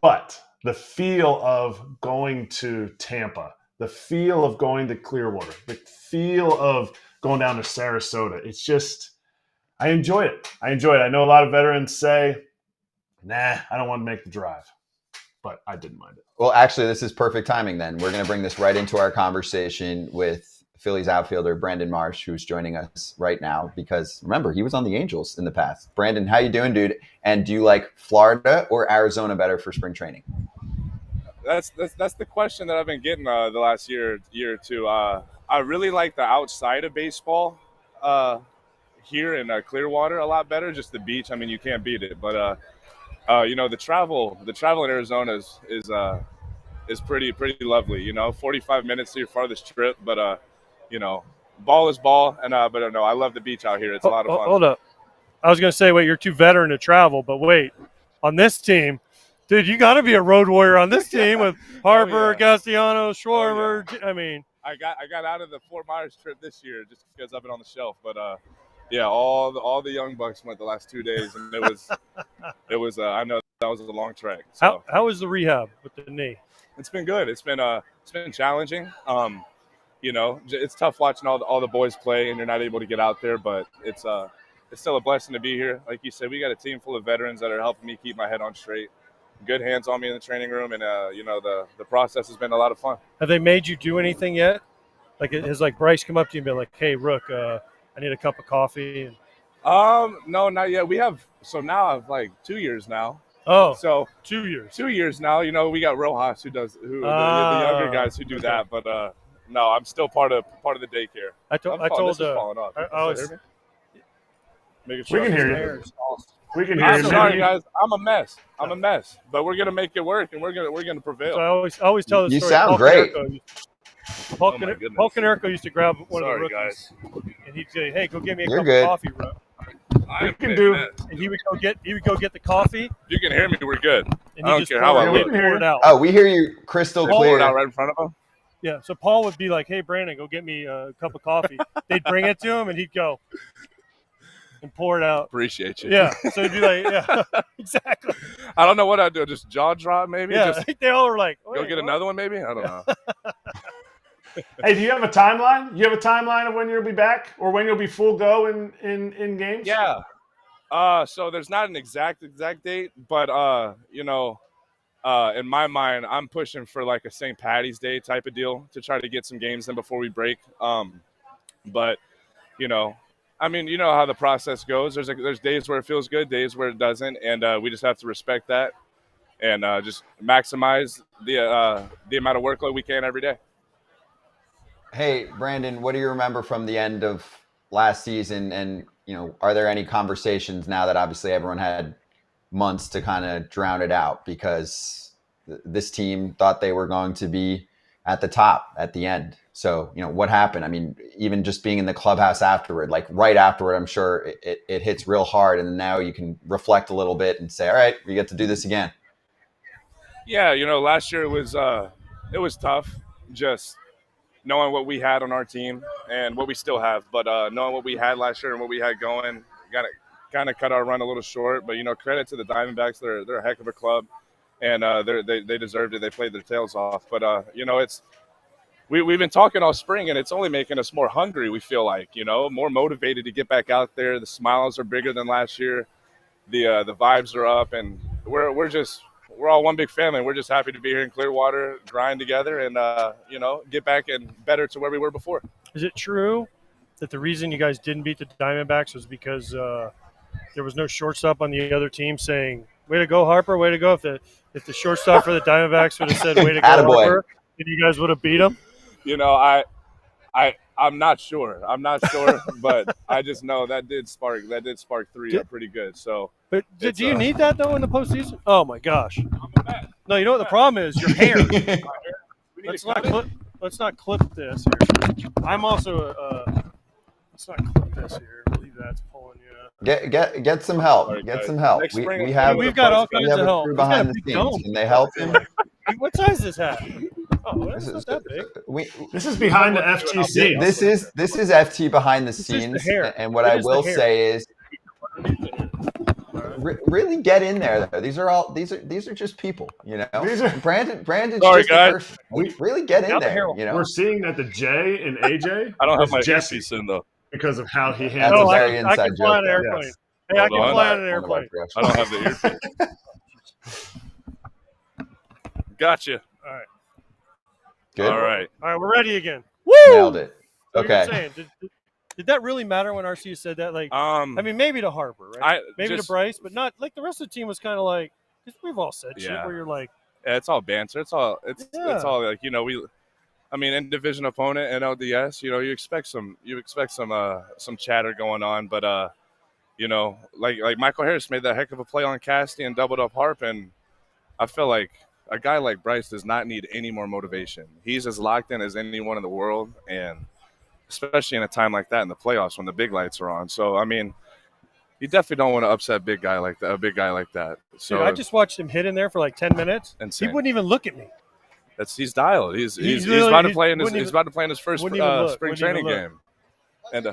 But the feel of going to Tampa, the feel of going to Clearwater, the feel of going down to Sarasota, it's just, I enjoy it. I know a lot of veterans say, nah, I don't want to make the drive. But I didn't mind it. Well, actually, this is perfect timing then. We're going to bring this right into our conversation with Phillies outfielder Brandon Marsh, who's joining us right now because, remember, he was on the Angels in the past. Brandon, how you doing, dude? And do you like Florida or Arizona better for spring training? That's the question that I've been getting the last year or two. I really like the outside of baseball here in Clearwater a lot better. Just the beach. I mean, you can't beat it. But the travel in Arizona is pretty lovely. 45 minutes to your farthest trip, but ball is ball, and but no, I love the beach out here. It's a lot of fun. Hold up, I was gonna say, wait, you're too veteran to travel, but wait, on this team, dude, you got to be a road warrior on this team with Harper, Castellanos, Schwarber. Oh, yeah. I mean, I got out of the Fort Myers trip this year just because I've been on the shelf, but yeah, all the young bucks went the last 2 days, and it was I know that was a long trek. So. How was the rehab with the knee? It's been good. It's been challenging. It's tough watching all the boys play, and you're not able to get out there, but it's still a blessing to be here. Like you said, we got a team full of veterans that are helping me keep my head on straight. Good hands on me in the training room, and the process has been a lot of fun. Have they made you do anything yet? Like, has like Bryce come up to you and be like, "Hey, Rook, I need a cup of coffee"? And... No, not yet. Now I've like 2 years now. Oh, so 2 years. 2 years now. We got Rojas the younger guys who do that, but no, I'm still part of the daycare. I told falling off. We can hear you. We can hear I'm you. sorry, guys. I'm a mess, but we're gonna make it work, and we're gonna prevail. So I always tell the story. You sound great. Paul Konerko used to grab one of the rookies, guys. and he'd say, "Hey, go get me a You're cup good. of coffee, bro." We can do. And he would go get the coffee. If you can hear me, we're good. And I don't care how I look. pour it out. Oh, we hear you crystal Pour clear. it out right in front of him. Yeah. So Paul would be like, "Hey, Brandon, go get me a cup of coffee." They'd bring it to him, and he'd go and pour it out. Appreciate you. Yeah. So he'd be like, "Yeah, exactly." I don't know what I'd do. Just jaw drop, maybe. Yeah. Just They all were like, go get another one, maybe. I don't know. Hey, do you have a timeline? You have a timeline of when you'll be back or when you'll be full go in games? Yeah. So there's not an exact date, but in my mind, I'm pushing for like a St. Patty's Day type of deal to try to get some games in before we break. But I mean, you know how the process goes. There's days where it feels good, days where it doesn't, and we just have to respect that and just maximize the amount of workload we can every day. Hey, Brandon, what do you remember from the end of last season? And, are there any conversations now that obviously everyone had months to kind of drown it out because this team thought they were going to be at the top at the end. So, what happened? I mean, even just being in the clubhouse afterward, like right afterward, I'm sure it hits real hard. And now you can reflect a little bit and say, all right, we get to do this again. Yeah, last year it was tough, just knowing what we had on our team and what we still have. But knowing what we had last year and what we had going, got to kind of cut our run a little short. But credit to the Diamondbacks; they're a heck of a club, and they deserved it. They played their tails off. But it's we've been talking all spring, and it's only making us more hungry. We feel like more motivated to get back out there. The smiles are bigger than last year. The vibes are up, and we're all one big family. We're just happy to be here in Clearwater, grind together, and get back and better to where we were before. Is it true that the reason you guys didn't beat the Diamondbacks was because there was no shortstop on the other team saying, "Way to go, Harper! Way to go!" If the shortstop for the Diamondbacks would have said, "Way to go, Harper," then you guys would have beat them. I'm not sure. But I just know that did spark three up pretty good. So, but do you need that though in the postseason? Oh my gosh! No, you know what the problem is? Your hair. Let's not clip this here. I'm also let's not clip this here. I believe that's pulling you. Get some help. Get some help. We've got all kinds of help. Crew behind the scenes. Can they help him? What size is this hat? Oh, this is not that big. This is behind the FTC. This is FT behind the scenes. And what I will say is, really get in there though. These are just people. Brandon. Sorry, just guys. Really get in there. We're seeing that the J in AJ. I don't have my Jesse earpiece in though because of how he That's handles. a very inside I can fly joke. an airplane. Yes. Hey, I can fly on an airplane. I don't have the earpiece. Gotcha. All right. Good. All right, we're ready again. Nailed it. What Okay. were you saying? Did that really matter when RC said that? Like, I mean, maybe to Harper, right? Maybe to Bryce, but not like the rest of the team was kind of like, because we've all said shit where you're like, yeah, it's all banter. It's all like in division opponent and LDS, you expect some chatter going on, but like Michael Harris made that heck of a play on Casty and doubled up Harp, and I feel like a guy like Bryce does not need any more motivation. He's as locked in as anyone in the world, and especially in a time like that in the playoffs when the big lights are on. So, I mean, you definitely don't want to upset a big guy like that. So dude, I just watched him hit in there for like 10 minutes. Insane. He wouldn't even look at me. He's dialed. He's about to play in his first spring training game. And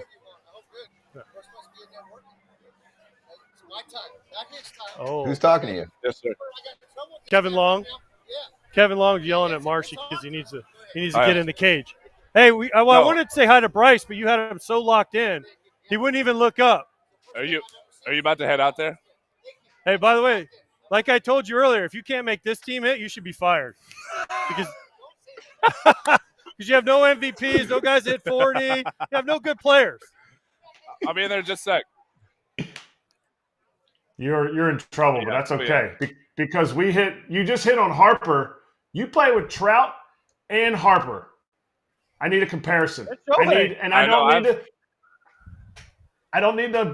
Who's talking to you? yes, sir. Kevin Long. Kevin Long's yelling at Marshy because he needs to get in the cage. Hey, I wanted to say hi to Bryce, but you had him so locked in, he wouldn't even look up. Are you about to head out there? Hey, by the way, like I told you earlier, if you can't make this team hit, you should be fired. Because you have no MVPs, no guys hit 40. You have no good players. I'll be in there in just a sec. You're in trouble, but that's okay. Because you just hit on Harper. You play with Trout and Harper. I need a comparison. I don't need the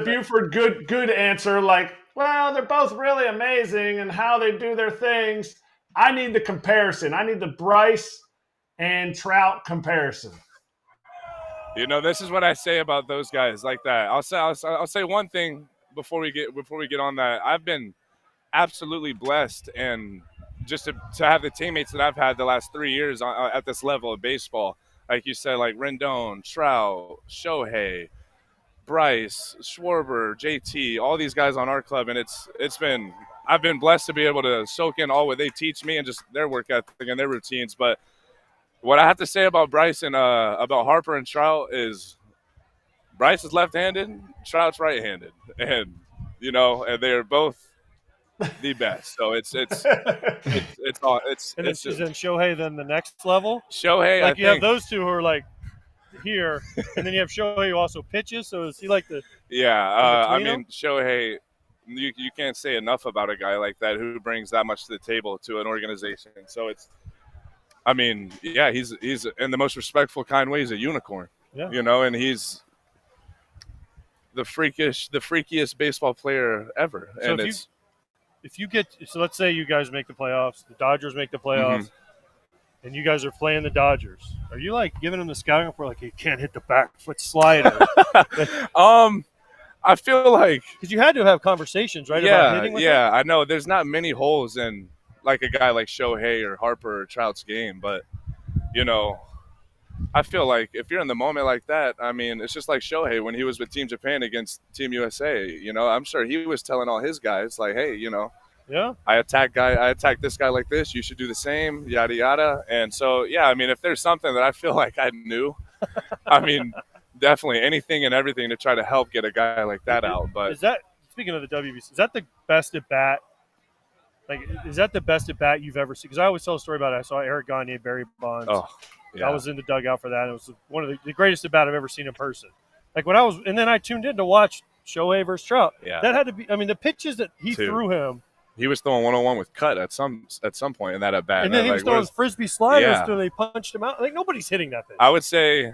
Buford good answer like, well, they're both really amazing and how they do their things. I need the comparison. I need the Bryce and Trout comparison. This is what I say about those guys like that. I'll say one thing before we get on that. I've been absolutely blessed, and just to have the teammates that I've had the last 3 years at this level of baseball, like you said, like Rendon, Trout, Shohei, Bryce, Schwarber, JT, all these guys on our club, and I've been blessed to be able to soak in all what they teach me and just their work ethic and their routines. But what I have to say about Bryce and about Harper and Trout is Bryce is left-handed, Trout's right-handed, and and they're both the best. So it's all. And is Shohei then the next level? Shohei, like have those two who are like here, and then you have Shohei who also pitches. So is he like the? Yeah, I mean Shohei. You can't say enough about a guy like that who brings that much to the table to an organization. So he's in the most respectful, kind way. He's a unicorn. Yeah. And he's the freakiest baseball player ever. So and let's say you guys make the playoffs, the Dodgers make the playoffs. and you guys are playing the Dodgers, are you like giving him the scouting report like he can't hit the back foot slider? I feel like because you had to have conversations, right? About hitting with him? I know. There's not many holes in like a guy like Shohei or Harper or Trout's game, but you know, I feel like if you're in the moment like that, I mean, it's just like Shohei when he was with Team Japan against Team USA. You know, I'm sure he was telling all his guys like, hey, you know, yeah, I attack this guy like this. You should do the same, yada yada. And so, yeah, I mean, if there's something that I feel like I knew, I mean, definitely anything and everything to try to help get a guy like that out. But is that, speaking of the WBC, is that the best at bat? Like, is that the best at bat you've ever seen? Because I always tell a story about it. I saw Eric Gagne, Barry Bonds. oh, yeah. I was in the dugout for that. It was one of the greatest at bat I've ever seen in person. Like when I was, and then I tuned in to watch Shohei versus Trout. Yeah. That had to be. I mean, the pitches that he threw him. He was throwing 101 with cut at some point in that at bat. And then he was throwing frisbee sliders until they punched him out. Like nobody's hitting that thing. I would say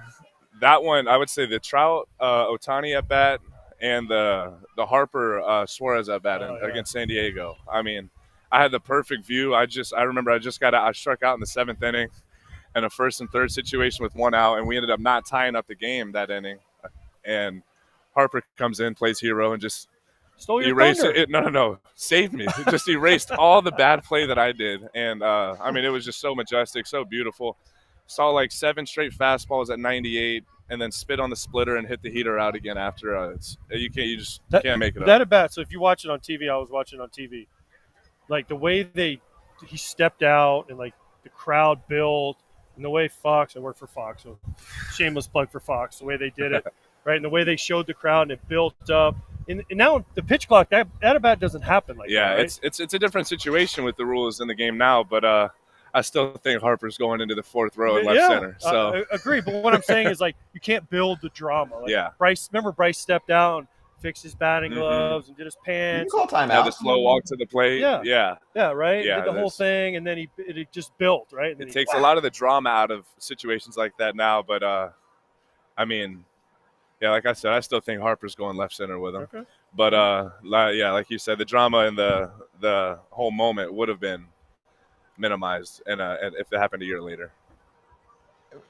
that one. I would say the Trout Ohtani at bat and the Harper Suarez at bat against San Diego. I mean, I had the perfect view. I remember I struck out in the 7th inning in a 1st and 3rd situation with 1 out, and we ended up not tying up the game that inning. And Harper comes in, plays hero, and just stole your erased thunder. it. No, saved me. Just erased all the bad play that I did. And I mean, it was just so majestic, so beautiful. Saw like 7 straight fastballs at 98, and then spit on the splitter and hit the heater out again after. You can't make it up. That at bat. So if you watch it on TV, I was watching on TV. Like the way he stepped out and like the crowd built, and the way Fox, I work for Fox, so shameless plug for Fox, the way they did it, right? And the way they showed the crowd and it built up. And now the pitch clock, that at bat doesn't happen like that. Yeah, right? it's a different situation with the rules in the game now, but I still think Harper's going into the 4th row in left center. So I agree. But what I'm saying is like you can't build the drama. Like Bryce stepped out, fixed his batting gloves, and did his pants. You can call timeout. The slow walk to the plate. Yeah, right. Yeah, did the whole thing, and then it just built right. And it takes a lot of the drama out of situations like that now. But I mean, yeah, like I said, I still think Harper's going left center with him. Okay. But like you said, the drama and the whole moment would have been minimized, and if it happened a year later.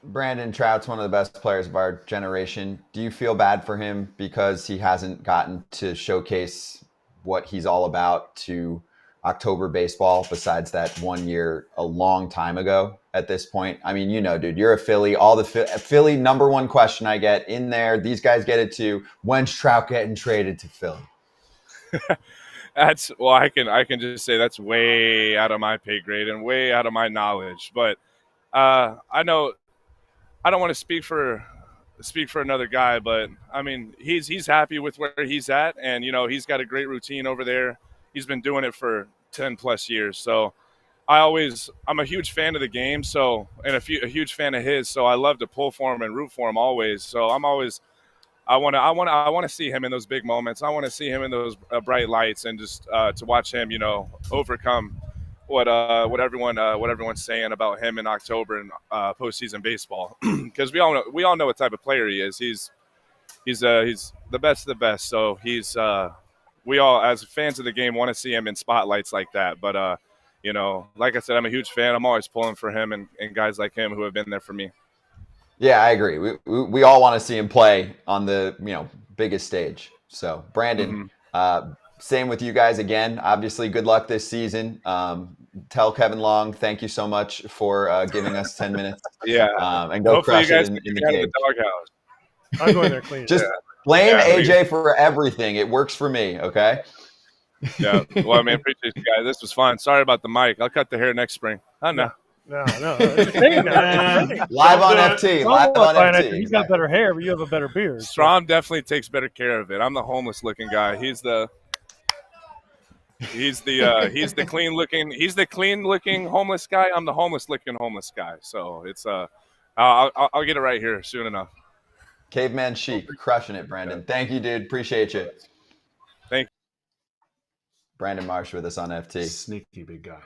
Brandon Trout's one of the best players of our generation. Do you feel bad for him because he hasn't gotten to showcase what he's all about to October baseball besides that 1 year a long time ago at this point? I mean, you know, dude, you're a Philly. All the Philly number one question I get in there, these guys get it too. When's Trout getting traded to Philly? I can just say that's way out of my pay grade and way out of my knowledge. But I know I don't want to speak for another guy, but I mean he's happy with where he's at, and you know he's got a great routine over there. He's been doing it for 10 plus years. So I'm a huge fan of the game, so and a huge fan of his. So I love to pull for him and root for him always. So I want to see him in those big moments. I want to see him in those bright lights, and just to watch him, you know, overcome what everyone's saying about him in October and postseason baseball, because we all know what type of player he is. He's the best of the best. So we all as fans of the game want to see him in spotlights like that. But you know, like I said, I'm a huge fan. I'm always pulling for him and guys like him who have been there for me. Yeah, I agree. We all want to see him play on the biggest stage. So Brandon, same with you guys again. Obviously, good luck this season. Tell Kevin Long thank you so much for giving us 10 minutes. Yeah, and go hopefully crush you guys it in the out cage. of the doghouse. I'm going there clean. Just blame AJ for everything. It works for me. Okay. Yeah. Well, I mean, appreciate you guys. This was fun. Sorry about the mic. I'll cut the hair next spring. I know. No. It's a thing now. Live on FT. Live on FT. He's got better hair, but you have a better beard. Strom definitely takes better care of it. I'm the homeless looking guy. He's the clean looking homeless guy. I'm the homeless looking homeless guy. So it's I'll get it right here soon enough. Caveman chic, crushing it, Brandon. Thank you, dude. Appreciate you. Thank you. Brandon Marsh with us on FT. Sneaky big guy.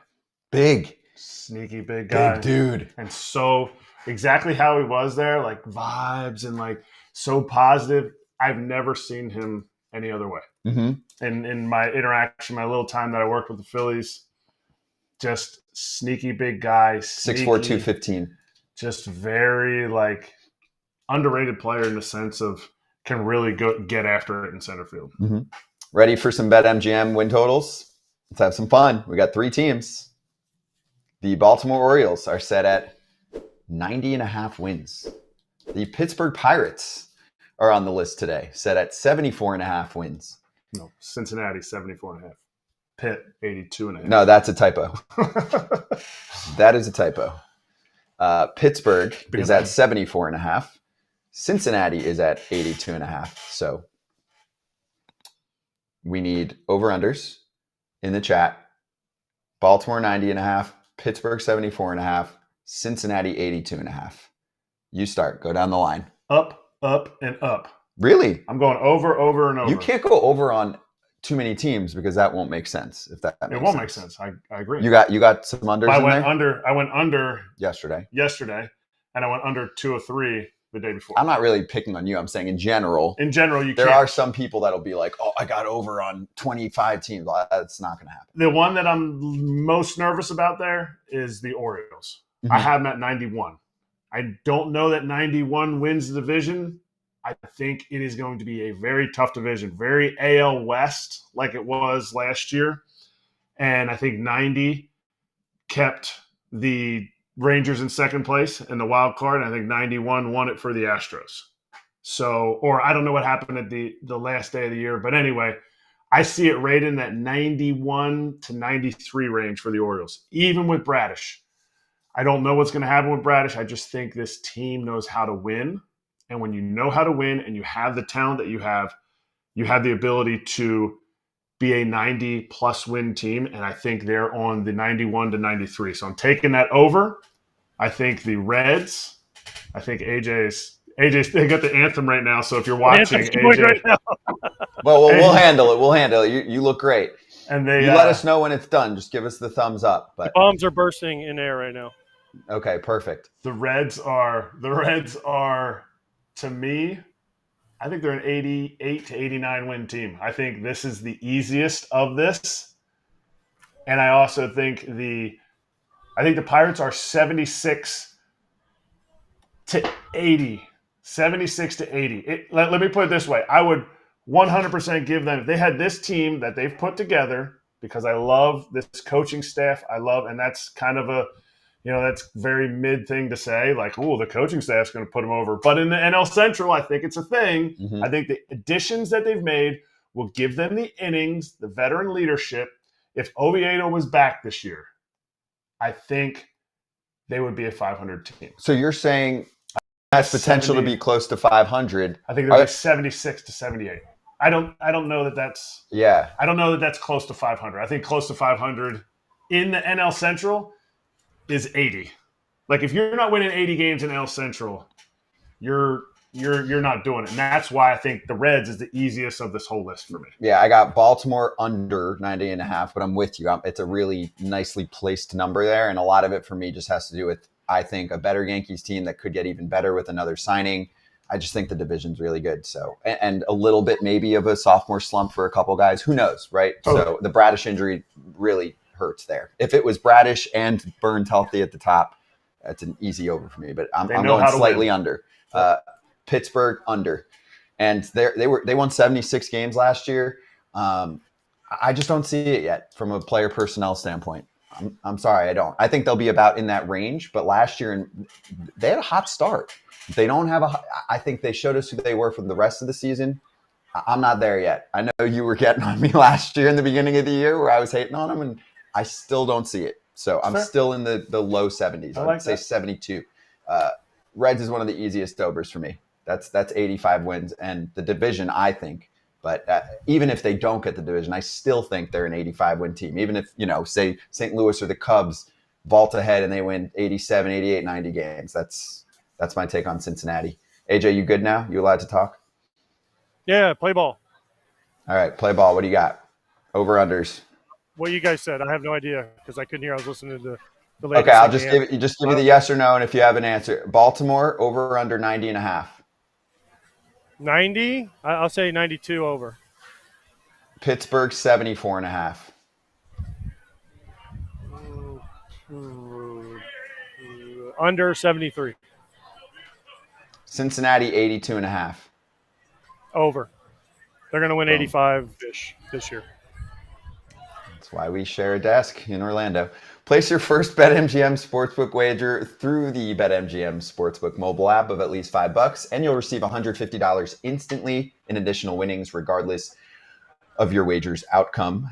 Big. Sneaky big guy. Big dude. And so exactly how he was there, like vibes and like so positive. I've never seen him any other way. Mm-hmm. And in my interaction, my little time that I worked with the Phillies, just sneaky big guy. 6'4", 215. Just very underrated player in the sense of can really get after it in center field. Mm-hmm. Ready for some BetMGM win totals? Let's have some fun. We got 3 teams. The Baltimore Orioles are set at 90.5 wins. The Pittsburgh Pirates are on the list today, set at 74.5 wins. No, Cincinnati 74.5. Pitt 82.5. No, that's a typo. That is a typo. Pittsburgh is at 74.5. Cincinnati is at 82.5. So we need over-unders in the chat. Baltimore 90.5, Pittsburgh 74.5, Cincinnati 82.5. You start. Go down the line. Up, and up. Really? I'm going over, and over. You can't go over on too many teams because that won't make sense. If that makes it won't sense. make sense. I agree. You got some unders I in there? I went under yesterday, and I went under 203 the day before. I'm not really picking on you. I'm saying in general. In general, there are some people that'll be like, "Oh, I got over on 25 teams." That's not going to happen. The one that I'm most nervous about there is the Orioles. Mm-hmm. I have them at 91. I don't know that 91 wins the division. I think it is going to be a very tough division, very AL West like it was last year. And I think 90 kept the Rangers in second place in the wild card. And I think 91 won it for the Astros. So, or I don't know what happened at the last day of the year. But anyway, I see it right in that 91 to 93 range for the Orioles, even with Bradish. I don't know what's going to happen with Bradish. I just think this team knows how to win. And when you know how to win and you have the talent that you have the ability to be a 90-plus win team. And I think they're on the 91 to 93. So I'm taking that over. I think the Reds, I think AJ's they got the anthem right now. So if you're watching, AJ. Right now. Well, we'll handle it. We'll handle it. You look great. And you let us know when it's done. Just give us the thumbs up. But the bombs are bursting in air right now. Okay, perfect. The Reds are, to me, I think they're an 88 to 89 win team. I think this is the easiest of this. And I also think the Pirates are 76 to 80. 76 to 80. Let me put it this way. I would 100% give them, if they had this team that they've put together, because I love this coaching staff. And that's kind of that's very mid thing to say, like, oh, the coaching staff's going to put them over. But in the NL Central, I think it's a thing. Mm-hmm. I think the additions that they've made will give them the innings, the veteran leadership. If Oviedo was back this year, I think they would be a 500 team. So you're saying has potential to be close to 500. I think they're like 76 to 78. I don't know that that's – yeah. I don't know that that's close to 500. I think close to 500 in the NL Central – is 80. Like if you're not winning 80 games in NL Central, you're not doing it. And that's why I think the Reds is the easiest of this whole list for me. Yeah, I got Baltimore under 90.5, but I'm with you. It's a really nicely placed number there. And a lot of it for me just has to do with, I think, a better Yankees team that could get even better with another signing. I just think the division's really good. So, and a little bit maybe of a sophomore slump for a couple guys. Who knows, right? Oh. So the Bradish injury really hurts there. If it was Bradish and Burns healthy at the top, that's an easy over for me. But I'm going slightly under. Pittsburgh under, and they won 76 games last year. I just don't see it yet from a player personnel standpoint. I'm sorry, I don't. I think they'll be about in that range. But last year, they had a hot start. They don't have I think they showed us who they were for the rest of the season. I'm not there yet. I know you were getting on me last year in the beginning of the year where I was hating on them, and I still don't see it. So I'm still in the low 70s. I would say 72. Reds is one of the easiest overs for me. That's 85 wins. And the division, I think. But even if they don't get the division, I still think they're an 85-win team. Even if, say St. Louis or the Cubs vault ahead and they win 87, 88, 90 games. That's my take on Cincinnati. AJ, you good now? You allowed to talk? Yeah, play ball. All right, play ball. What do you got? Over-unders. What you guys said, I have no idea because I couldn't hear. I was listening to the latest. Okay, I'll just give you the yes or no, and if you have an answer, Baltimore over or under 90.5. 90. I'll say 92 over. Pittsburgh 74.5. Under 73. Cincinnati 82.5. Over. They're going to win 85-ish this year. That's why we share a desk in Orlando. Place your first BetMGM Sportsbook wager through the BetMGM Sportsbook mobile app of at least $5, and you'll receive $150 instantly in additional winnings, regardless of your wager's outcome.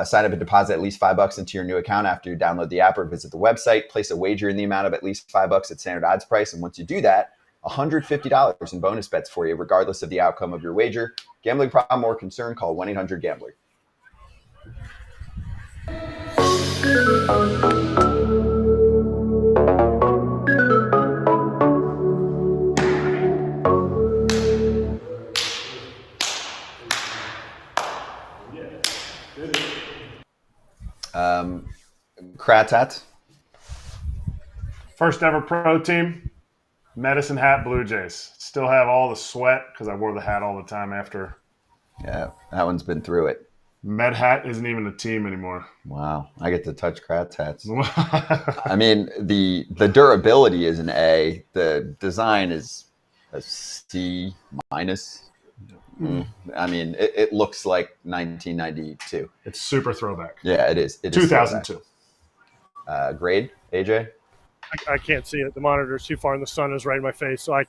Sign up and deposit at least $5 into your new account after you download the app or visit the website. Place a wager in the amount of at least $5 at standard odds price, and once you do that, $150 in bonus bets for you, regardless of the outcome of your wager. Gambling problem or concern? Call 1-800-GAMBLER. Kratz hat. First ever pro team, Medicine Hat Blue Jays. Still have all the sweat because I wore the hat all the time after. Yeah, that one's been through it. Med Hat isn't even a team anymore. Wow, I get to touch Kratz hats. I mean, the durability is an A. The design is a C minus. I mean, it looks like 1992. It's super throwback. Yeah, it is. It is 2002. Grade, AJ? I can't see it. The monitor's too far, and the sun is right in my face. So I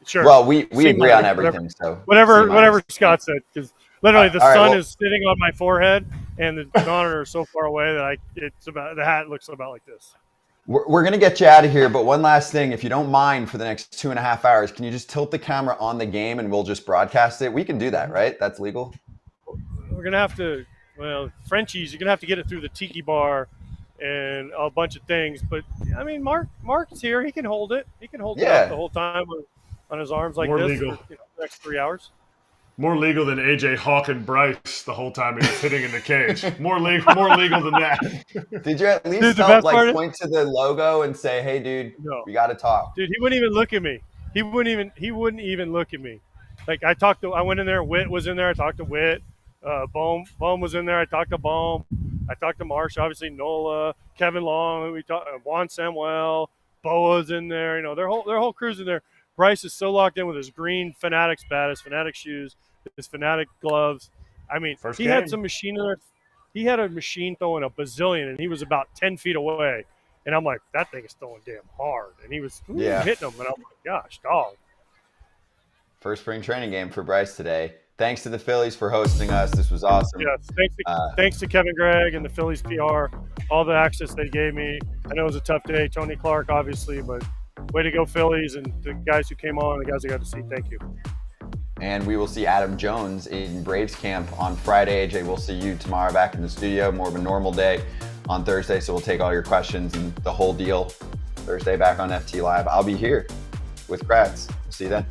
sure. Well, we agree on everything. Whatever Scott said, because literally the sun sun is sitting on my forehead, and the monitor is so far away that the hat looks about like this. We're going to get you out of here, but one last thing. If you don't mind, for the next 2.5 hours, can you just tilt the camera on the game and we'll just broadcast it? We can do that, right? That's legal? We're going to have to, Frenchies, you're going to have to get it through the tiki bar and a bunch of things. But, I mean, Mark's here. He can hold it. He can hold it up the whole time on his arms like this for the next 3 hours. More legal than AJ hawking Bryce the whole time he was hitting in the cage. More legal than that. Did you at least point to the logo and say, "Hey, dude, we got to talk"? Dude, he wouldn't even look at me. He wouldn't even look at me. Like I went in there. Witt was in there. I talked to Witt. Bohm was in there. I talked to Bohm. I talked to Marsh. Obviously, Nola, Kevin Long. We talked. Juan Samuel. Bowa's in there. You know, their whole crew's in there. Bryce is so locked in with his green Fanatics bat, his Fanatic shoes, his Fanatic gloves. I mean, had some machine in there. He had a machine throwing a bazillion, and he was about 10 feet away. And I'm like, that thing is throwing damn hard. And he was hitting them. And I'm like, gosh, dog. First spring training game for Bryce today. Thanks to the Phillies for hosting us. This was awesome. Yes, thanks to Kevin Gregg and the Phillies PR, all the access they gave me. I know it was a tough day. Tony Clark, obviously, but way to go, Phillies, and the guys who came on, the guys I got to see. Thank you. And we will see Adam Jones in Braves camp on Friday. AJ, we'll see you tomorrow back in the studio. More of a normal day on Thursday, so we'll take all your questions and the whole deal Thursday back on FT Live. I'll be here with Kratz. We'll see you then.